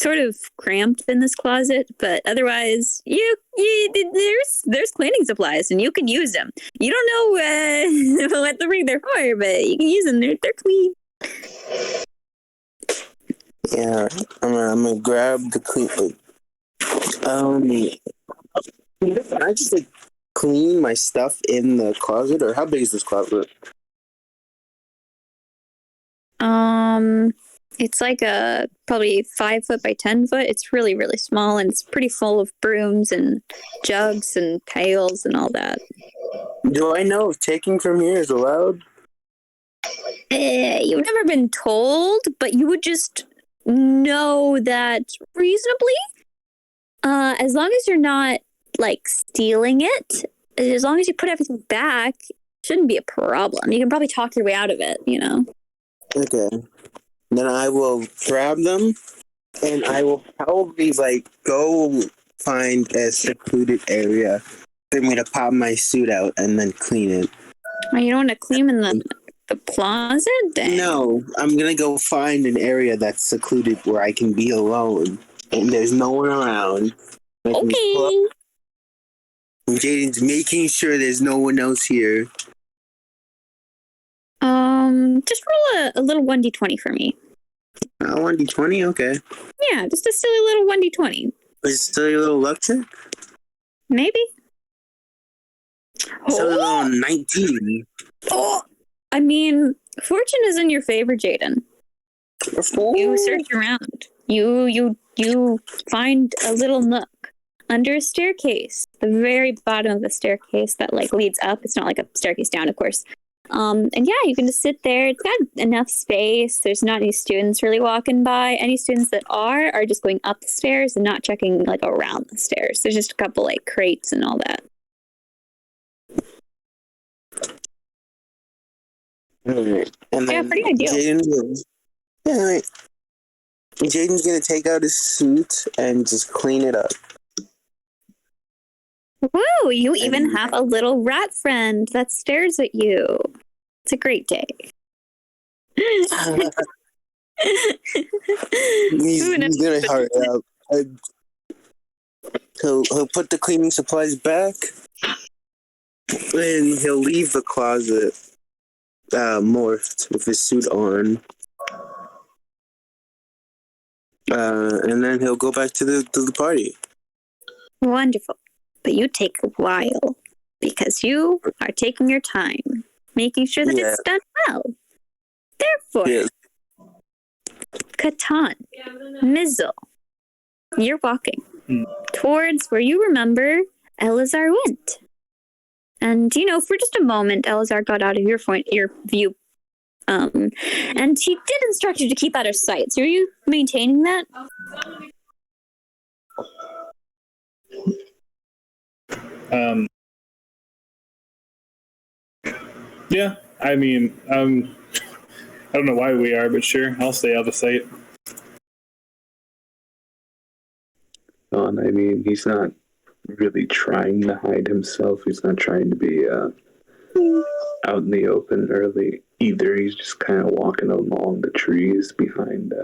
sort of cramped in this closet, but otherwise, there's cleaning supplies and you can use them. You don't know what they're for, but you can use them. They're clean. Yeah, I'm gonna grab the clean. Can I just like clean my stuff in the closet, or how big is this closet? It's like a probably 5 foot by 10 foot. It's really, really small, and it's pretty full of brooms and jugs and pails and all that. Do I know if taking from here is allowed? You've never been told, but you would just know that reasonably. As long as you're not like stealing it, as long as you put everything back, shouldn't be a problem. You can probably talk your way out of it, you know. Okay. Then I will grab them, and I will probably like go find a secluded area for me to pop my suit out and then clean it. Oh, you don't want to clean in the closet? Dang. No, I'm gonna go find an area that's secluded where I can be alone and there's no one around. Okay. Jaden's making sure there's no one else here. Just roll a little 1d20 for me. 1d20, okay. Yeah, just a silly little 1d20. Is it still your little luck check? Maybe. So a little 19. Oh, I mean, fortune is in your favor, Jaden. You search around. You find a little nook under a staircase, the very bottom of the staircase that like leads up. It's not like a staircase down, of course. And yeah, you can just sit there. It's got enough space. There's not any students really walking by. Any students that are just going up the stairs and not checking like around the stairs. There's just a couple like crates and all that. Alright. And Yeah, then pretty ideal. Jaden's gonna take out his suit and just clean it up. Woo! You even have a little rat friend that stares at you. It's a great day. He's gonna hurry up. He'll put the cleaning supplies back, and he'll leave the closet morphed with his suit on. And then he'll go back to the party. Wonderful. But you take a while because you are taking your time, making sure that it's done well. Therefore, Catan, Mizzle, you're walking towards where you remember Eleazar went. And, you know, for just a moment, Eleazar got out of your view. And he did instruct you to keep out of sight. So are you maintaining that? Yeah, I mean, I don't know why we are, but sure, I'll stay out of sight. I mean, he's not really trying to hide himself. He's not trying to be out in the open early either. He's just kind of walking along the trees behind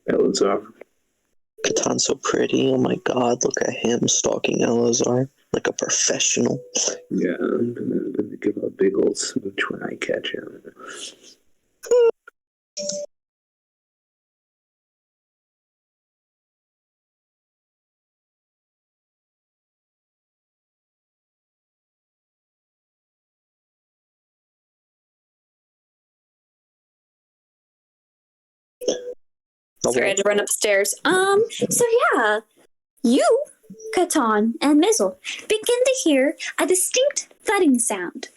Eleazar. Catan's so pretty. Oh my god, look at him stalking Eleazar like a professional. Yeah, I'm gonna give a big old smooch when I catch him. Sorry, I had to run upstairs. So yeah, you, Catan, and Mizzle begin to hear a distinct thudding sound,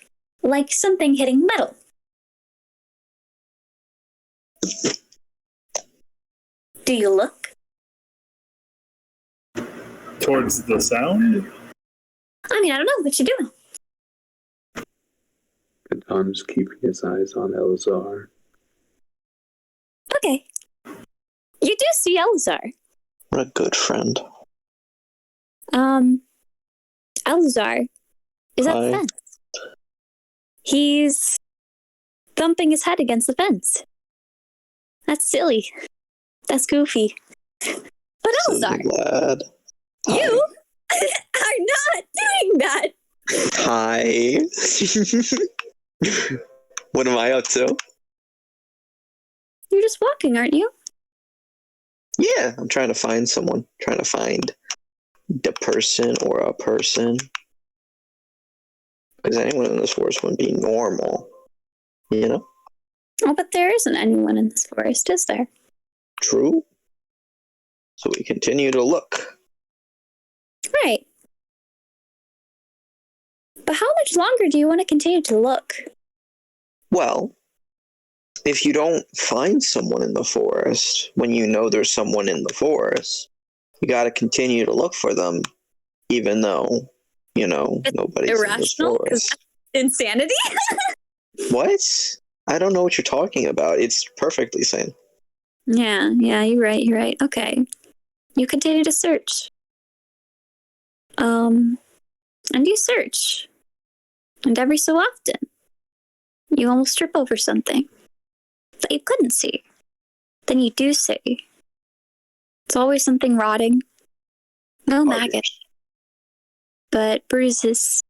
like something hitting metal. Do you look? Towards the sound? I mean, I don't know what you're doing. Catan's keeping his eyes on Eleazar. Okay. You do see Eleazar. What a good friend. Eleazar is at the Hi. fence. He's thumping his head against the fence. That's silly. That's goofy. But Eleazar, Lad. you are not doing that. Hi. What am I up to? You're just walking, aren't you? Yeah, I'm trying to find someone. Trying to find the person or a person. Because anyone in this forest wouldn't be normal. You know? Oh, but there isn't anyone in this forest, is there? True. So we continue to look. Right. But how much longer do you want to continue to look? Well, if you don't find someone in the forest, when you know there's someone in the forest, you got to continue to look for them, even though, you know, It's nobody's irrational? in this forest. Insanity? What? I don't know what you're talking about. It's perfectly sane. Yeah, you're right. Okay. You continue to search. And you search. And every so often, you almost trip over something that you couldn't see. Then you do see. It's always something rotting. No maggot, but bruises,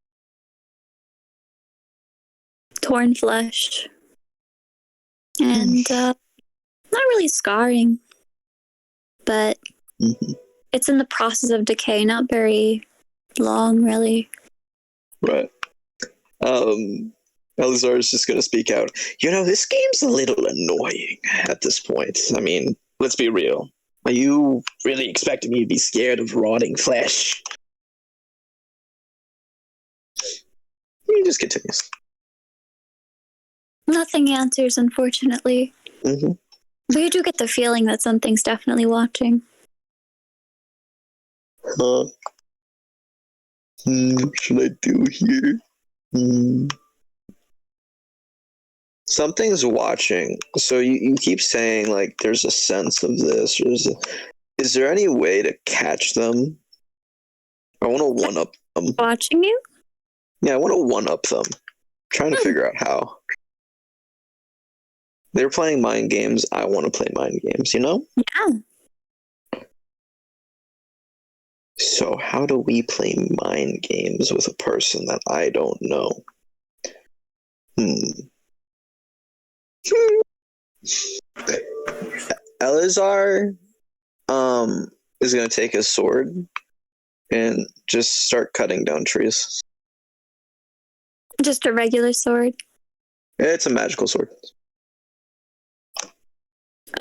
torn flesh, and not really scarring, but it's in the process of decay, not very long, really. Right. Eleazar is just going to speak out. You know, this game's a little annoying at this point. I mean, let's be real. Are you really expecting me to be scared of rotting flesh? He just continues. Nothing answers, unfortunately. Mm-hmm. But you do get the feeling that something's definitely watching. What should I do here? Something's watching. So you keep saying, like, there's a sense of this. Is there any way to catch them? I want to one-up them. Watching you? Yeah, I want to one-up them. Trying to figure out how. They're playing mind games. I want to play mind games, you know? Yeah. So how do we play mind games with a person that I don't know? Eleazar is going to take his sword and just start cutting down trees. Just a regular sword? It's a magical sword.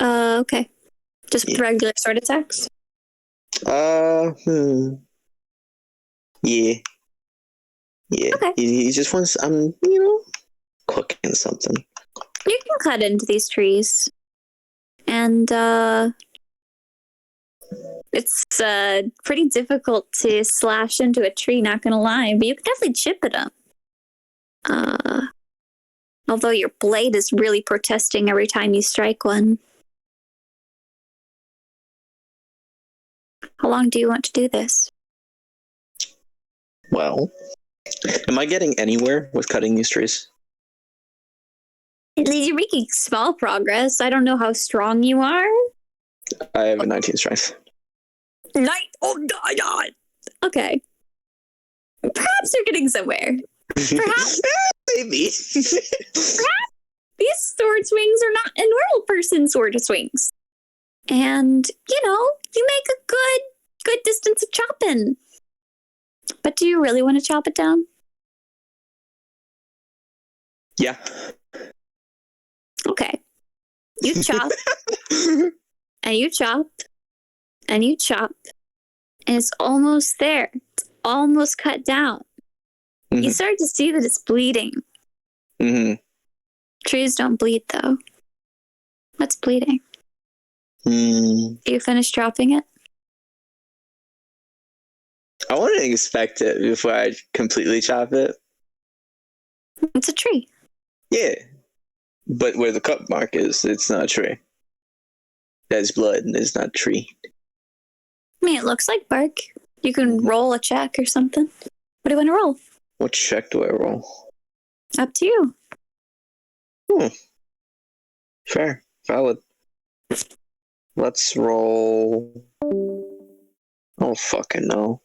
Okay. Just regular sword attacks? Yeah. Okay. He just wants, cooking something. You can cut into these trees. And, it's pretty difficult to slash into a tree, not gonna lie, but you can definitely chip at them. Although your blade is really protesting every time you strike one. How long do you want to do this? Well, am I getting anywhere with cutting these trees? At least you're making small progress. I don't know how strong you are. I have a 19 strength. Okay. Perhaps you're getting somewhere. Perhaps Maybe. perhaps these sword swings are not a normal person's sword swings. And, you make a good distance of chopping. But do you really want to chop it down? Yeah. Okay. You chop, and you chop, and you chop, and it's almost there. It's almost cut down. Mm-hmm. You start to see that it's bleeding. Mm-hmm. Trees don't bleed, though. What's bleeding? Do you finish chopping it? I want to inspect it before I completely chop it. It's a tree. Yeah. But where the cut mark is, it's not a tree. That's blood and it's not tree. I mean, it looks like bark. You can roll a check or something. What do you want to roll? What check do I roll? Up to you. Fair. Valid. Let's roll. Oh, fucking no.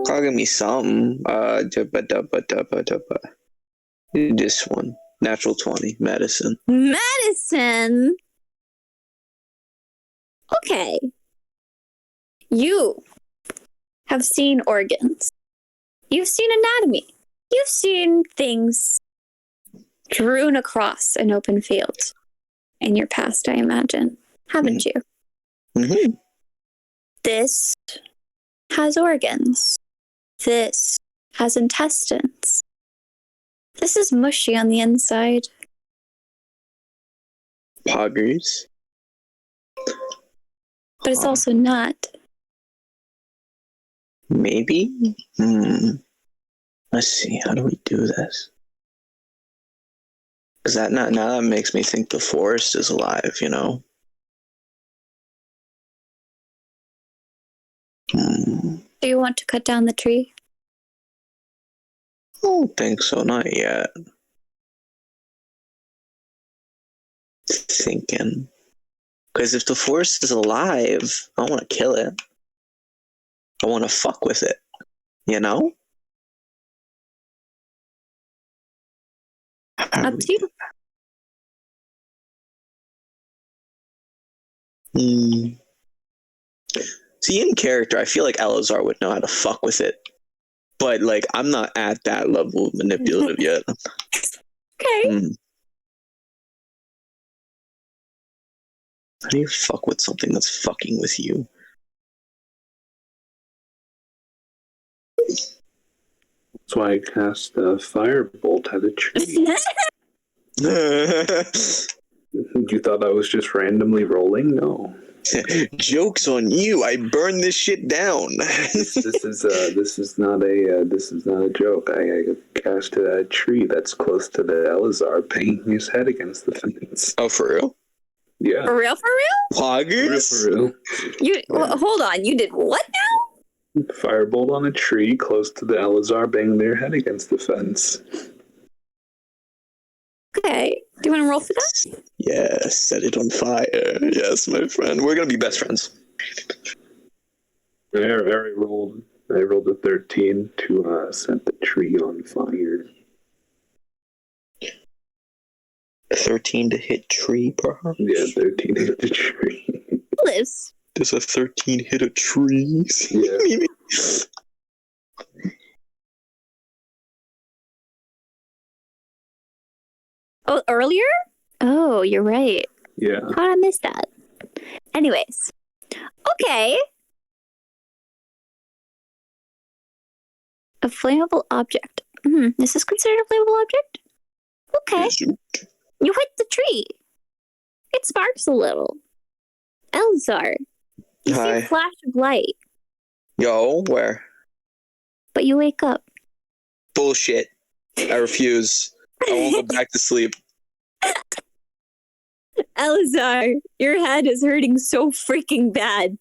Call me something. This one. Natural 20. Medicine. Medicine? Okay. You have seen organs. You've seen anatomy. You've seen things strewn across an open field in your past, I imagine. Haven't you? Mm-hmm. This has organs. This has intestines. This is mushy on the inside. Poggers. But it's also not. Maybe? Let's see. How do we do this? Because now that makes me think the forest is alive, you know? Do you want to cut down the tree? I don't think so. Not yet. Thinking. Because if the forest is alive, I don't want to kill it. I want to fuck with it. You know? Up to you. See, in character, I feel like Eleazar would know how to fuck with it. But, like, I'm not at that level of manipulative yet. Okay. How do you fuck with something that's fucking with you? That's why I cast a firebolt at a tree. You thought I was just randomly rolling? No. Joke's on you! I burned this shit down. This is not a joke. I cast it at a tree that's close to the Eleazar, banging his head against the fence. Oh, for real? Yeah. For real? Poggers? For real. Well, hold on. You did what now? Firebolt on a tree close to the Eleazar, banging their head against the fence. Okay. Do you want to roll for that? Yeah, set it on fire. Yes, my friend. We're gonna be best friends. I rolled a 13 to set the tree on fire. 13 to hit tree, perhaps? Yeah, 13 hit the tree. Liz. Does a 13 hit a tree? Yeah. Oh, earlier? Oh, you're right. Yeah. How did I miss that? Anyways. Okay. A flammable object. This is considered a flammable object? Okay. You hit the tree. It sparks a little. Eleazar. You see a flash of light. Yo, where? But you wake up. Bullshit. I refuse. I won't go back to sleep. Eleazar, your head is hurting so freaking bad.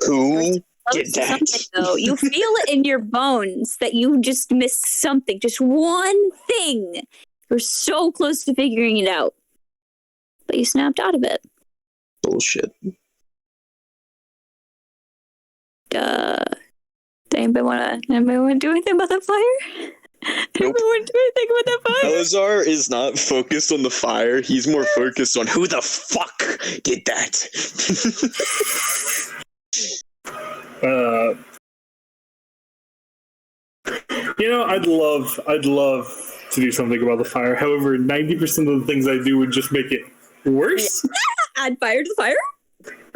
Who did that? Though. You feel it in your bones that you just missed something. Just one thing. You're so close to figuring it out. But you snapped out of it. Bullshit. Anybody want to do anything about that fire? Nope. Anybody want to do anything about that fire? Eleazar is not focused on the fire. He's more focused on who the fuck did that. I'd love to do something about the fire. However, 90% of the things I do would just make it worse. Add fire to the fire?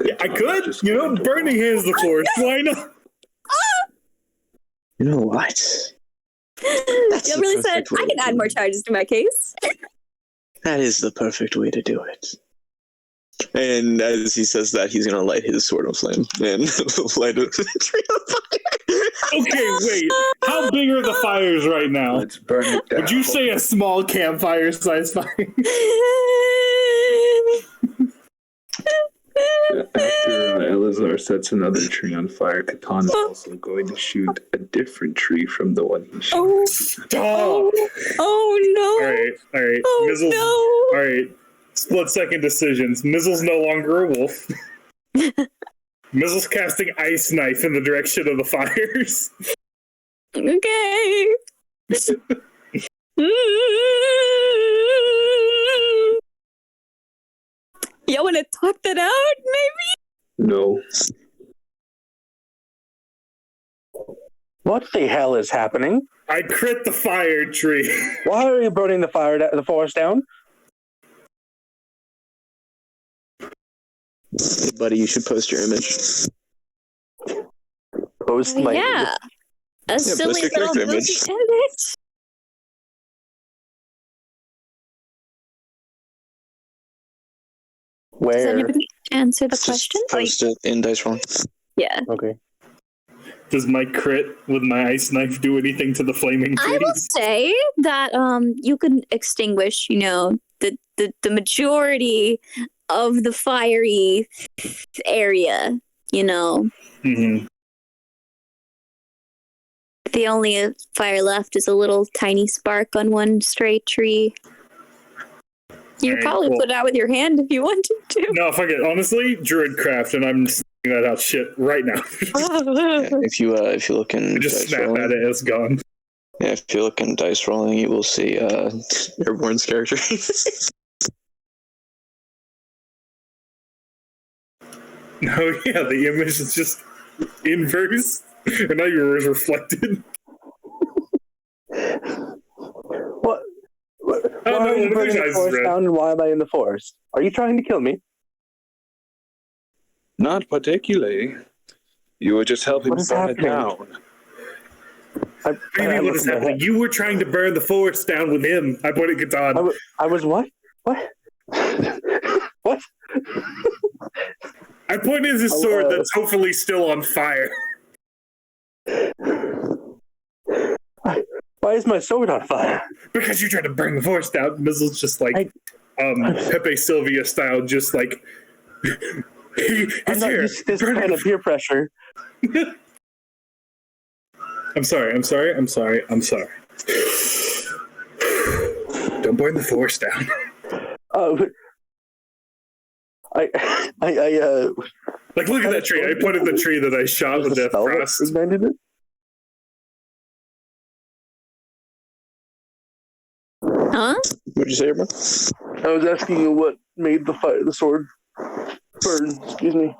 Yeah, I could. Burning hands the forest. Why not? You know what? You really said I can add more charges to my case. That is the perfect way to do it. And as he says that, he's going to light his sword on flame and light a tree on fire. Okay, wait. How big are the fires right now? Let's burn it down. Would you say a small campfire-sized fire? After Eleazar sets another tree on fire, Catan is also going to shoot a different tree from the one he shot. Stop! Oh All right. Oh, Mizzles. no. All right. Split-second decisions. Mizzle's no longer a wolf. Mizzle's casting Ice Knife in the direction of the fires. no! Okay. You want to talk that out, maybe? No. What the hell is happening? I crit the fire tree. Why are you burning the forest down? Hey, buddy, you should post your image. Post my Yeah. A post silly your little character movie image. image. Does Where? anybody answer the Just question? post it in Dice Roll. Yeah. Okay. Does my crit with my Ice Knife do anything to the flaming I will trees? say that you can extinguish, the majority of the fiery area, Mm-hmm. The only fire left is a little tiny spark on one stray tree. You could Alright, probably cool. put it out with your hand if you wanted to. No, fuck it. Honestly, Druidcraft, and I'm just that out shit right now. Yeah, if you look in Just Dice snap Rolling, at it, it's gone. yeah, if you look in Dice Rolling, you will see Airborne's character. Oh yeah, the image is just inverse, and now yours reflected. What? Why no, are you one of burning these the guys is forest red. down and why am I in the forest? Are you trying to kill me? Not particularly. You were just helping What is burn it happening? down. What do you mean what is happening? You were trying to burn the forest down with him. I pointed Catan. I was what? What? What? I pointed his sword that's hopefully still on fire. Why is my sword on fire? Because you tried to burn the forest down. Mizzle's just like Pepe Sylvia style, just like I'm not used to this kind of peer pressure. I'm sorry. Don't burn the forest down. Like, look at that tree. I pointed the tree that I shot with Death Frost. Ignited it? Huh? What'd you say, Airborne? I was asking you what made the sword burn. Excuse me.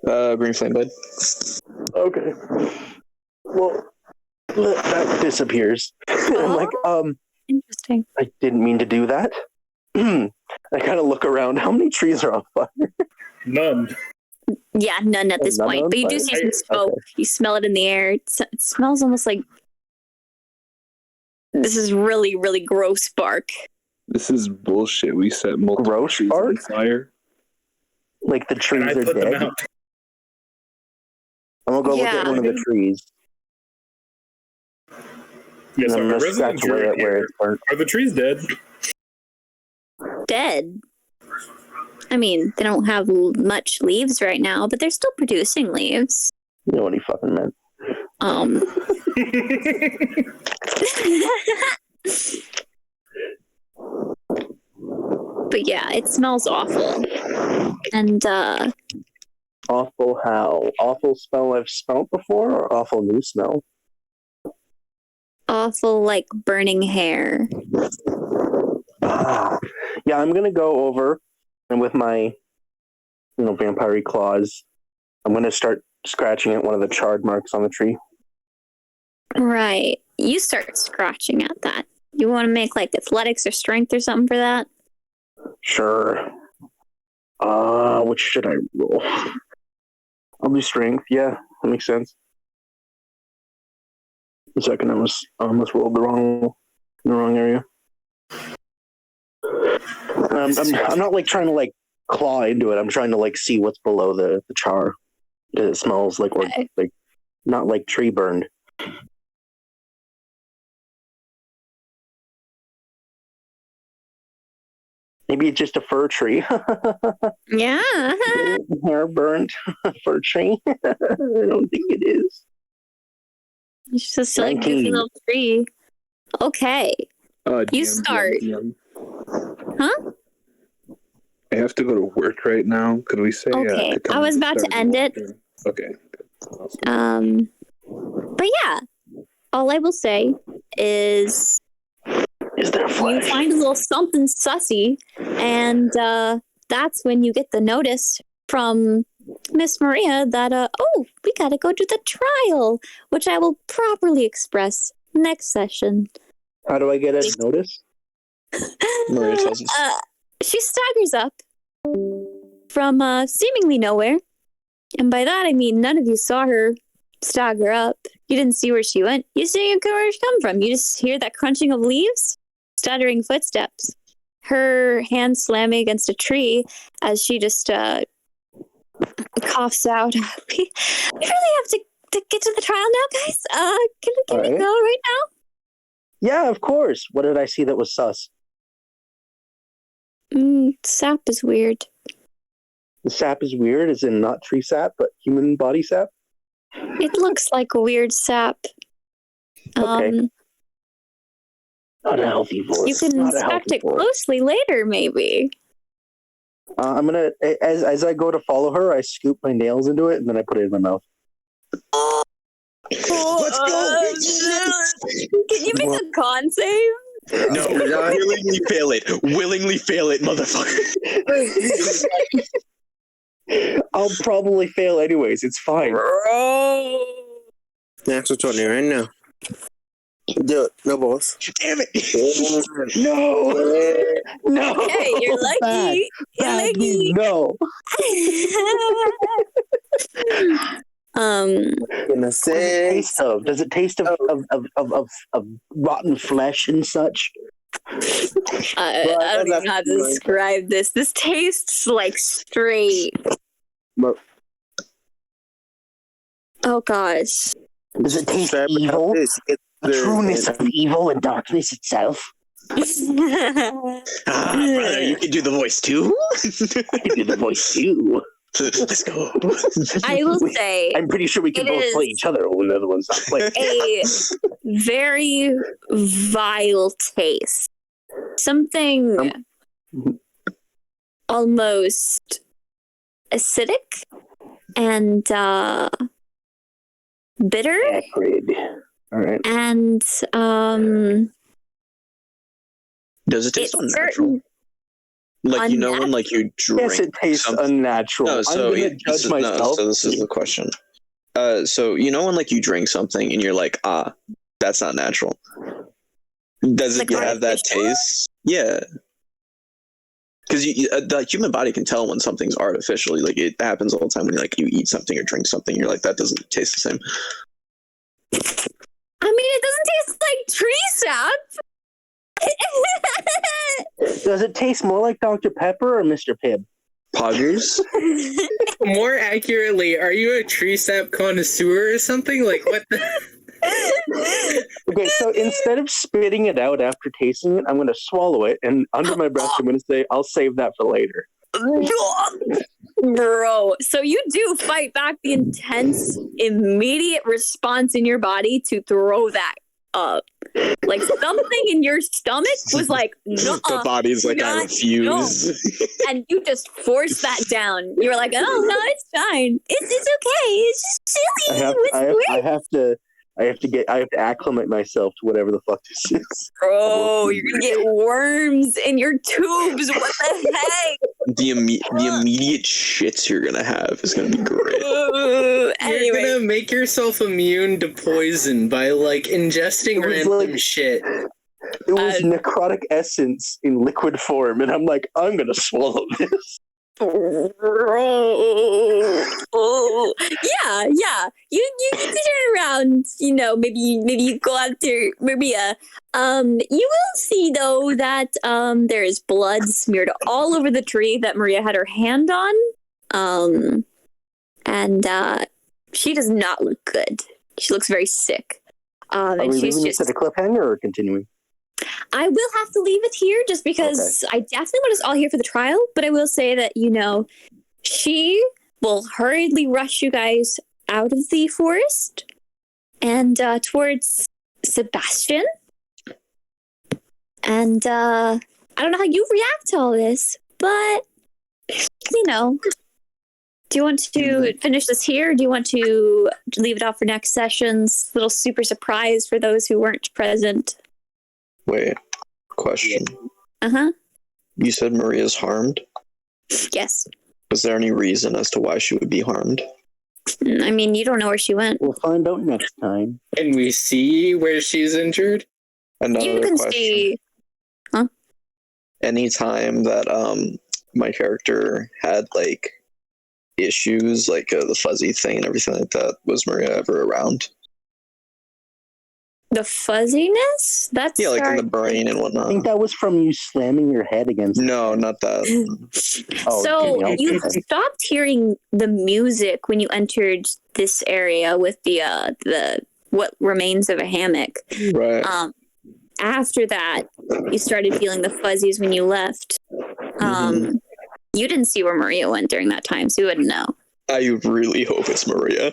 Green Flame Blade. Okay. Well, that disappears. I'm like, Interesting. I didn't mean to do that. I kind of look around. How many trees are on fire? None. Yeah, none at this None point. on But you do fire? see some smoke. Okay. You smell it in the air. It smells almost like this is really, really gross bark. This is bullshit. We set multiple Gross trees on bark? fire. Like the And trees I are put them dead. out. I'm gonna go look Yeah. at one of the trees. Yes, and I'm our gonna resident scratch away druid at where here. it's burnt. Are the trees dead? Dead. I mean, they don't have much leaves right now, but they're still producing leaves. You know what he fucking meant. But yeah, it smells awful. And Awful how? Awful smell I've smelled before or awful new smell? awful, like burning hair. Yeah, I'm gonna go over and with my vampire claws, I'm gonna start scratching at one of the charred marks on the tree. Right. You start scratching at that. You want to make like athletics or strength or something for that? Sure. Which should I roll? I'll do strength. Yeah, that makes sense. A second, I almost rolled the wrong area. I'm not like trying to like claw into it. I'm trying to like see what's below the char. It smells like Okay. like not like tree burned, Maybe it's just a fir tree. Yeah. Hair burnt fir tree. I don't think it is. It's just a silly, 19. goofy little tree. Okay. You DM, start. DM. Huh? I have to go to work right now. Could we say? Okay. To come I was and about to start end it. Okay. Good. Awesome. But yeah, all I will say is there a you find a little something sussy, and that's when you get the notice from Miss Maria that oh, we gotta go to the trial, which I will properly express next session. How do I get a notice? Maria tells us. She staggers up from seemingly nowhere, and by that I mean none of you saw her stagger up. You didn't see where she went. You see where she come from. You just hear that crunching of leaves, stuttering footsteps, her hand slamming against a tree as she just coughs out. We really have to get to the trial now, guys. Can we go right now? Yeah, of course. What did I see that was sus? Sap is weird. The sap is weird, as in not tree sap, but human body sap? It looks like a weird sap. Okay. Not a healthy voice. You can inspect it closely later, maybe. I'm gonna, as I go to follow her, I scoop my nails into it and then I put it in my mouth. Let's go! Can you make a con save? No, willingly fail it. Willingly fail it, motherfucker. I'll probably fail anyways. It's fine. Natural 20 right now. Do it. No balls. Damn it. No. No. Hey, you're lucky. Bad. You're lucky. No. Gonna say. Does it taste of rotten flesh and such? I don't even know how to describe this. This tastes like straight. Oh gosh. Does it taste evil? The trueness of evil and darkness itself. Brother, you can do the voice too. I can do the voice too. Let's go. I will say, I'm pretty sure we can both play each other when the other one's not playing. A very vile taste. Something almost acidic and bitter. Acrid. All right. And does it taste unnatural? Like, you know, when like you drink. Yes, it tastes unnatural. No, so I'm gonna judge myself. so this is the question. So you know when like you drink something and you're like, that's not natural. Does it have that taste? Yeah. Because the human body can tell when something's artificial. Like it happens all the time when you eat something or drink something. You're like, that doesn't taste the same. I mean, it doesn't taste like tree sap. Does it taste more like Dr. Pepper or Mr. Pibb? Poggers? More accurately, are you a tree sap connoisseur or something? Like, what the... Okay, so instead of spitting it out after tasting it, I'm going to swallow it, and under my breath, I'm going to say, I'll save that for later. Bro, so you do fight back the intense, immediate response in your body to throw that up. Like something in your stomach was like, the body's like, I refuse. No. And you just forced that down. You were like, oh no, it's fine. It's okay. It's just silly. I have to acclimate myself to whatever the fuck this is. Bro, you're gonna get worms in your tubes. What the heck? The immediate shits you're gonna have is gonna be great. You're gonna make yourself immune to poison by like ingesting random shit. It was necrotic essence in liquid form, and I'm like, I'm gonna swallow this. Yeah. You can turn around. You know, maybe you go out to Maria. You will see though that there is blood smeared all over the tree that Maria had her hand on. And she does not look good. She looks very sick. Are And we she's leaving just, this at a cliffhanger or continuing? I will have to leave it here just because I definitely want us all here for the trial, but I will say that, she will hurriedly rush you guys out of the forest and towards Sebastian. And I don't know how you react to all this, but, do you want to finish this here? Or do you want to leave it off for next session's little super surprise for those who weren't present? Wait, question. Uh-huh. You said Maria's harmed? Yes. Was there any reason as to why she would be harmed? I mean, you don't know where she went. We'll find out next time. Can we see where she's injured? Another You can question. see. Huh? Anytime that my character had like issues, like the fuzzy thing and everything like that, was Maria ever around? The fuzziness? That's Yeah, like in the brain and I whatnot. think that was from you slamming your head against. No, not that. Oh, so okay. you stopped hearing the music when you entered this area with the what remains of a hammock. Right. After that, you started feeling the fuzzies when you left. You didn't see where Maria went during that time, so you wouldn't know. I really hope it's Maria.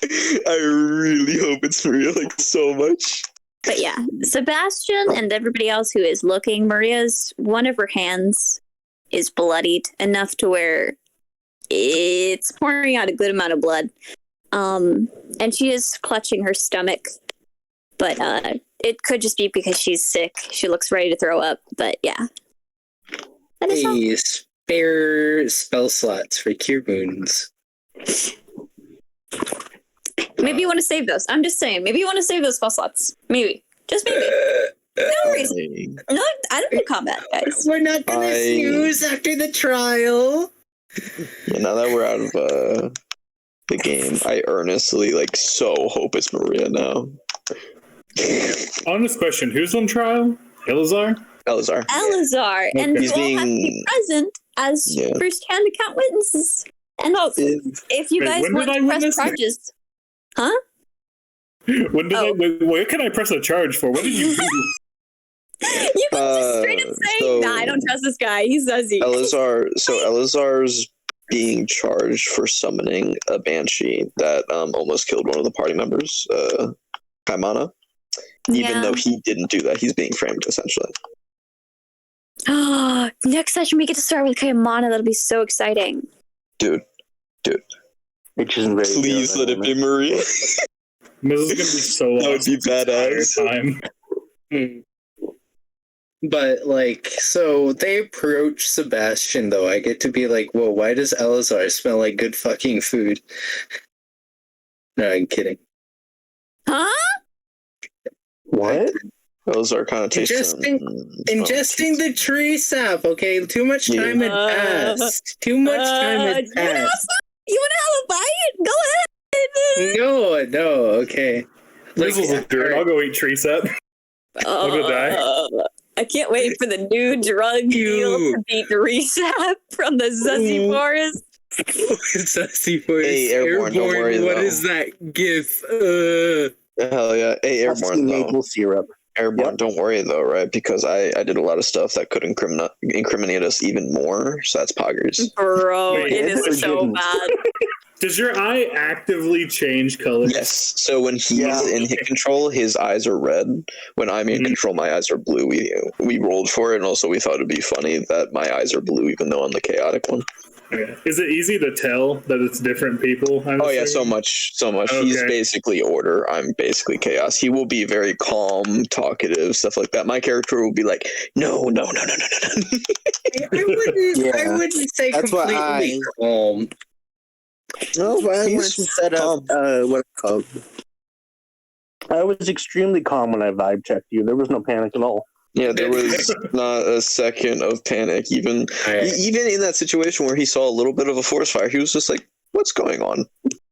I really hope it's Maria, like, so much. But yeah, Sebastian and everybody else who is looking, one of her hands is bloodied enough to where it's pouring out a good amount of blood. And she is clutching her stomach, but it could just be because she's sick. She looks ready to throw up, but yeah. That is all. Hey, spare spell slots for cure wounds. Maybe you want to save those. I'm just saying. Maybe you want to save those spell slots. Maybe. Just maybe. No reason. No, I don't do combat, guys. We're not gonna snooze after the trial. Yeah, now that we're out of the game, I earnestly, so hope it's Maria now. Honest question, who's on trial? Eleazar? Eleazar. Eleazar. And He's we'll have to be present as first-hand account witnesses. And also, if you guys want to press charges... Huh? When did what can I press a charge for? What did you do? You can just straight up say, nah, I don't trust this guy. He's Zuzzy. Eleazar's being charged for summoning a banshee that almost killed one of the party members, Kaimana. Even though he didn't do that, he's being framed, essentially. Next session, we get to start with Kaimana. That'll be so exciting. Dude. Which isn't very Please let it be Maria. This is gonna be so long. That would be badass. Time. But, so they approach Sebastian, though. I get to be like, whoa, why does Eleazar smell like good fucking food? No, I'm kidding. Huh? What? Eleazar kind of tastes Ingesting the tree sap, okay? Too much time had passed. Too much time had passed. You want to have a bite? Go ahead. No, okay. This was a dirt. I'll go eat tree sap. I'll go die. I can't wait for the new drug deal to beat Resap from the Zuzzy Forest. Zuzzy Forest. Hey, Airborne, don't worry, what though. is that gif? Hell yeah. Hey, Airborne, though. Maple syrup. Airborne, don't worry, though, right? Because I did a lot of stuff that could incriminate us even more, so that's poggers. Bro, it is so bad. Does your eye actively change colors? Yes. So when he's in hit control, his eyes are red. When I'm in control, my eyes are blue. We rolled for it, and also we thought it'd be funny that my eyes are blue, even though I'm the chaotic one. Okay. Is it easy to tell that it's different people? So much. Okay. He's basically order. I'm basically chaos. He will be very calm, talkative, stuff like that. My character will be like, no. I wouldn't say That's completely calm. No, but I wanted to set up what it's called. I was extremely calm when I vibe checked you. There was no panic at all. Yeah, there was not a second of panic. Even in that situation where he saw a little bit of a forest fire, he was just like, what's going on?